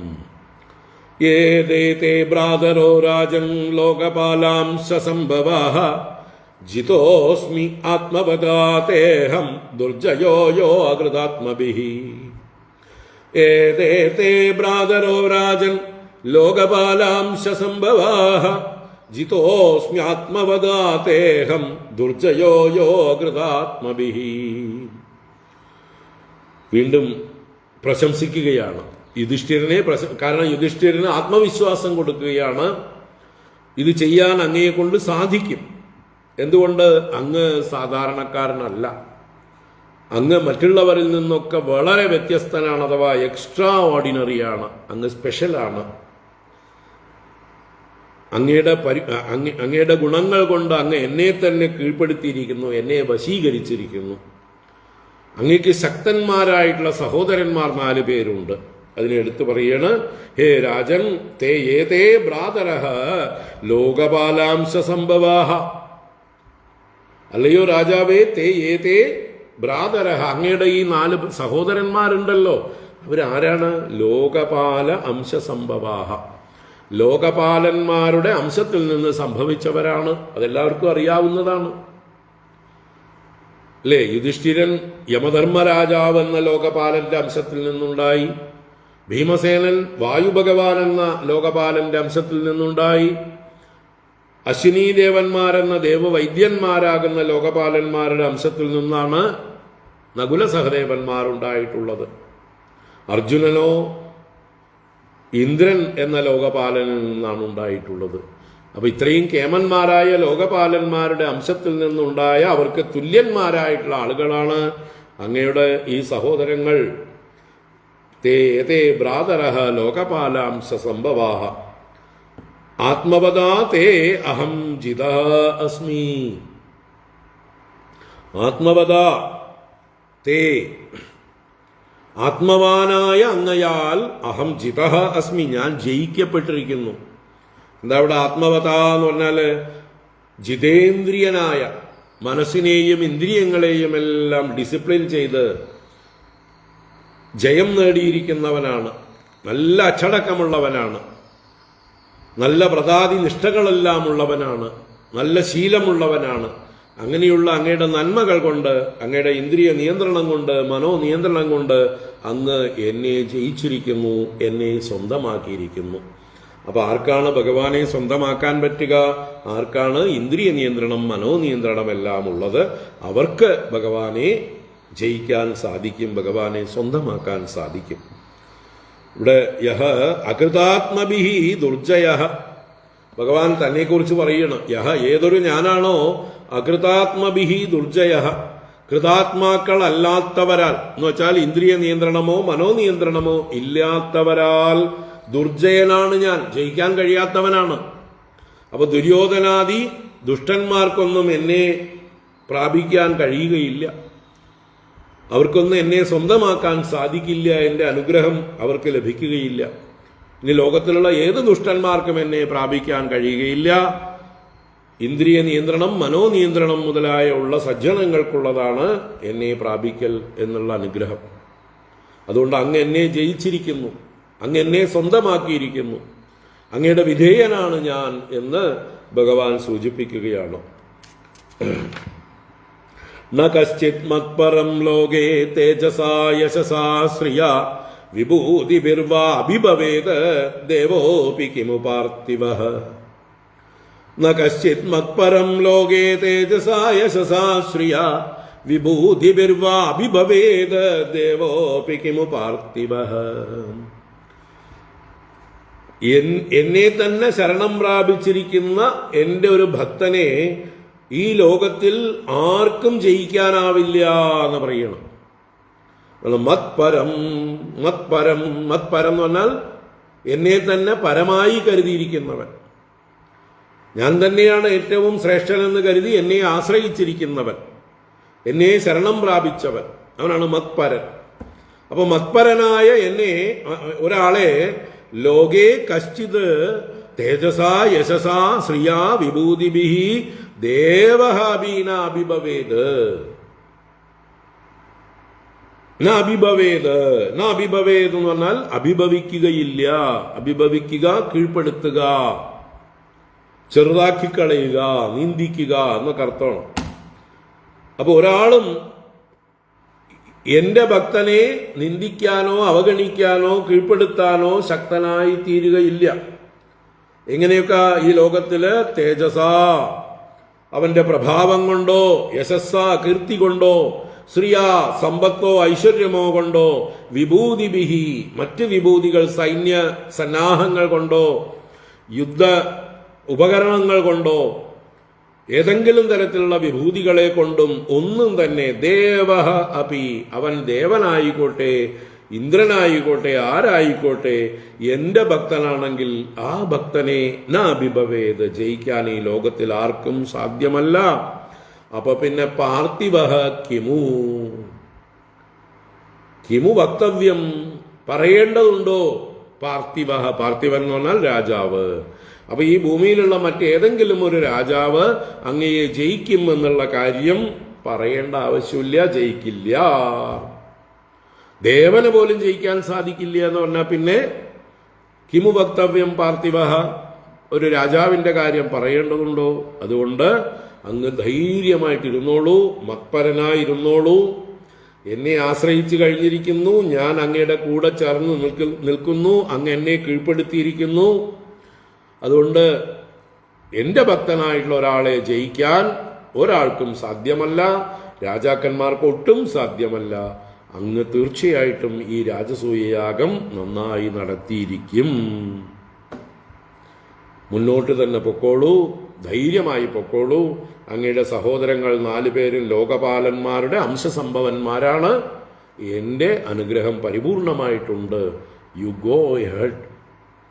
ഏതേതേ ഭ്രാതരോ രാജൻ ലോകപാലാംശ സംഭവാഃ ജിതോസ്മി ആത്മവദാതേഹം ദുർജയോ യോ അകൃതാത്മഭിഃ. ഏതേതേ ഭ്രാതരോ രാജൻ ലോകപാലാംശ സംഭവാഃ ജിതോസ്മ്യാത്മവദാതേഹം ദുർജയോ യോ കൃതാത്മഭിഃ. വീണ്ടും പ്രശംസിക്കുകയാണ് യുധിഷ്ഠിരനെ. കാരണം യുധിഷ്ഠിരന് ആത്മവിശ്വാസം കൊടുക്കുകയാണ്, ഇത് ചെയ്യാൻ അങ്ങയെ കൊണ്ട് സാധിക്കും. എന്തുകൊണ്ട്? അങ്ങ് സാധാരണക്കാരനല്ല, അങ്ങ് മറ്റുള്ളവരിൽ നിന്നൊക്കെ വളരെ വ്യത്യസ്തനാണ്, അഥവാ എക്സ്ട്രാ ഓർഡിനറിയാണ്, അങ്ങ് സ്പെഷ്യലാണ്. അങ്ങയുടെ ഗുണങ്ങൾ കൊണ്ട് അങ്ങ് എന്നെ തന്നെ കീഴ്പ്പെടുത്തിയിരിക്കുന്നു, എന്നെ വശീകരിച്ചിരിക്കുന്നു. അങ്ങക്ക് ശക്തന്മാരായിട്ടുള്ള സഹോദരന്മാർ 4 പേരുണ്ട്. അതിനെ എടുത്തു പറയാണ്, ഹേ രാജൻ, തേ ഏതേ ഭ്രാതരഃ ലോകപാലാംശ സംഭവാഃ. അല്ലയോ രാജാവേ, തേ ഏതേ ഭ്രാതരഃ, അങ്ങയുടെ ഈ 4 സഹോദരന്മാരുണ്ടല്ലോ, അവരാരാണ്? ലോകപാല അംശസംഭവാഃ, ലോകപാലന്മാരുടെ അംശത്തിൽ നിന്ന് സംഭവിച്ചവരാണ്. അതെല്ലാവർക്കും അറിയാവുന്നതാണ് അല്ലേ? യുധിഷ്ഠിരൻ യമധർമ്മരാജാവ് എന്ന ലോകപാലന്റെ അംശത്തിൽ നിന്നുണ്ടായി. ഭീമസേനൻ വായുഭഗവാൻ എന്ന ലോകപാലന്റെ അംശത്തിൽ നിന്നുണ്ടായി. അശ്വിനി ദേവന്മാരെന്ന ദേവവൈദ്യന്മാരാകുന്ന ലോകപാലന്മാരുടെ അംശത്തിൽ നിന്നാണ് നകുല സഹദേവന്മാരുണ്ടായിട്ടുള്ളത്. അർജുനനോ ഇന്ദ്രൻ എന്ന ലോകപാലനിൽ നിന്നാണ് ഉണ്ടായിട്ടുള്ളത്. അപ്പൊ ഇത്രയും കേമന്മാരായ ലോകപാലന്മാരുടെ അംശത്തിൽ നിന്നുണ്ടായ അവർക്ക് തുല്യന്മാരായിട്ടുള്ള ആളുകളാണ് അങ്ങയുടെ ഈ സഹോദരങ്ങൾ. തേ തേ ഭ്രാതരഃ ലോകപാലാംശ സംഭവാഃ ആത്മവദാ തേ അഹം ജിതഃ അസ്മി. ആത്മവദാ തേ, ആത്മവാനായ അങ്ങയാൽ അഹം ജിതഃ അസ്മി, ഞാൻ ജയിക്കപ്പെട്ടിരിക്കുന്നു. എന്താ ഇവിടെ ആത്മവത എന്ന് പറഞ്ഞാല് ജിതേന്ദ്രിയനായ, മനസ്സിനെയും ഇന്ദ്രിയങ്ങളെയും എല്ലാം ഡിസിപ്ലിൻ ചെയ്ത് ജയം നേടിയിരിക്കുന്നവനാണ്, നല്ല അച്ചടക്കമുള്ളവനാണ്, നല്ല വ്രതാദി നിഷ്ഠകളെല്ലാം ഉള്ളവനാണ്, നല്ല ശീലമുള്ളവനാണ്. അങ്ങനെയുള്ള അങ്ങയുടെ നന്മകൾ കൊണ്ട്, അങ്ങയുടെ ഇന്ദ്രിയ നിയന്ത്രണം കൊണ്ട്, മനോനിയന്ത്രണം കൊണ്ട് അങ്ങ് എന്നെ ജയിച്ചിരിക്കുന്നു, എന്നെ സ്വന്തമാക്കിയിരിക്കുന്നു. അപ്പൊ ആർക്കാണ് ഭഗവാനെ സ്വന്തമാക്കാൻ പറ്റുക? ആർക്കാണ് ഇന്ദ്രിയ നിയന്ത്രണം, മനോനിയന്ത്രണം എല്ലാം ഉള്ളത്? അവർക്ക് ഭഗവാനെ ജയിക്കാൻ സാധിക്കും, ഭഗവാനെ സ്വന്തമാക്കാൻ സാധിക്കും. ഇവിടെ യഹ അകൃതാത്മഭിഹി ദുർജയഃ, ഭഗവാൻ തന്നെ കുറിച്ച് പറയണം. യഹ, ഏതൊരു ഞാനാണോ അകൃതാത്മഭിഹി ദുർജയഃ, കൃതാത്മാക്കൾ അല്ലാത്തവരാൽ എന്ന് വെച്ചാൽ ഇന്ദ്രിയ നിയന്ത്രണമോ മനോനിയന്ത്രണമോ ഇല്ലാത്തവരാൽ ദുർജയനാണ് ഞാൻ, ജയിക്കാൻ കഴിയാത്തവനാണ്. അപ്പൊ ദുര്യോധനാദി ദുഷ്ടന്മാർക്കൊന്നും എന്നെ പ്രാപിക്കാൻ കഴിയുകയില്ല, അവർക്കൊന്നും എന്നെ സ്വന്തമാക്കാൻ സാധിക്കില്ല, എൻ്റെ അനുഗ്രഹം അവർക്ക് ലഭിക്കുകയില്ല. ഇനി ലോകത്തിലുള്ള ഏത് ദുഷ്ടന്മാർക്കും എന്നെ പ്രാപിക്കാൻ കഴിയുകയില്ല. ഇന്ദ്രിയ നിയന്ത്രണം, മനോനിയന്ത്രണം മുതലായ ഉള്ള സജ്ജനങ്ങൾക്കുള്ളതാണ് എന്നെ പ്രാപിക്കൽ എന്നുള്ള അനുഗ്രഹം. അതുകൊണ്ട് അങ്ങ് എന്നെ ജയിച്ചിരിക്കുന്നു, അങ്ങ് എന്നെ സ്വന്തമാക്കിയിരിക്കുന്നു, അങ്ങയുടെ വിധേയനാണ് ഞാൻ എന്ന് ഭഗവാൻ സൂചിപ്പിക്കുകയാണ്. ന കശ്ചിത് മത്പരം ലോകേ തേജസാ യശസാ ശ്രിയാ വിഭൂതിഭിർവാ അഭിഭവേത് ദേവോപി കിമു പാർത്ഥിവഃ. ന കശ്ചിത് മത്പരം ലോകേ തേജസാ യശസാ ശ്രിയാ വിഭൂതിഭിർവാ അഭിഭവേത് ദേവോപി കിമു പാർത്ഥിവഃ. എന്നെ തന്നെ ശരണം പ്രാപിച്ചിരിക്കുന്ന എൻ്റെ ഒരു ഭക്തനെ ഈ ലോകത്തിൽ ആർക്കും ജയിക്കാനാവില്ല എന്ന് പറയണം. മത്പരം മത്പരം മത്പരം എന്ന് പറഞ്ഞാൽ എന്നെ തന്നെ പരമായി കരുതിയിരിക്കുന്നവൻ, ഞാൻ തന്നെയാണ് ഏറ്റവും ശ്രേഷ്ഠനെന്ന് കരുതി എന്നെ ആശ്രയിച്ചിരിക്കുന്നവൻ, എന്നെ ശരണം പ്രാപിച്ചവൻ, അവനാണ് മത്പരൻ. അപ്പൊ മത്പരനായ എന്നെ ഒരാളെ ലോകേ കശ്ചിത് തേജസാ യശസാ ശ്രിയാ വിഭൂതിഭിഹി ദേവഃ അഭിഭവേത്. ന അഭിഭവേത്, ന അഭിഭവേത് എന്ന് പറഞ്ഞാൽ അഭിഭവിക്കുകയില്ല, അഭിഭവിക്കുക, കീഴ്പ്പെടുത്തുക, ചെറുതാക്കി കളയുക, നിന്ദിക്കുക എന്നൊക്കെ അർത്ഥമാണ്. അപ്പൊ ഒരാളും എന്റെ ഭക്തനെ നിന്ദിക്കാനോ അവഗണിക്കാനോ കീഴ്പ്പെടുത്താനോ ശക്തനായി തീരുകയില്ല. എങ്ങനെയൊക്കെ ഈ ലോകത്തില് തേജസാ, അവന്റെ പ്രഭാവം കൊണ്ടോ, യശസ്സാ, കീർത്തി കൊണ്ടോ, ശ്രീയാ, സമ്പത്തോ ഐശ്വര്യമോ കൊണ്ടോ, വിഭൂതിഭിഹി, മറ്റ് വിഭൂതികൾ സൈന്യ സന്നാഹങ്ങൾ കൊണ്ടോ, യുദ്ധ ഉപകരണങ്ങൾ കൊണ്ടോ, ഏതെങ്കിലും തരത്തിലുള്ള വിഭൂതികളെ കൊണ്ടും ഒന്നും തന്നെ ദേവഃ അപി, അവൻ ദേവനായിക്കോട്ടെ, ഇന്ദ്രനായിക്കോട്ടെ, ആരായിക്കോട്ടെ, എന്റെ ഭക്തനാണെങ്കിൽ ആ ഭക്തനെ ന അഭിഭവേത്, ജയിക്കാൻ ഈ ലോകത്തിൽ ആർക്കും സാധ്യമല്ല. അപ്പൊ പിന്നെ പാർത്ഥിവഃ കിമു, കിമു വക്തവ്യം, പറയേണ്ടതുണ്ടോ? പാർത്ഥിവഃ, പാർത്ഥിവൻ എന്ന് പറഞ്ഞാൽ രാജാവ്. അപ്പൊ ഈ ഭൂമിയിലുള്ള മറ്റേതെങ്കിലും ഒരു രാജാവ് അങ്ങയെ ജയിക്കും എന്നുള്ള കാര്യം പറയേണ്ട ആവശ്യമില്ല, ജയിക്കില്ല. ദേവന് പോലും ജയിക്കാൻ സാധിക്കില്ല എന്ന് പറഞ്ഞാൽ പിന്നെ കിമു വക്തവ്യം പാർത്ഥിവഃ, ഒരു രാജാവിന്റെ കാര്യം പറയേണ്ടതുണ്ടോ? അതുകൊണ്ട് അങ്ങ് ധൈര്യമായിട്ടിരുന്നോളൂ, മത്പരനായിരുന്നോളൂ. എന്നെ ആശ്രയിച്ചു കഴിഞ്ഞിരിക്കുന്നു, ഞാൻ അങ്ങയുടെ കൂടെ ചേർന്ന് നിൽക്കുന്നു, അങ്ങ് എന്നെ കീഴ്പ്പെടുത്തിയിരിക്കുന്നു. അതുകൊണ്ട് എൻ്റെ ഭക്തനായിട്ടുള്ള ഒരാളെ ജയിക്കാൻ ഒരാൾക്കും സാധ്യമല്ല, രാജാക്കന്മാർക്ക് ഒട്ടും സാധ്യമല്ല. അങ്ങ് തീർച്ചയായിട്ടും ഈ രാജസൂയയാഗം നന്നായി നടത്തിയിരിക്കും. മുന്നോട്ട് തന്നെ പൊക്കോളൂ, ധൈര്യമായി പൊക്കോളൂ. അങ്ങയുടെ സഹോദരങ്ങൾ 4 പേരും ലോകപാലന്മാരുടെ അംശസംഭവന്മാരാണ്. എൻ്റെ അനുഗ്രഹം പരിപൂർണമായിട്ടുണ്ട്. You go head,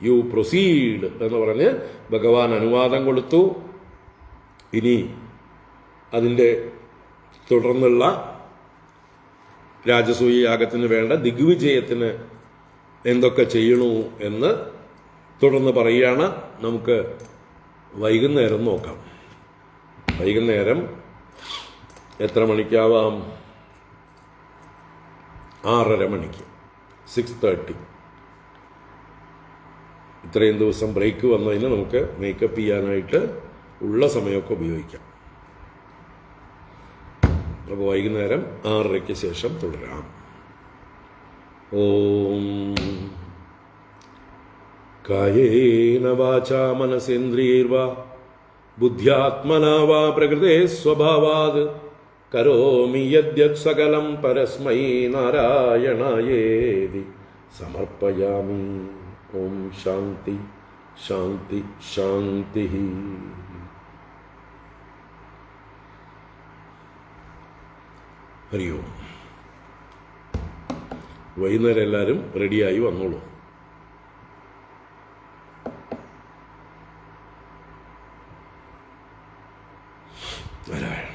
you proceed എന്ന് പറഞ്ഞ് ഭഗവാൻ അനുവാദം കൊടുത്തു. ഇനി അതിൻ്റെ തുടർന്നുള്ള രാജസൂയ യാഗത്തിന് വേണ്ട ദിഗ്വിജയത്തിന് എന്തൊക്കെ ചെയ്യണു എന്ന് തുടർന്ന് പറയുകയാണ്. നമുക്ക് വൈകുന്നേരം നോക്കാം. വൈകുന്നേരം എത്ര മണിക്കാവാം? 6:30 മണിക്ക്, 6:30. ഇത്രയും ദിവസം ബ്രേക്ക് വന്നതിന് നമുക്ക് മേക്കപ്പ് ചെയ്യാനായിട്ട് ഉള്ള സമയമൊക്കെ ഉപയോഗിക്കാം. അപ്പോൾ വൈകുന്നേരം 6:30 ശേഷം തുടരാം. ഓം കായേന വാചാ മനസേന്ദ്രിയൈർവാ ബുദ്ധ്യാത്മനാ വാ പ്രകൃതേ സ്വഭാവാത് കരോമി യദ്യത് സകലം പരസ്മൈ നാരായണായേതി സമർപ്പയാമി. ഓം ശാന്തി ശാന്തി ശാന്തി. ഹരി ഓം. വൈകുന്നേരം എല്ലാവരും റെഡിയായി വന്നോളൂ. നാരായണ.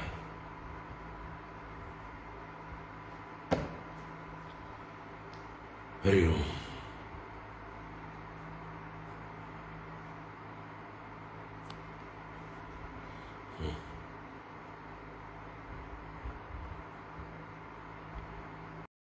ഹരി ഓം.